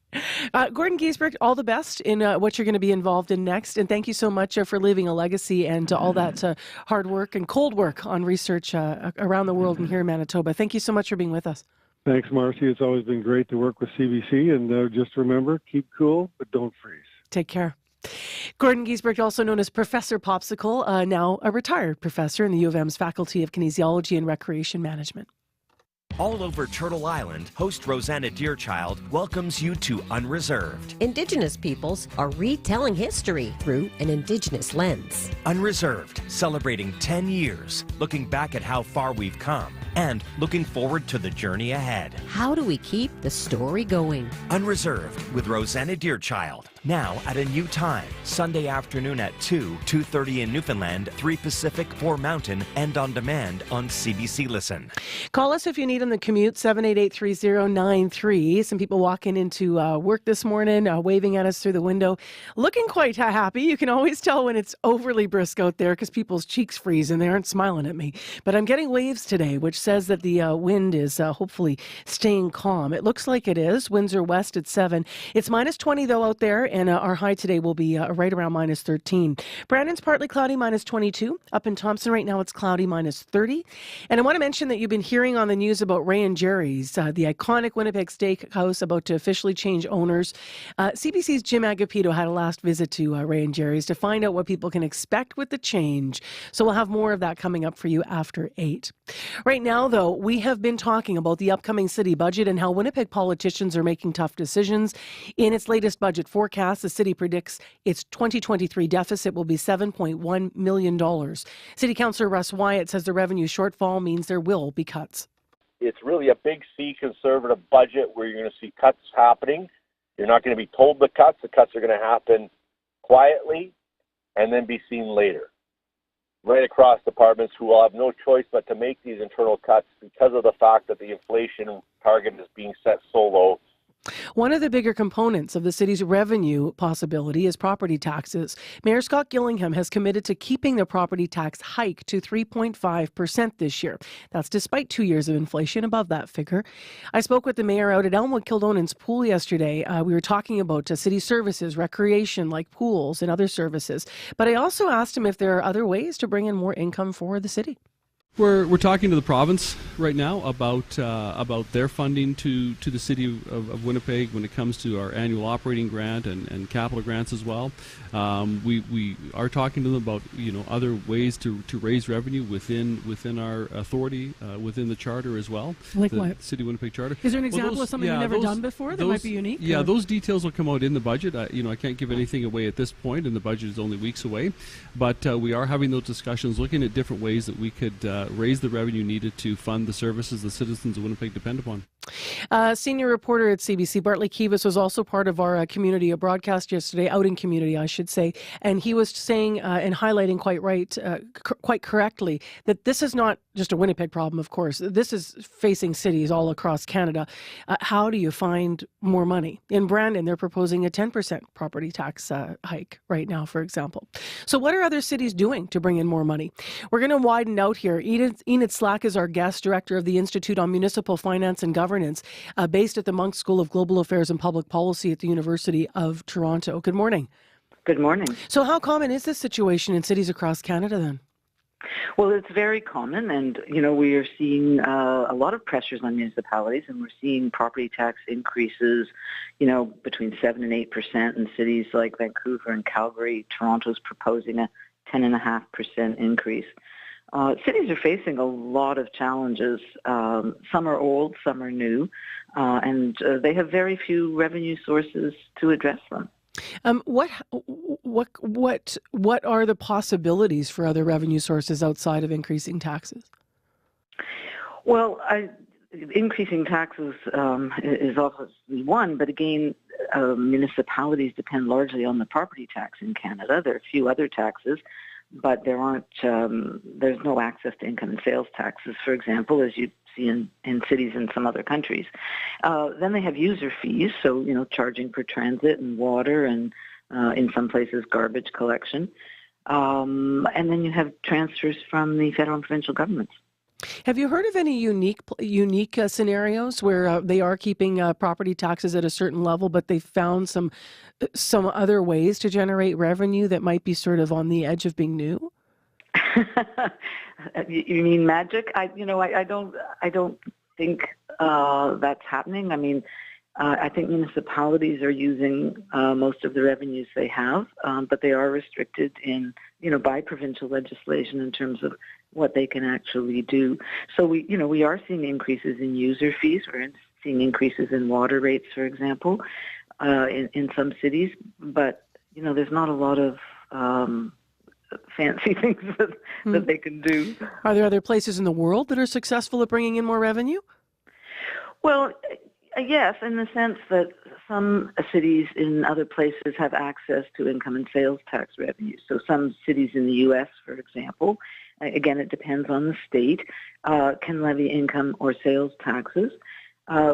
Gordon Giesbrecht, all the best in what you're going to be involved in next. And thank you so much for leaving a legacy and all that hard work and cold work on research around the world and here in Manitoba. Thank you so much for being with us. Thanks, Marcy. It's always been great to work with CBC. And just remember, keep cool, but don't freeze. Take care. Gordon Giesbrecht, also known as Professor Popsicle, now a retired professor in the U of M's Faculty of Kinesiology and Recreation Management. All over Turtle Island, host Rosanna Deerchild welcomes you to Unreserved. Indigenous peoples are retelling history through an Indigenous lens. Unreserved, celebrating 10 years, looking back at how far we've come, and looking forward to the journey ahead. How do we keep the story going? Unreserved with Rosanna Deerchild. Now at a new time, Sunday afternoon at 2:30 in Newfoundland, 3 Pacific, 4 Mountain, and on demand on CBC Listen. Call us if you need on the commute, 788-3093. Some people walking into work this morning, waving at us through the window, looking quite happy. You can always tell when it's overly brisk out there because people's cheeks freeze and they aren't smiling at me. But I'm getting waves today, which says that the wind is hopefully staying calm. It looks like it is. Winds are west at 7. It's minus 20 though out there, and our high today will be right around minus 13. Brandon's partly cloudy, minus 22. Up in Thompson right now it's cloudy, minus 30. And I want to mention that you've been hearing on the news about Ray and Jerry's, the iconic Winnipeg steakhouse about to officially change owners. CBC's Jim Agapito had a last visit to Ray and Jerry's to find out what people can expect with the change. So we'll have more of that coming up for you after 8. Right now, though, we have been talking about the upcoming city budget and how Winnipeg politicians are making tough decisions. In its latest budget forecast, the city predicts its 2023 deficit will be $7.1 million. City Councillor Russ Wyatt says the revenue shortfall means there will be cuts. It's really a big C conservative budget where you're going to see cuts happening. You're not going to be told the cuts. The cuts are going to happen quietly and then be seen later. Right across departments who will have no choice but to make these internal cuts because of the fact that the inflation target is being set so low. One of the bigger components of the city's revenue possibility is property taxes. Mayor Scott Gillingham has committed to keeping the property tax hike to 3.5% this year. That's despite 2 years of inflation above that figure. I spoke with the mayor out at Elmwood Kildonan's pool yesterday. We were talking about city services, recreation like pools and other services. But I also asked him if there are other ways to bring in more income for the city. We're talking to the province right now about their funding to the city of Winnipeg when it comes to our annual operating grant and capital grants as well. We are talking to them about other ways to raise revenue within our authority within the charter as well. Like the what? City of Winnipeg charter. Is there an example of something you've never done before that might be unique? Yeah, or? Those details will come out in the budget. I can't give anything away at this point, and the budget is only weeks away. But we are having those discussions, looking at different ways that we could raise the revenue needed to fund the services the citizens of Winnipeg depend upon. Senior reporter at CBC, Bartley Kivas, was also part of our community, a broadcast yesterday, outing community, I should say, and he was saying and highlighting quite correctly that this is not just a Winnipeg problem, of course. This is facing cities all across Canada. How do you find more money? In Brandon, they're proposing a 10% property tax hike right now, for example. So what are other cities doing to bring in more money? We're going to widen out here. Enid Slack is our guest, director of the Institute on Municipal Finance and Governance, based at the Monk School of Global Affairs and Public Policy at the University of Toronto. Good morning. Good morning. So how common is this situation in cities across Canada then? Well, it's very common, and we are seeing a lot of pressures on municipalities, and we're seeing property tax increases, between 7 and 8% in cities like Vancouver and Calgary. Toronto's proposing a 10.5% increase. Cities are facing a lot of challenges. Some are old, some are new, and they have very few revenue sources to address them. What are the possibilities for other revenue sources outside of increasing taxes? Well, increasing taxes is obviously one, but again, municipalities depend largely on the property tax in Canada. There are a few other taxes, but there's no access to income and sales taxes, for example, as you see in cities in some other countries. Then they have user fees, so, charging for transit and water and in some places garbage collection. And then you have transfers from the federal and provincial governments. Have you heard of any unique scenarios where they are keeping property taxes at a certain level, but they found some other ways to generate revenue that might be sort of on the edge of being new? You mean magic? I don't think that's happening. I mean, I think municipalities are using most of the revenues they have, but they are restricted by provincial legislation in terms of what they can actually do. So we are seeing increases in user fees. We're seeing increases in water rates, for example, in some cities. But there's not a lot of fancy things that they can do. Are there other places in the world that are successful at bringing in more revenue? Well, yes, in the sense that some cities in other places have access to income and sales tax revenue. So some cities in the U.S., for example, again, it depends on the state, can levy income or sales taxes.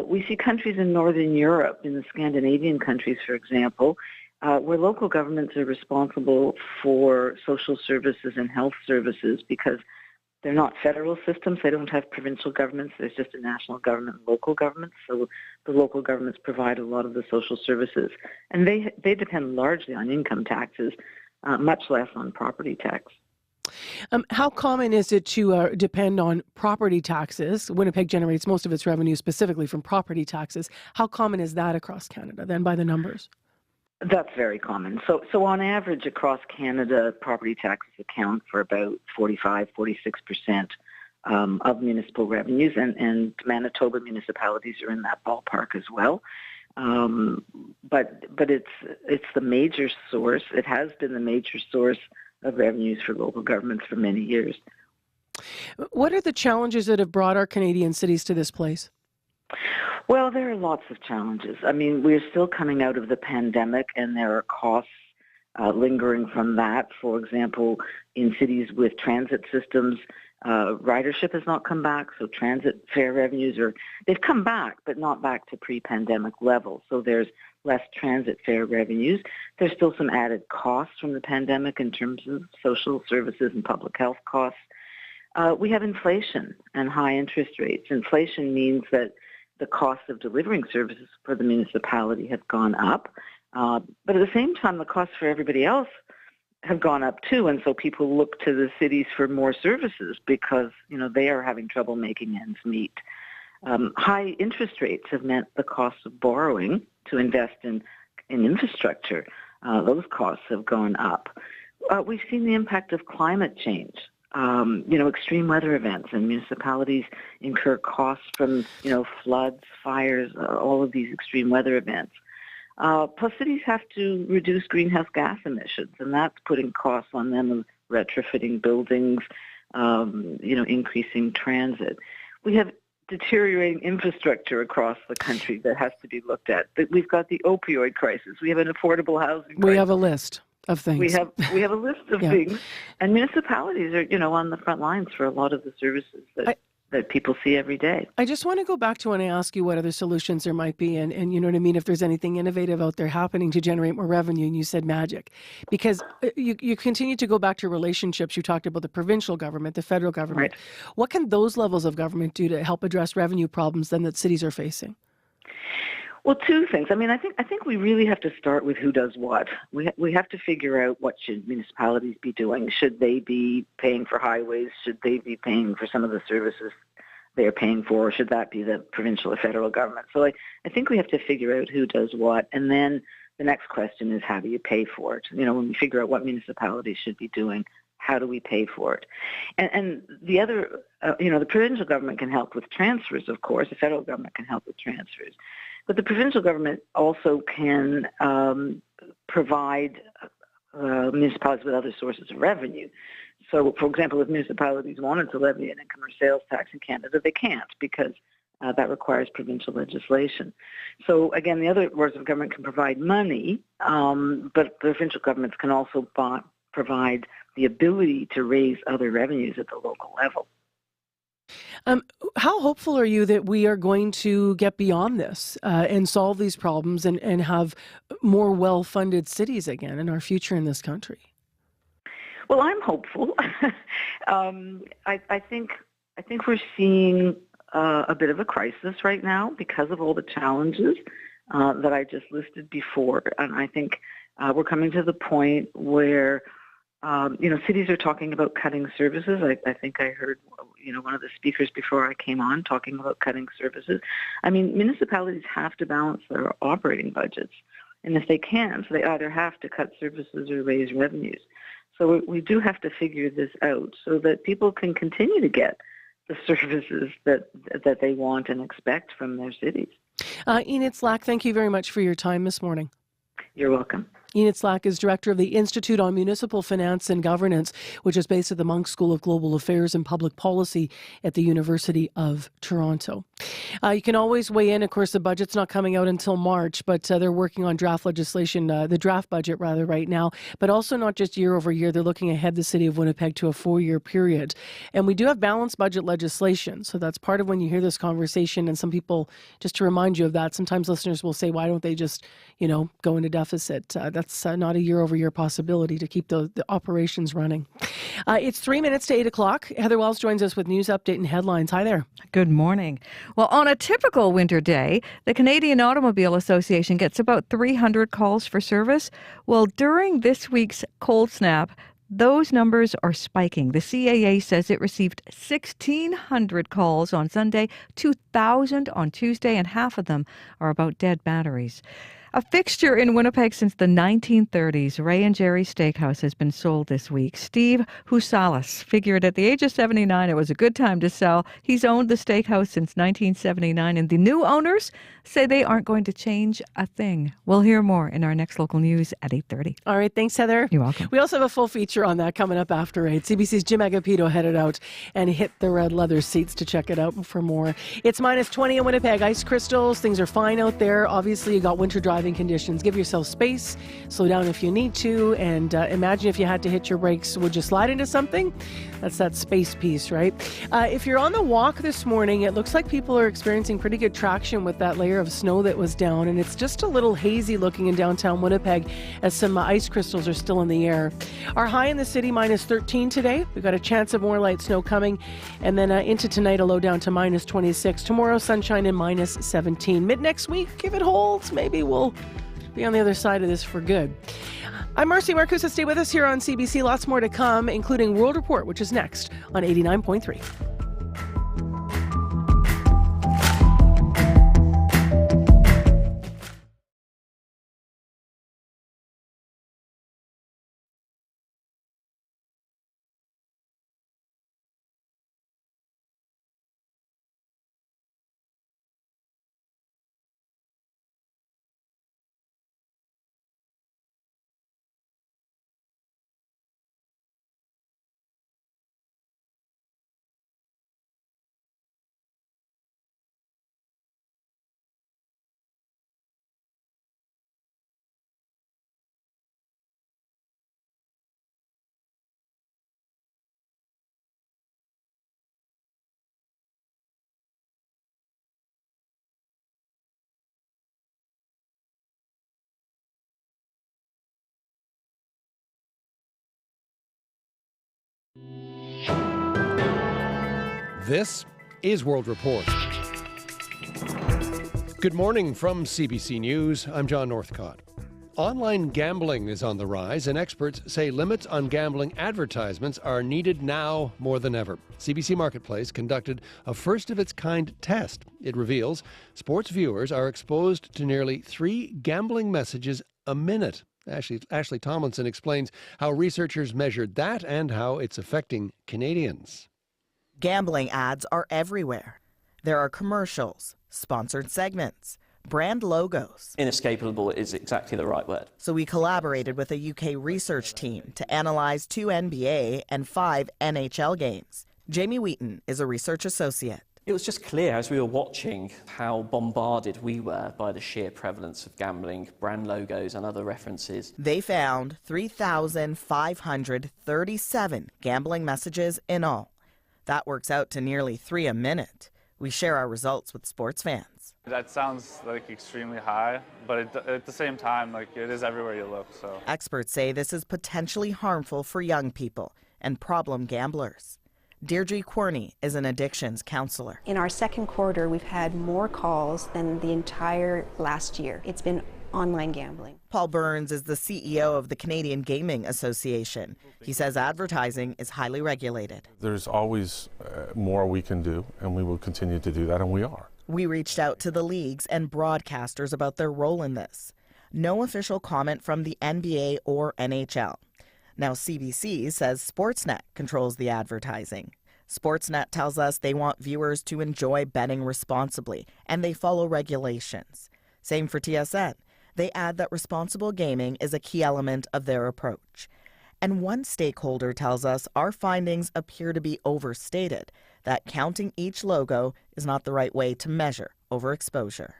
We see countries in Northern Europe, in the Scandinavian countries, for example, where local governments are responsible for social services and health services because they're not federal systems. They don't have provincial governments. There's just a national government and local governments. So the local governments provide a lot of the social services. And they depend largely on income taxes, much less on property tax. How common is it to depend on property taxes? Winnipeg generates most of its revenue specifically from property taxes. How common is that across Canada, then, by the numbers? That's very common. So on average across Canada, property taxes account for about 46% of municipal revenues, and Manitoba municipalities are in that ballpark as well. But it's the major source. It has been the major source of revenues for local governments for many years. What are the challenges that have brought our Canadian cities to this place? Well, there are lots of challenges. I mean, we're still coming out of the pandemic, and there are costs lingering from that. For example, in cities with transit systems, ridership has not come back, so transit fare revenues they've come back, but not back to pre-pandemic levels. So there's less transit fare revenues. There's still some added costs from the pandemic in terms of social services and public health costs. We have inflation and high interest rates. Inflation means that the cost of delivering services for the municipality have gone up. But at the same time, the costs for everybody else have gone up too. And so people look to the cities for more services because, they are having trouble making ends meet. High interest rates have meant the cost of borrowing to invest in infrastructure. Those costs have gone up. We've seen the impact of climate change. Extreme weather events, and municipalities incur costs from, floods, fires, all of these extreme weather events. Plus, cities have to reduce greenhouse gas emissions, and that's putting costs on them of retrofitting buildings, increasing transit. We have deteriorating infrastructure across the country that has to be looked at. We've got the opioid crisis. We have an affordable housing crisis. We have a list of things. We have a list of things, and municipalities are, on the front lines for a lot of the services that people see every day. I just want to go back to when I ask you what other solutions there might be, and you know what I mean, if there's anything innovative out there happening to generate more revenue, and you said magic. Because you continue to go back to relationships. You talked about the provincial government, the federal government. Right. What can those levels of government do to help address revenue problems then that cities are facing? Well, two things. I mean, I think we really have to start with who does what. We have to figure out what should municipalities be doing. Should they be paying for highways? Should they be paying for some of the services they are paying for? Or should that be the provincial or federal government? So I think we have to figure out who does what, and then the next question is, how do you pay for it? You know, when we figure out what municipalities should be doing, how do we pay for it? And the other, the provincial government can help with transfers, of course. The federal government can help with transfers. But the provincial government also can provide municipalities with other sources of revenue. So, for example, if municipalities wanted to levy an income or sales tax in Canada, they can't because that requires provincial legislation. So, again, the other organs of government can provide money, but provincial governments can also provide the ability to raise other revenues at the local level. How hopeful are you that we are going to get beyond this and solve these problems and have more well-funded cities again in our future in this country? Well, I'm hopeful. I think we're seeing a bit of a crisis right now because of all the challenges that I just listed before, and I think we're coming to the point where cities are talking about cutting services. I think I heard, one of the speakers before I came on talking about cutting services. I mean, municipalities have to balance their operating budgets. And if they can't, they either have to cut services or raise revenues. So we do have to figure this out so that people can continue to get the services that they want and expect from their cities. Enid Slack, thank you very much for your time this morning. You're welcome. Enid Slack is director of the Institute on Municipal Finance and Governance, which is based at the Monk School of Global Affairs and Public Policy at the University of Toronto. You can always weigh in. Of course, the budget's not coming out until March, but they're working on draft legislation, the draft budget rather, right now, but also not just year over year. They're looking ahead the city of Winnipeg to a 4-year period. And we do have balanced budget legislation. So that's part of when you hear this conversation. And some people, just to remind you of that, sometimes listeners will say, why don't they just, go into deficit? That's not a year-over-year possibility to keep the operations running. It's 3 minutes to 8 o'clock. Heather Wells joins us with news update and headlines. Hi there. Good morning. Well, on a typical winter day, the Canadian Automobile Association gets about 300 calls for service. Well, during this week's cold snap, those numbers are spiking. The CAA says it received 1,600 calls on Sunday, 2,000 on Tuesday, and half of them are about dead batteries. A fixture in Winnipeg since the 1930s, Ray and Jerry's Steakhouse has been sold this week. Steve Husalis figured at the age of 79 it was a good time to sell. He's owned the steakhouse since 1979, and the new owners say they aren't going to change a thing. We'll hear more in our next local news at 8:30. All right, thanks, Heather. You're welcome. We also have a full feature on that coming up after 8. CBC's Jim Agapito headed out and hit the red leather seats to check it out for more. It's minus 20 in Winnipeg. Ice crystals. Things are fine out there. Obviously, you got winter driving conditions. Give yourself space, slow down if you need to, and imagine if you had to hit your brakes, would you slide into something? That's that space piece, right? If you're on the walk this morning, it looks like people are experiencing pretty good traction with that layer of snow that was down, and it's just a little hazy looking in downtown Winnipeg as some ice crystals are still in the air. Our high in the city, minus 13 today. We've got a chance of more light snow coming, and then into tonight, a low down to minus 26. Tomorrow, sunshine and minus 17. Mid next week, if it holds, maybe we'll be on the other side of this for good. I'm Marcy Marcusa. Stay with us here on CBC. Lots more to come, including World Report, which is next on 89.3. This is World Report. Good morning from CBC News. I'm John Northcott. Online gambling is on the rise, and experts say limits on gambling advertisements are needed now more than ever. CBC Marketplace conducted a first-of-its-kind test. It reveals sports viewers are exposed to nearly 3 gambling messages a minute. Ashley Tomlinson explains how researchers measured that and how it's affecting Canadians. Gambling ads are everywhere. There are commercials, sponsored segments, brand logos. Inescapable is exactly the right word. So we collaborated with a UK research team to analyze 2 NBA and 5 NHL games. Jamie Wheaton is a research associate. It was just clear as we were watching how bombarded we were by the sheer prevalence of gambling, brand logos and other references. They found 3,537 gambling messages in all. That works out to nearly 3 a minute. We share our results with sports fans. That sounds like extremely high, but at the same time, like it is everywhere you look. So experts say this is potentially harmful for young people and problem gamblers. Deirdre Querney is an addictions counselor. In our second quarter, we've had more calls than the entire last year. It's been online gambling. Paul Burns is the CEO of the Canadian Gaming Association. He says advertising is highly regulated. There's always more we can do, and we will continue to do that, and we are. We reached out to the leagues and broadcasters about their role in this. No official comment from the NBA or NHL. Now CBC says Sportsnet controls the advertising. Sportsnet tells us they want viewers to enjoy betting responsibly, and they follow regulations. Same for TSN. They add that responsible gaming is a key element of their approach. And one stakeholder tells us our findings appear to be overstated, that counting each logo is not the right way to measure overexposure.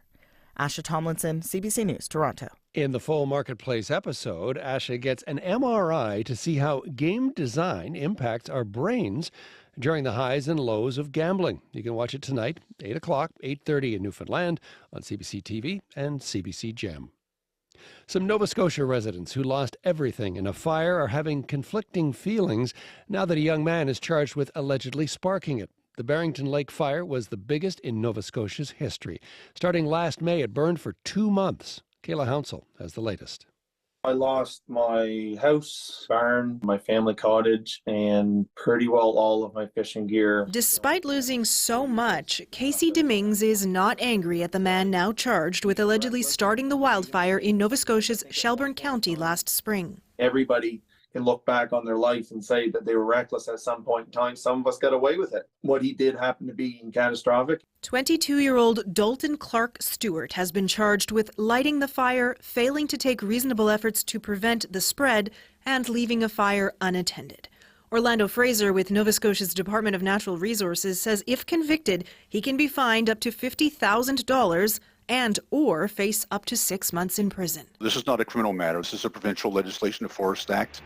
Asha Tomlinson, CBC News, Toronto. In the full Marketplace episode, Asha gets an MRI to see how game design impacts our brains during the highs and lows of gambling. You can watch it tonight, 8 o'clock, 8:30 in Newfoundland on CBC TV and CBC Gem. Some Nova Scotia residents who lost everything in a fire are having conflicting feelings now that a young man is charged with allegedly sparking it. The Barrington Lake fire was the biggest in Nova Scotia's history. Starting last May, it burned for 2 months. Kayla Hounsell has the latest. I lost my house, barn, my family cottage, and pretty well all of my fishing gear. Despite losing so much, Casey Demings is not angry at the man now charged with allegedly starting the wildfire in Nova Scotia's Shelburne County last spring. Everybody can look back on their life and say that they were reckless at some point in time. Some of us got away with it. What he did happened to be catastrophic. 22-year-old Dalton Clark Stewart has been charged with lighting the fire, failing to take reasonable efforts to prevent the spread, and leaving a fire unattended. Orlando Fraser with Nova Scotia's Department of Natural Resources says if convicted, he can be fined up to $50,000 and or face up to 6 months in prison. This is not a criminal matter. This is a Provincial Legislation of Forest Act.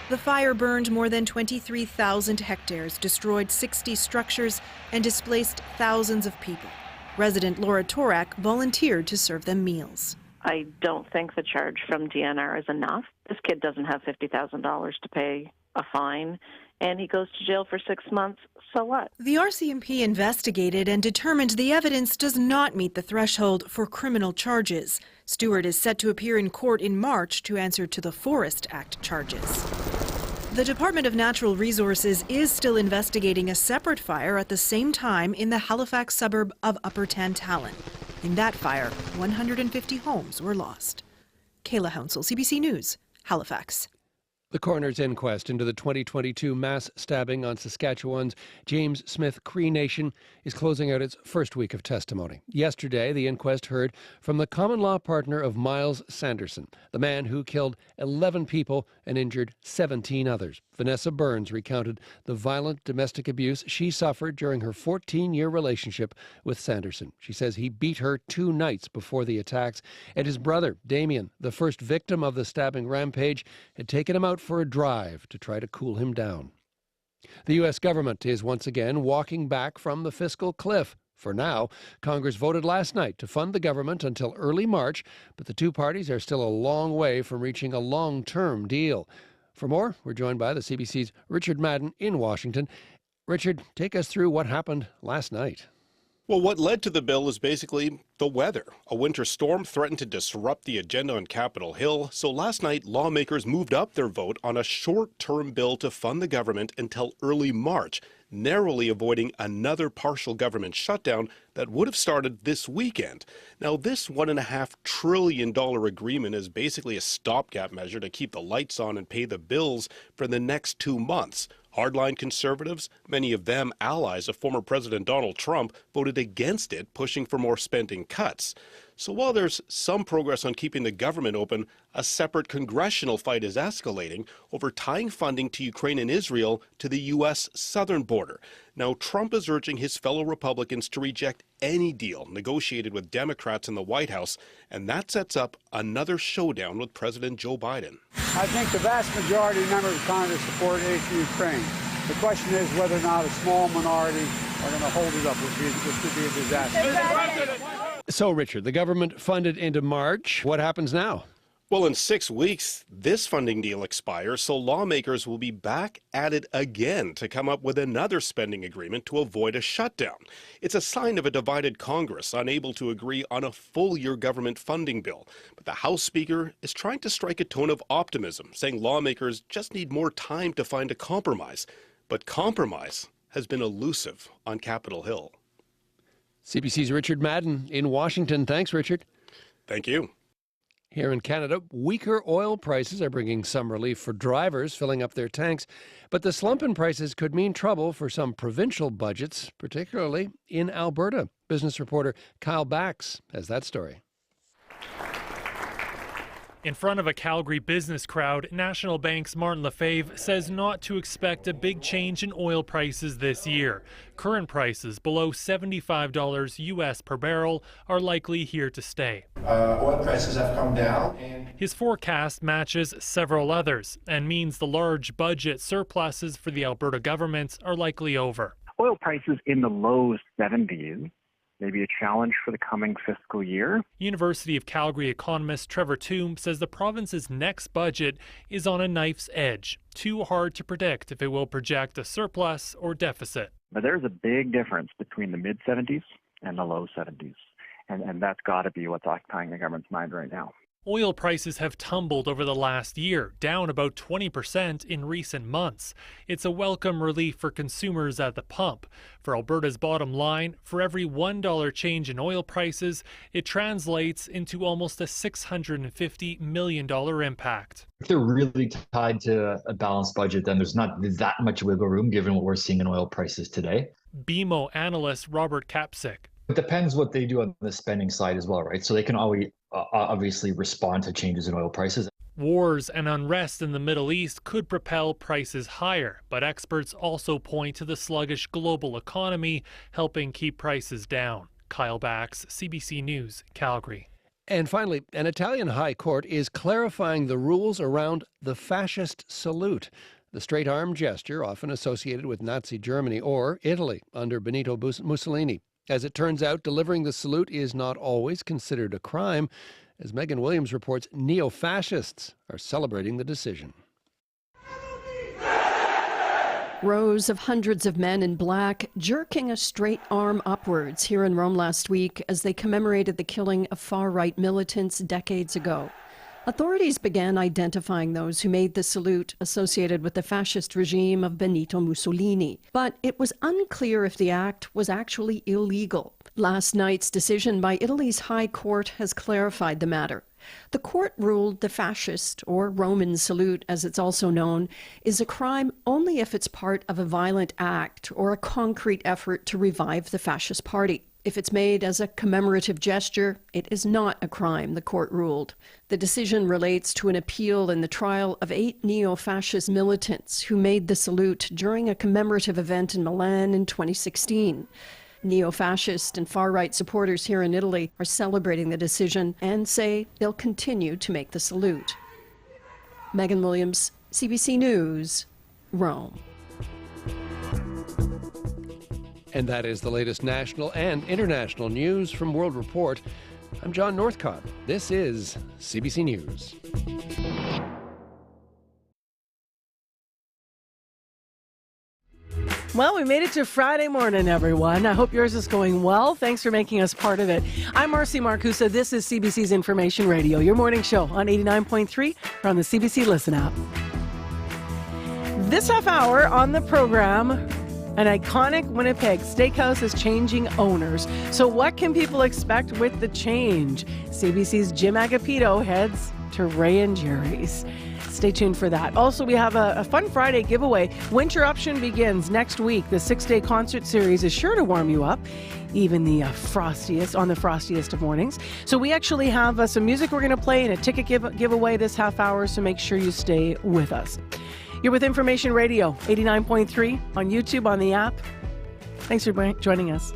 The fire burned more than 23,000 hectares, destroyed 60 structures, and displaced thousands of people. Resident Laura Torak volunteered to serve them meals. I don't think the charge from DNR is enough. This kid doesn't have $50,000 to pay a fine, and he goes to jail for 6 months. So what? The RCMP investigated and determined the evidence does not meet the threshold for criminal charges. Stewart is set to appear in court in March to answer to the Forest Act charges. The Department of Natural Resources is still investigating a separate fire at the same time in the Halifax suburb of Upper Tantallon. In that fire, 150 homes were lost. Kayla Hounsell, CBC News, Halifax. The coroner's inquest into the 2022 mass stabbing on Saskatchewan's James Smith Cree Nation is closing out its first week of testimony. Yesterday, the inquest heard from the common-law partner of Miles Sanderson, the man who killed 11 people and injured 17 others. Vanessa Burns recounted the violent domestic abuse she suffered during her 14-year relationship with Sanderson. She says he beat her 2 nights before the attacks, and his brother, Damien, the first victim of the stabbing rampage, had taken him out for a drive to try to cool him down. The U.S. government is once again walking back from the fiscal cliff. For now, Congress voted last night to fund the government until early March, but the two parties are still a long way from reaching a long-term deal. For more, we're joined by the CBC's Richard Madden in Washington. Richard, take us through what happened last night. Well, what led to the bill is basically the weather. A winter storm threatened to disrupt the agenda on Capitol Hill, so last night lawmakers moved up their vote on a short-term bill to fund the government until early March, narrowly avoiding another partial government shutdown that would have started this weekend. Now, this $1.5 trillion agreement is basically a stopgap measure to keep the lights on and pay the bills for the next 2 months. Hardline conservatives, many of them allies of former President Donald Trump, voted against it, pushing for more spending cuts. So while there's some progress on keeping the government open, a separate congressional fight is escalating over tying funding to Ukraine and Israel to the U.S. southern border. Now, Trump is urging his fellow Republicans to reject any deal negotiated with Democrats in the White House, and that sets up another showdown with President Joe Biden. I think the vast majority of members of Congress support aid to Ukraine. The question is whether or not a small minority are going to hold it up, which could be a disaster. So, Richard, the government funded into March. What happens now? Well, in 6 weeks, this funding deal expires, so lawmakers will be back at it again to come up with another spending agreement to avoid a shutdown. It's a sign of a divided Congress, unable to agree on a full-year government funding bill. But the House Speaker is trying to strike a tone of optimism, saying lawmakers just need more time to find a compromise. But compromise has been elusive on Capitol Hill. CBC's Richard Madden in Washington. Thanks, Richard. Thank you. Here in Canada, weaker oil prices are bringing some relief for drivers filling up their tanks, but the slump in prices could mean trouble for some provincial budgets, particularly in Alberta. Business reporter Kyle Bax has that story. In front of a Calgary business crowd, National Bank's Martin Lefebvre says not to expect a big change in oil prices this year. Current prices below $75 US per barrel are likely here to stay. Oil prices have come down. His forecast matches several others and means the large budget surpluses for the Alberta government are likely over. Oil prices in the low 70s. Maybe a challenge for the coming fiscal year. University of Calgary economist Trevor Toom says the province's next budget is on a knife's edge. Too hard to predict if it will project a surplus or deficit. But there's a big difference between the mid-70s and the low 70s. And that's got to be what's occupying the government's mind right now. Oil prices have tumbled over the last year, down about 20% in recent months. It's a welcome relief for consumers at the pump. For Alberta's bottom line, for every $1 change in oil prices, it translates into almost a $650 million impact. If they're really tied to a balanced budget, then there's not that much wiggle room given what we're seeing in oil prices today. BMO analyst Robert Kapsik. It depends what they do on the spending side as well, right? So they can always obviously respond to changes in oil prices. Wars and unrest in the Middle East could propel prices higher, but experts also point to the sluggish global economy helping keep prices down. Kyle Bax, CBC News, Calgary. And finally, an Italian high court is clarifying the rules around the fascist salute, the straight-arm gesture often associated with Nazi Germany or Italy under Benito Mussolini. As it turns out, delivering the salute is not always considered a crime. As Megan Williams reports, neo-fascists are celebrating the decision. Rows of hundreds of men in black jerking a straight arm upwards here in Rome last week as they commemorated the killing of far-right militants decades ago. Authorities began identifying those who made the salute associated with the fascist regime of Benito Mussolini, but it was unclear if the act was actually illegal. Last night's decision by Italy's High Court has clarified the matter. The court ruled the fascist, or Roman salute as it's also known, is a crime only if it's part of a violent act or a concrete effort to revive the fascist party. If it's made as a commemorative gesture, it is not a crime, the court ruled. The decision relates to an appeal in the trial of 8 neo-fascist militants who made the salute during a commemorative event in Milan in 2016. Neo-fascist and far-right supporters here in Italy are celebrating the decision and say they'll continue to make the salute. Megan Williams, CBC News, Rome. And that is the latest national and international news from World Report. I'm John Northcott. This is CBC News. Well, we made it to Friday morning, everyone. I hope yours is going well. Thanks for making us part of it. I'm Marcy Marcusa. This is CBC's Information Radio, your morning show on 89.3 or on the CBC Listen app. This half hour on the program, an iconic Winnipeg steakhouse is changing owners. So what can people expect with the change? CBC's Jim Agapito heads to Ray and Jerry's. Stay tuned for that. Also, we have a fun Friday giveaway. Winterruption begins next week. The 6-day concert series is sure to warm you up, even the frostiest of mornings. So we actually have some music we're going to play and a ticket giveaway this half hour, so make sure you stay with us. You're with Information Radio, 89.3 on YouTube, on the app. Thanks for joining us.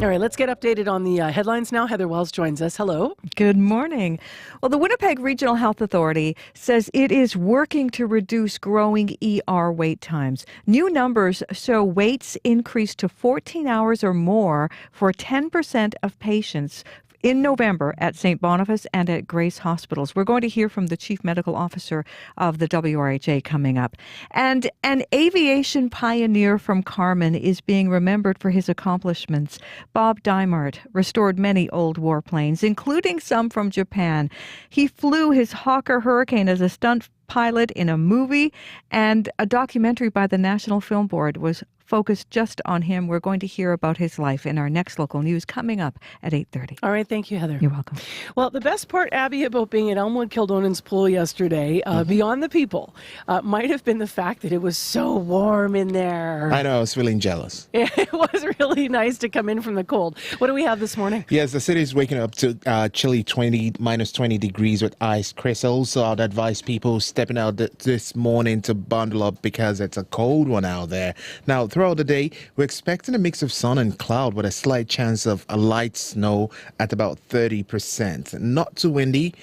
All right, let's get updated on the headlines now. Heather Wells joins us. Hello. Good morning. Well, the Winnipeg Regional Health Authority says it is working to reduce growing ER wait times. New numbers show waits increased to 14 hours or more for 10% of patients in November at St. Boniface and at Grace Hospitals. We're going to hear from the Chief Medical Officer of the WRHA coming up. And an aviation pioneer from Carman is being remembered for his accomplishments. Bob Dimart restored many old warplanes, including some from Japan. He flew his Hawker Hurricane as a stunt pilot in a movie, and a documentary by the National Film Board was focused just on him. We're going to hear about his life in our next local news coming up at 8:30. All right, thank you, Heather. You're welcome. Well, the best part, Abby, about being at Elmwood Kildonan's pool yesterday, beyond the people, might have been the fact that it was so warm in there. I know, I was feeling jealous. It was really nice to come in from the cold. What do we have this morning? Yes, the city is waking up to chilly minus 20 degrees with ice crystals. So I'd advise people stepping out this morning to bundle up because it's a cold one out there. Now, throughout the day, we're expecting a mix of sun and cloud with a slight chance of a light snow at about 30%. Not too windy,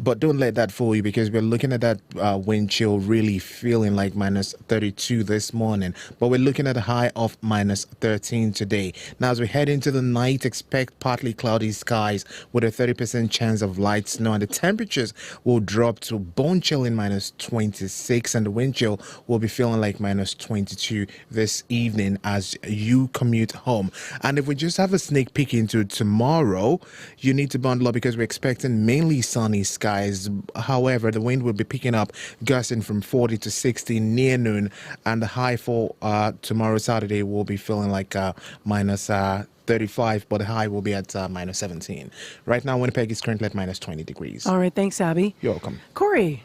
but don't let that fool you because we're looking at that wind chill really feeling like minus 32 this morning. But we're looking at a high of minus 13 today. Now, as we head into the night, expect partly cloudy skies with a 30% chance of light snow. And the temperatures will drop to bone chilling minus 26. And the wind chill will be feeling like minus 22 this evening as you commute home. And if we just have a sneak peek into tomorrow, you need to bundle up because we're expecting mainly sunny skies. However, the wind will be picking up, gusting from 40 to 60 near noon, and the high for tomorrow, Saturday, will be feeling like minus 35, but the high will be at minus 17. Right now, Winnipeg is currently at minus 20 degrees. All right, thanks, Abby. You're welcome. Corey.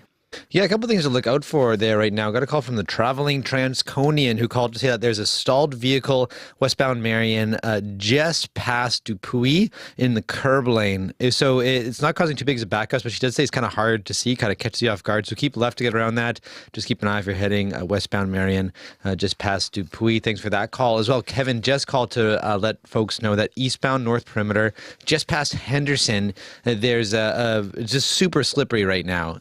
Yeah, a couple of things to look out for there right now. Got a call from the traveling Transconian who called to say that there's a stalled vehicle westbound Marion just past Dupuis in the curb lane. So it's not causing too big of backups, but she does say it's kind of hard to see, kind of catches you off guard. So keep left to get around that. Just keep an eye if you're heading westbound Marion just past Dupuis. Thanks for that call as well. Kevin just called to let folks know that eastbound North Perimeter just past Henderson, there's just super slippery right now.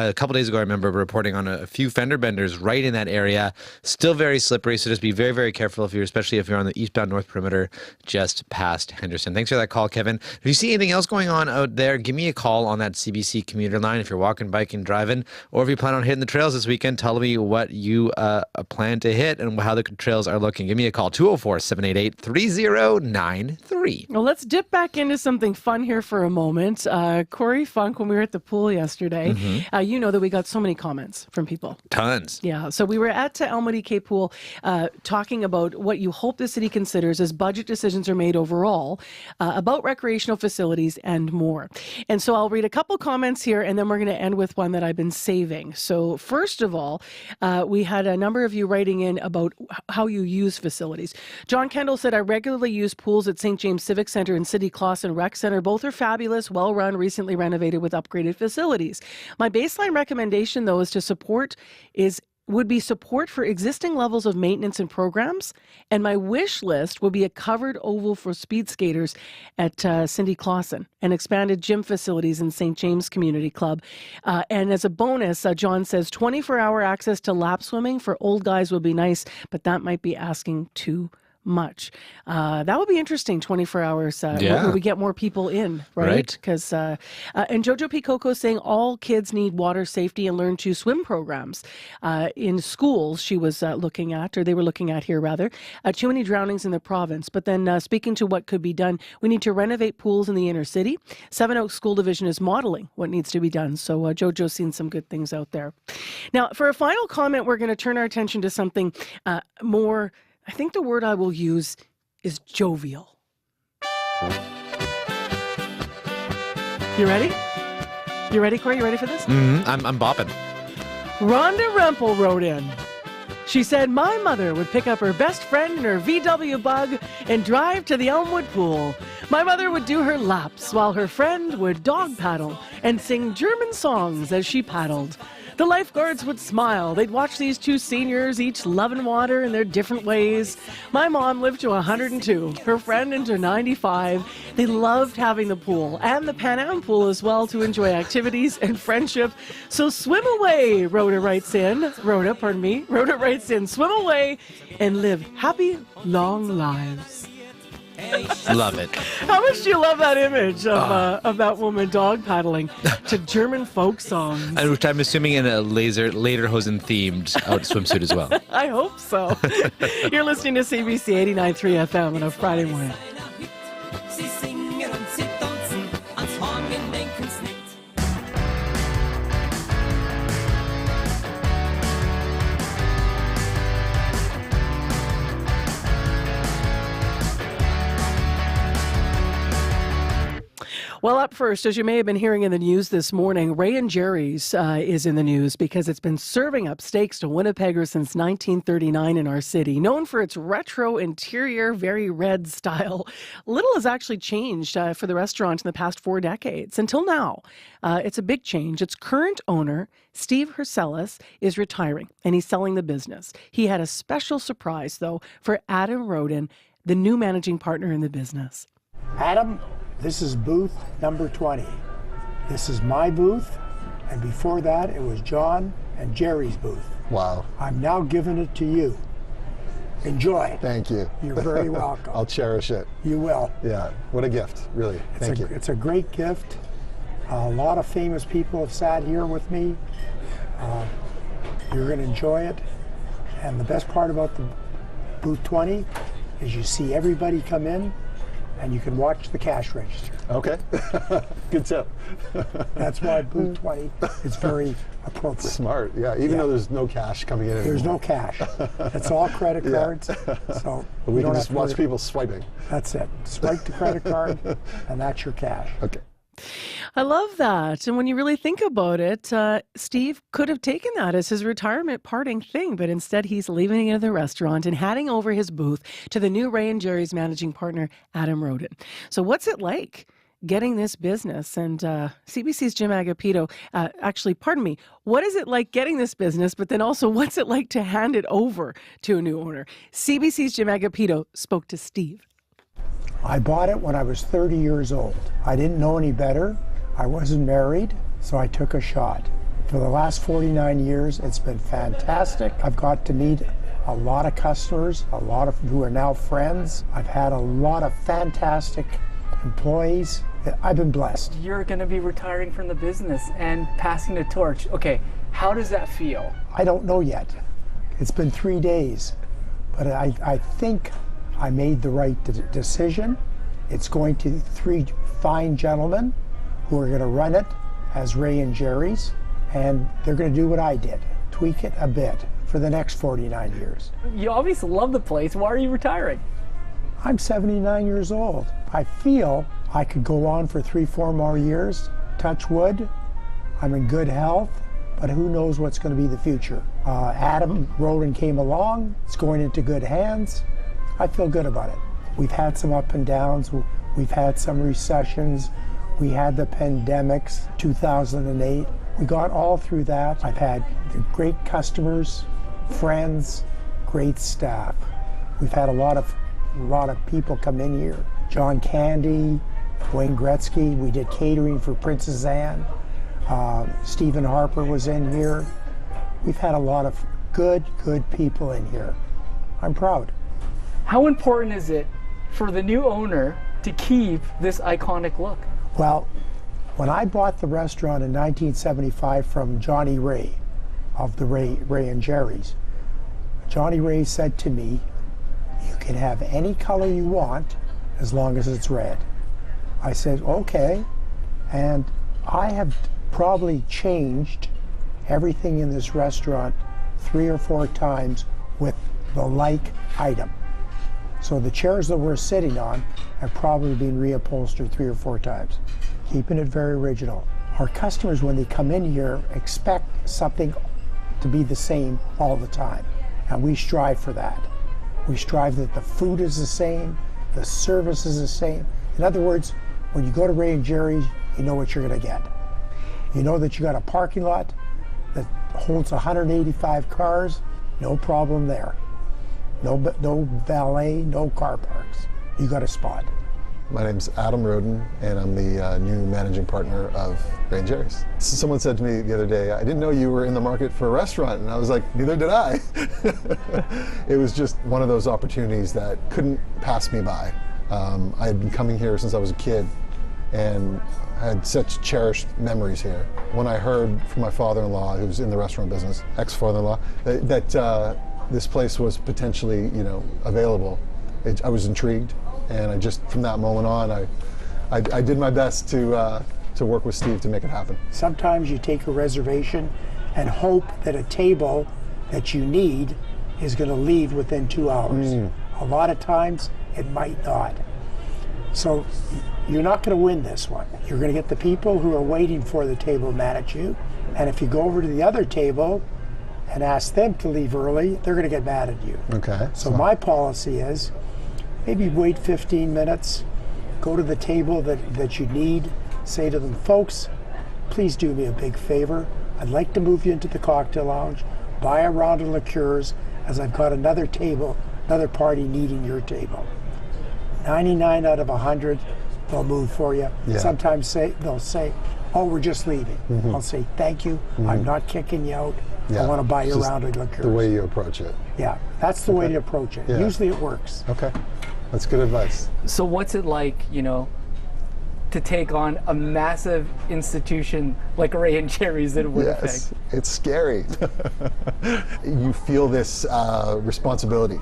A couple days ago, I remember reporting on a few fender benders right in that area. Still very slippery, so just be very, very careful especially if you're on the eastbound North Perimeter just past Henderson. Thanks for that call, Kevin. If you see anything else going on out there, give me a call on that CBC commuter line if you're walking, biking, driving, or if you plan on hitting the trails this weekend. Tell me what you plan to hit and how the trails are looking. Give me a call, 204-788-3093. Well, let's dip back into something fun here for a moment. Corey Funk, when we were at the pool yesterday, you know that we got so many comments from people. Tons. Yeah. So we were at Elmwood EK Pool talking about what you hope the city considers as budget decisions are made overall about recreational facilities and more. And so I'll read a couple comments here and then we're going to end with one that I've been saving. So first of all, we had a number of you writing in about how you use facilities. John Kendall said, I regularly use pools at St. James Civic Centre and City Clausen Rec Centre. Both are fabulous, well-run, recently renovated with upgraded facilities. My baseline recommendation, though, would be support for existing levels of maintenance and programs. And my wish list would be a covered oval for speed skaters at Cindy Clausen and expanded gym facilities in St. James Community Club. And as a bonus, John says 24-hour access to lap swimming for old guys would be nice, but that might be asking too much. That would be interesting, 24 hours. Yeah. Where we get more people in, right? Because and Jojo Picoco saying all kids need water safety and learn to swim programs. In schools, she was looking at, or they were looking at here rather, too many drownings in the province. But then speaking to what could be done, we need to renovate pools in the inner city. Seven Oaks School Division is modeling what needs to be done. So Jojo's seen some good things out there. Now, for a final comment, we're going to turn our attention to something more. I think the word I will use is jovial. You ready? You ready, Corey? You ready for this? Mm-hmm. I'm bopping. Rhonda Rempel wrote in. She said, my mother would pick up her best friend in her VW Bug and drive to the Elmwood Pool. My mother would do her laps while her friend would dog paddle and sing German songs as she paddled. The lifeguards would smile. They'd watch these two seniors, each loving water in their different ways. My mom lived to 102, her friend into 95. They loved having the pool and the Pan Am pool as well to enjoy activities and friendship. So swim away, Rhoda writes in. Rhoda writes in, swim away and live happy, long lives. Love it. How much do you love that image of that woman dog paddling to German folk songs? And which I'm assuming in a lederhosen themed out swimsuit as well. I hope so. You're listening to CBC 89.3 FM on a Friday morning. Well, up first, as you may have been hearing in the news this morning, Ray & Jerry's is in the news because it's been serving up steaks to Winnipeggers since 1939 in our city. Known for its retro interior, very red style, little has actually changed for the restaurant in the past 4 decades. Until now, it's a big change. Its current owner, Steve Hercelis, is retiring, and he's selling the business. He had a special surprise, though, for Adam Roden, the new managing partner in the business. Adam, this is booth number 20. This is my booth, and before that it was John and Jerry's booth. Wow. I'm now giving it to you. Enjoy. Thank you. You're very welcome. I'll cherish it. You will. Yeah, what a gift, really. Thank you. It's a great gift. A lot of famous people have sat here with me. You're going to enjoy it. And the best part about the booth 20 is you see everybody come in, and you can watch the cash register. Okay, good tip. That's why booth 20 is very appropriate. Smart, yeah, even though there's no cash coming in anymore. There's no cash. It's all credit cards, so but we can just watch people swiping. That's it. Swipe the credit card, and that's your cash. Okay. I love that. And when you really think about it, Steve could have taken that as his retirement parting thing, but instead he's leaving it in the restaurant and handing over his booth to the new Ray & Jerry's managing partner, Adam Roden. So what's it like getting this business? And CBC's Jim Agapito, what is it like getting this business, but then also what's it like to hand it over to a new owner? CBC's Jim Agapito spoke to Steve. I bought it when I was 30 years old. I didn't know any better. I wasn't married, so I took a shot. For the last 49 years, it's been fantastic. I've got to meet a lot of customers, a lot of who are now friends. I've had a lot of fantastic employees. I've been blessed. You're going to be retiring from the business and passing the torch. Okay, how does that feel? I don't know yet. It's been 3 days, but I think I made the right decision. It's going to 3 fine gentlemen who are going to run it as Ray & Jerry's, and they're going to do what I did, tweak it a bit for the next 49 years. You obviously love the place. Why are you retiring? I'm 79 years old. I feel I could go on for 3-4 more years. Touch wood. I'm in good health, but who knows what's going to be the future. Adam Roden came along. It's going into good hands. I feel good about it. We've had some up and downs. We've had some recessions. We had the pandemics, 2008. We got all through that. I've had great customers, friends, great staff. We've had a lot of people come in here. John Candy, Wayne Gretzky. We did catering for Princess Anne. Stephen Harper was in here. We've had a lot of good people in here. I'm proud. How important is it for the new owner to keep this iconic look? Well, when I bought the restaurant in 1975 from Johnny Ray of the Ray and Jerry's, Johnny Ray said to me, you can have any color you want as long as it's red. I said, okay. And I have probably changed everything in this restaurant 3 or 4 times with the like item. So the chairs that we're sitting on have probably been reupholstered 3 or 4 times, keeping it very original. Our customers, when they come in here, expect something to be the same all the time, and we strive for that. We strive that the food is the same, the service is the same. In other words, when you go to Ray and Jerry's, you know what you're going to get. You know that you got a parking lot that holds 185 cars, no problem there. No valet, no car parks. You got a spot. My name's Adam Roden, and I'm the new managing partner of Ray and Jerry's. Someone said to me the other day, I didn't know you were in the market for a restaurant, and I was like, neither did I. It was just one of those opportunities that couldn't pass me by. I had been coming here since I was a kid, and I had such cherished memories here. When I heard from my father-in-law, who's in the restaurant business, ex-father-in-law, that this place was potentially, available, I was intrigued, and I just, from that moment on, I did my best to work with Steve to make it happen. Sometimes you take a reservation and hope that a table that you need is going to leave within 2 hours. A lot of times it might not. So you're not going to win this one. You're going to get the people who are waiting for the table mad at you, and if you go over to the other table and ask them to leave early, they're going to get mad at you. Okay. So my policy is maybe wait 15 minutes, go to the table that you need, say to them, folks, please do me a big favor. I'd like to move you into the cocktail lounge, buy a round of liqueurs, as I've got another table, another party needing your table. 99 out of 100, they'll move for you. Yeah. Sometimes they'll say, oh, we're just leaving. I'll say, thank you, I'm not kicking you out. I want to buy you a round of liqueurs. The way you approach it. Yeah, that's the way to approach it. Yeah. Usually it works. Okay, that's good advice. So what's it like, to take on a massive institution like Ray and Jerry's in Winnipeg? Yes, it's scary. You feel this responsibility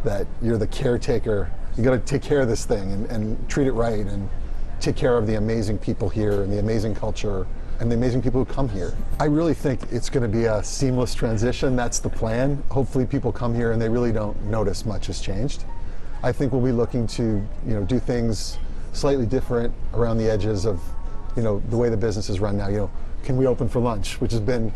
that you're the caretaker. You got to take care of this thing and treat it right and take care of the amazing people here and the amazing culture and the amazing people who come here. I really think it's going to be a seamless transition. That's the plan. Hopefully people come here and they really don't notice much has changed. I think we'll be looking to, do things slightly different around the edges of, the way the business is run now. Can we open for lunch, which has been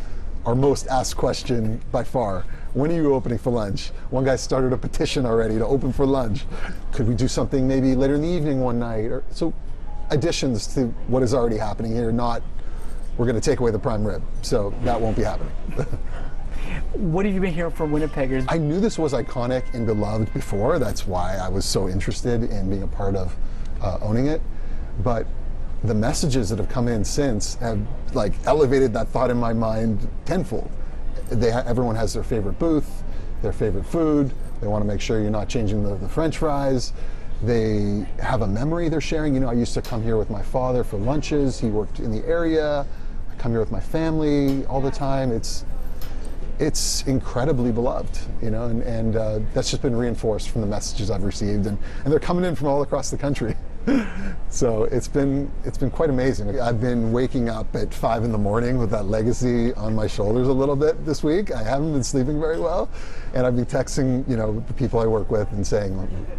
our most asked question by far. When are you opening for lunch? One guy started a petition already to open for lunch. Could we do something maybe later in the evening one night? So additions to what is already happening here, not we're going to take away the prime rib. So that won't be happening. What have you been hearing from Winnipeggers? I knew this was iconic and beloved before. That's why I was so interested in being a part of owning it. But the messages that have come in since have elevated that thought in my mind tenfold. Everyone has their favorite booth, their favorite food. They want to make sure you're not changing the French fries. They have a memory they're sharing. I used to come here with my father for lunches. He worked in the area. I come here with my family all the time. It's incredibly beloved, and that's just been reinforced from the messages I've received, and they're coming in from all across the country. So it's been quite amazing. I've been waking up at 5 in the morning with that legacy on my shoulders a little bit this week. I haven't been sleeping very well, and I've been texting, the people I work with and saying,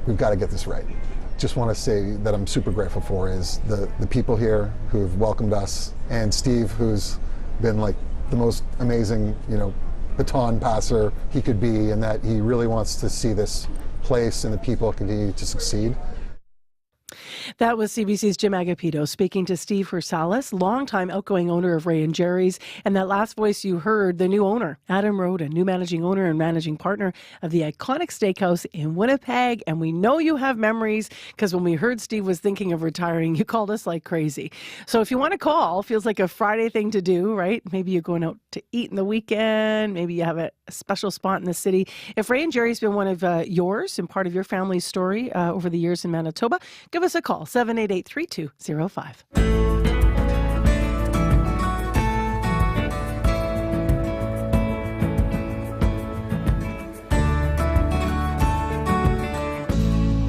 we've got to get this right. Just want to say that I'm super grateful for is the people here who have welcomed us, and Steve, who's been the most amazing, baton passer he could be, and that he really wants to see this place and the people continue to succeed. That was CBC's Jim Agapito speaking to Steve Hersalis, longtime outgoing owner of Ray and Jerry's. And that last voice you heard, the new owner, Adam Roden, new managing owner and managing partner of the iconic steakhouse in Winnipeg. And we know you have memories because when we heard Steve was thinking of retiring, you called us like crazy. So if you want to call, feels like a Friday thing to do, right? Maybe you're going out to eat in the weekend. Maybe you have a special spot in the city. If Ray and Jerry's been one of yours and part of your family's story over the years in Manitoba, give us a call, 788-3205.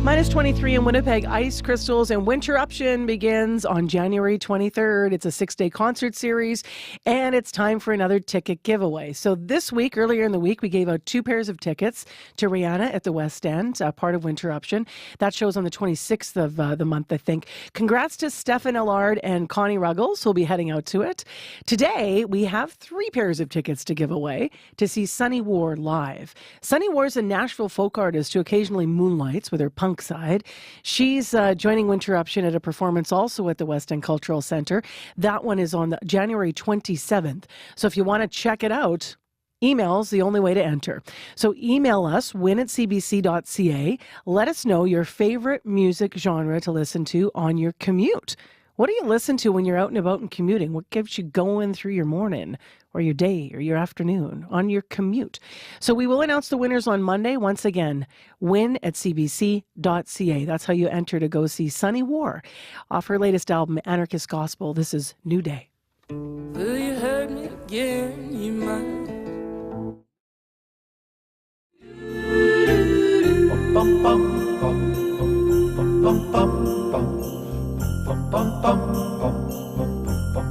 Minus 23 in Winnipeg, ice crystals, and Winterruption begins on January 23rd. It's a 6-day concert series, and it's time for another ticket giveaway. So this week, earlier in the week, we gave out 2 pairs of tickets to Rihanna at the West End, part of Winterruption. That show's on the 26th of the month, I think. Congrats to Stefan Allard and Connie Ruggles, who'll be heading out to it. Today, we have 3 pairs of tickets to give away to see Sunny War live. Sunny War is a Nashville folk artist who occasionally moonlights with her punk side. She's joining Winterruption at a performance also at the West End Cultural Centre. That one is on January 27th. So if you want to check it out, email's the only way to enter. So email us, win@cbc.ca. Let us know your favorite music genre to listen to on your commute. What do you listen to when you're out and about and commuting? What keeps you going through your morning or your day or your afternoon on your commute? So we will announce the winners on Monday. Once again, win@cbc.ca. That's how you enter to go see Sunny War off her latest album, Anarchist Gospel. This is New Day. Will you hurt me again? You might. Bum, bum, bum, bum, bum, bum, bum. Bum bum bum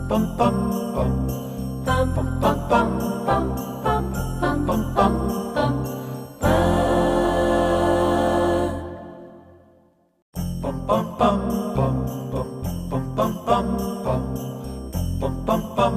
bum bum bum bum bum bum bum bum bum bum bum bum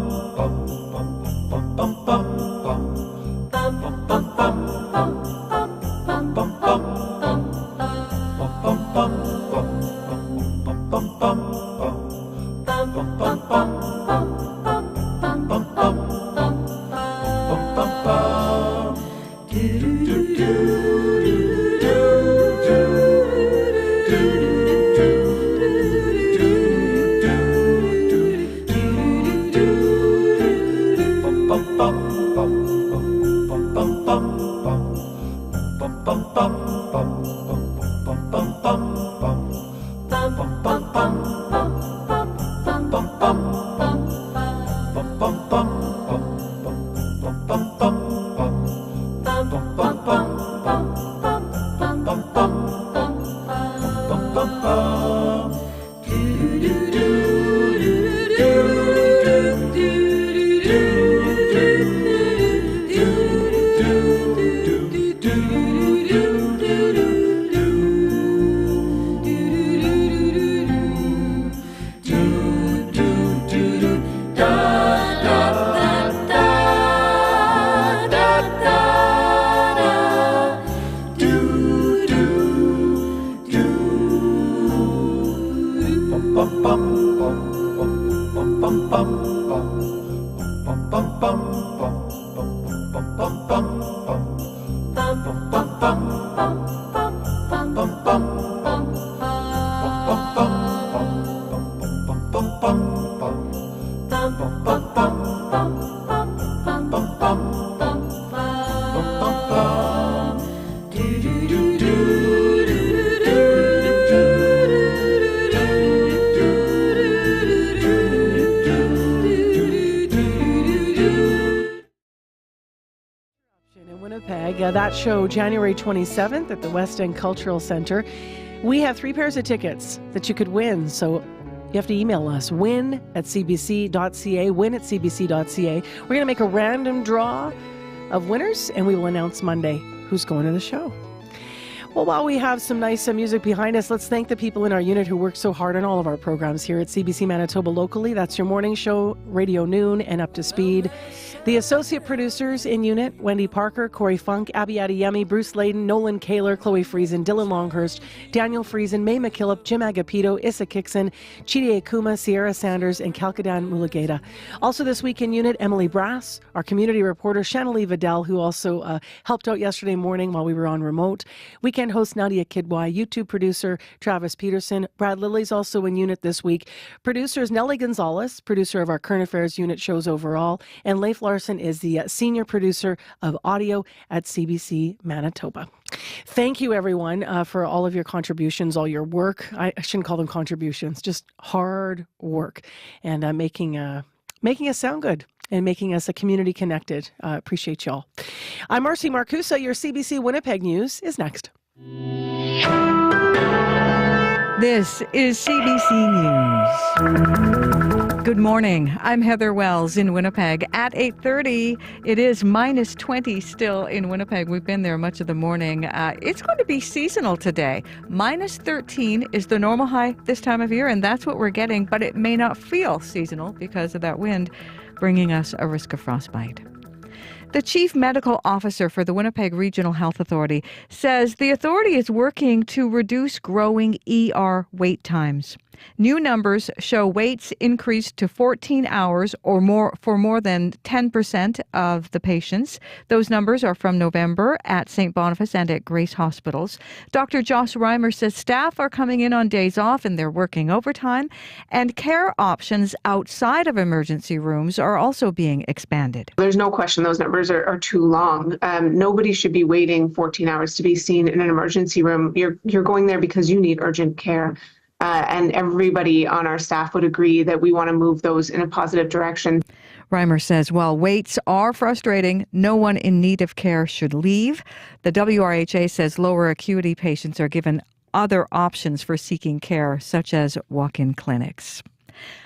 bum bum bum bum bum That show January 27th at the West End Cultural Centre. We have 3 pairs of tickets that you could win, so you have to email us, win@cbc.ca, win@cbc.ca. We're going to make a random draw of winners, and we will announce Monday who's going to the show. Well, while we have some nice music behind us, let's thank the people in our unit who work so hard on all of our programs here at CBC Manitoba locally. That's your morning show, Radio Noon, and Up to Speed. The associate producers in unit, Wendy Parker, Corey Funk, Abby Adeyemi, Bruce Layden, Nolan Kaler, Chloe Friesen, Dylan Longhurst, Daniel Friesen, May McKillop, Jim Agapito, Issa Kixon, Chidi Akuma, Sierra Sanders, and Kalkadan Mulugeta. Also this week in unit, Emily Brass, our community reporter, Shanalee Vidal, who also helped out yesterday morning while we were on remote. Weekend host Nadia Kidwai, YouTube producer Travis Peterson. Brad Lilly's also in unit this week. Producers Nellie Gonzalez, producer of our Current Affairs unit shows overall, and Leif Larson is the senior producer of audio at CBC Manitoba. Thank you, everyone, for all of your contributions, all your work. I shouldn't call them contributions, just hard work, and making us sound good and making us a community connected. Appreciate y'all. I'm Marcy Marcusa. Your CBC Winnipeg News is next. This is CBC News. Good morning. I'm Heather Wells in Winnipeg. At 8:30, it is minus 20 still in Winnipeg. We've been there much of the morning. It's going to be seasonal today. Minus 13 is the normal high this time of year, and that's what we're getting, but it may not feel seasonal because of that wind bringing us a risk of frostbite. The chief medical officer for the Winnipeg Regional Health Authority says the authority is working to reduce growing ER wait times. New numbers show waits increased to 14 hours or more for more than 10% of the patients. Those numbers are from November at St. Boniface and at Grace Hospitals. Dr. Josh Reimer says staff are coming in on days off and they're working overtime, and care options outside of emergency rooms are also being expanded. There's no question those numbers are too long. Nobody should be waiting 14 hours to be seen in an emergency room. You're going there because you need urgent care. And everybody on our staff would agree that we want to move those in a positive direction. Reimer says while waits are frustrating, no one in need of care should leave. The WRHA says lower acuity patients are given other options for seeking care, such as walk-in clinics.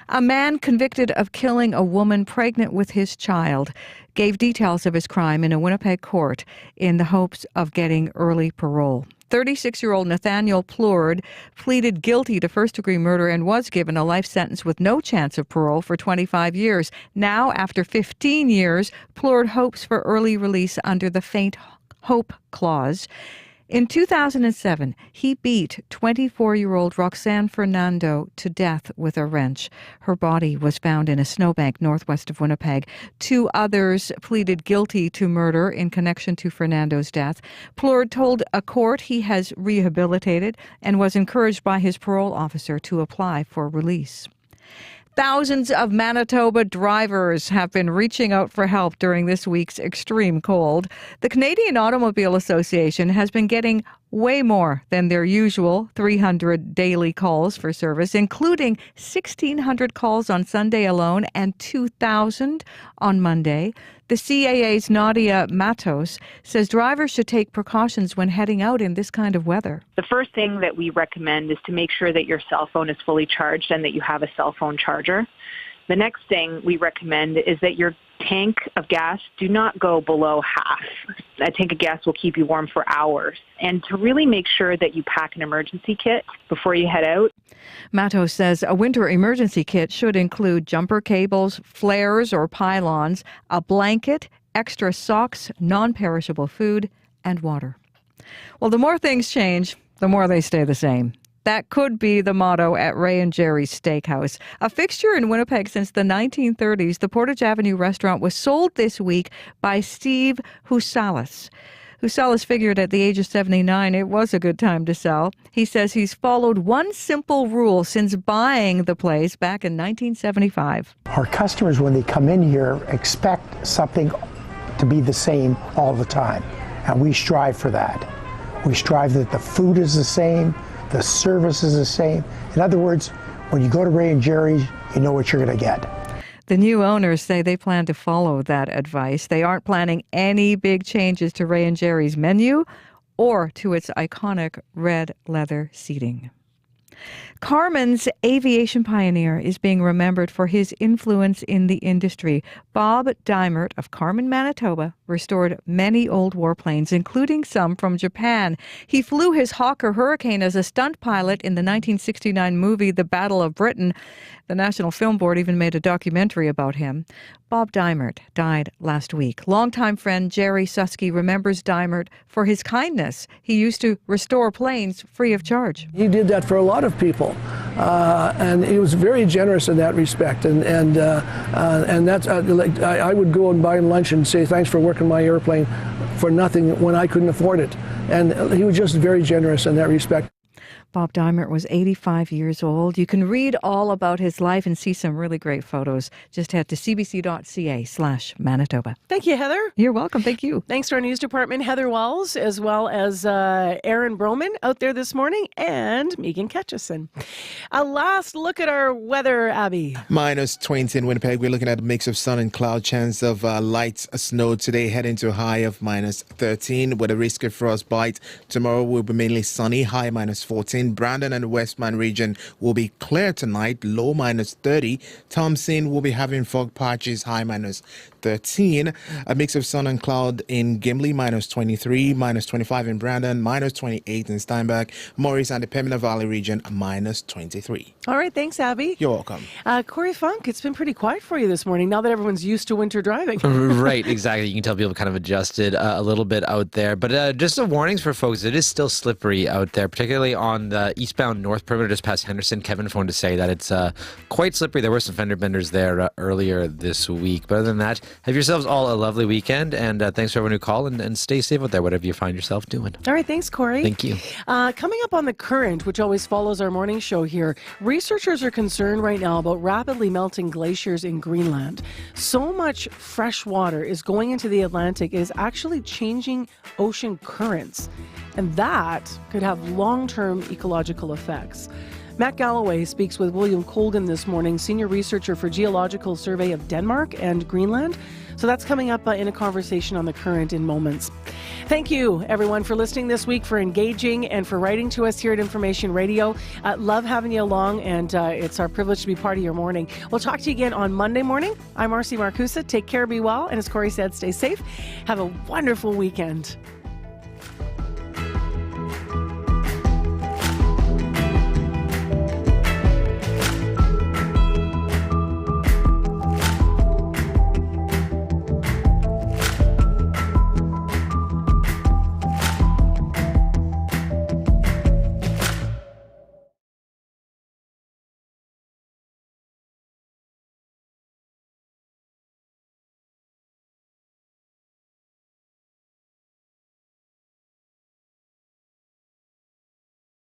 A man convicted of killing a woman pregnant with his child gave details of his crime in a Winnipeg court in the hopes of getting early parole. 36-year-old Nathaniel Plourde pleaded guilty to first-degree murder and was given a life sentence with no chance of parole for 25 years. Now, after 15 years, Plourde hopes for early release under the faint hope clause. In 2007, he beat 24-year-old Roxanne Fernando to death with a wrench. Her body was found in a snowbank northwest of Winnipeg. 2 others pleaded guilty to murder in connection to Fernando's death. Plourde told a court he has rehabilitated and was encouraged by his parole officer to apply for release. Thousands of Manitoba drivers have been reaching out for help during this week's extreme cold. The Canadian Automobile Association has been getting way more than their usual 300 daily calls for service, including 1,600 calls on Sunday alone and 2,000 on Monday. The CAA's Nadia Matos says drivers should take precautions when heading out in this kind of weather. The first thing that we recommend is to make sure that your cell phone is fully charged and that you have a cell phone charger. The next thing we recommend is that your tank of gas do not go below half. A tank of gas will keep you warm for hours. And to really make sure that you pack an emergency kit before you head out. Matos says a winter emergency kit should include jumper cables, flares or pylons, a blanket, extra socks, non-perishable food, and water. Well, the more things change, the more they stay the same. That could be the motto at Ray and Jerry's Steakhouse. A fixture in Winnipeg since the 1930s, the Portage Avenue restaurant was sold this week by Steve Husalis. Husalis figured at the age of 79 it was a good time to sell. He says he's followed one simple rule since buying the place back in 1975. Our customers, when they come in here, expect something to be the same all the time, and we strive for that. We strive that the food is the same, the service is the same. In other words, when you go to Ray and Jerry's, you know what you're going to get. The new owners say they plan to follow that advice. They aren't planning any big changes to Ray and Jerry's menu or to its iconic red leather seating. Carmen's aviation pioneer is being remembered for his influence in the industry. Bob Dimert of Carmen, Manitoba, restored many old warplanes, including some from Japan. He flew his Hawker Hurricane as a stunt pilot in the 1969 movie The Battle of Britain. The National Film Board even made a documentary about him. Bob Dimert died last week. Longtime friend Jerry Susky remembers Dimert for his kindness. He used to restore planes free of charge. He did that for a lot of people, and he was very generous in that respect. And that's like I would go and buy him lunch and say thanks for working my airplane for nothing when I couldn't afford it. And he was just very generous in that respect. Bob Dimert was 85 years old. You can read all about his life and see some really great photos. Just head to cbc.ca/Manitoba. Thank you, Heather. You're welcome. Thank you. Thanks to our news department, Heather Walls, as well as Aaron Broman out there this morning, and Megan Ketchison. A last look at our weather, Abby. Minus 20 in Winnipeg. We're looking at a mix of sun and cloud. Chance of light snow today, heading to a high of minus 13 with a risk of frostbite. Tomorrow will be mainly sunny, high minus 14. Brandon and Westman region will be clear tonight, low minus 30. Thompson will be having fog patches, high minus 13. A mix of sun and cloud in Gimli, minus 23, minus 25 in Brandon, minus 28 in Steinbach. Maurice and the Pembina Valley region, minus 23. All right, thanks, Abby. You're welcome. Corey Funk, it's been pretty quiet for you this morning now that everyone's used to winter driving. Right, exactly. You can tell people kind of adjusted a little bit out there. But just some warnings for folks. It is still slippery out there, particularly on the eastbound north perimeter just past Henderson. Kevin phoned to say that it's quite slippery. There were some fender benders there earlier this week. But other than that, have yourselves all a lovely weekend. And thanks for everyone who called. And stay safe out there, whatever you find yourself doing. All right, thanks, Corey. Thank you. Coming up on The Current, which always follows our morning show here, researchers are concerned right now about rapidly melting glaciers in Greenland. So much fresh water is going into the Atlantic, it is actually changing ocean currents. And that could have long-term ecological effects. Matt Galloway speaks with William Colgan this morning, senior researcher for Geological Survey of Denmark and Greenland. So that's coming up in a conversation on The Current in moments. Thank you, everyone, for listening this week, for engaging, and for writing to us here at Information Radio. Love having you along, and it's our privilege to be part of your morning. We'll talk to you again on Monday morning. I'm Marcy Marcusa. Take care, be well, and as Corey said, stay safe. Have a wonderful weekend.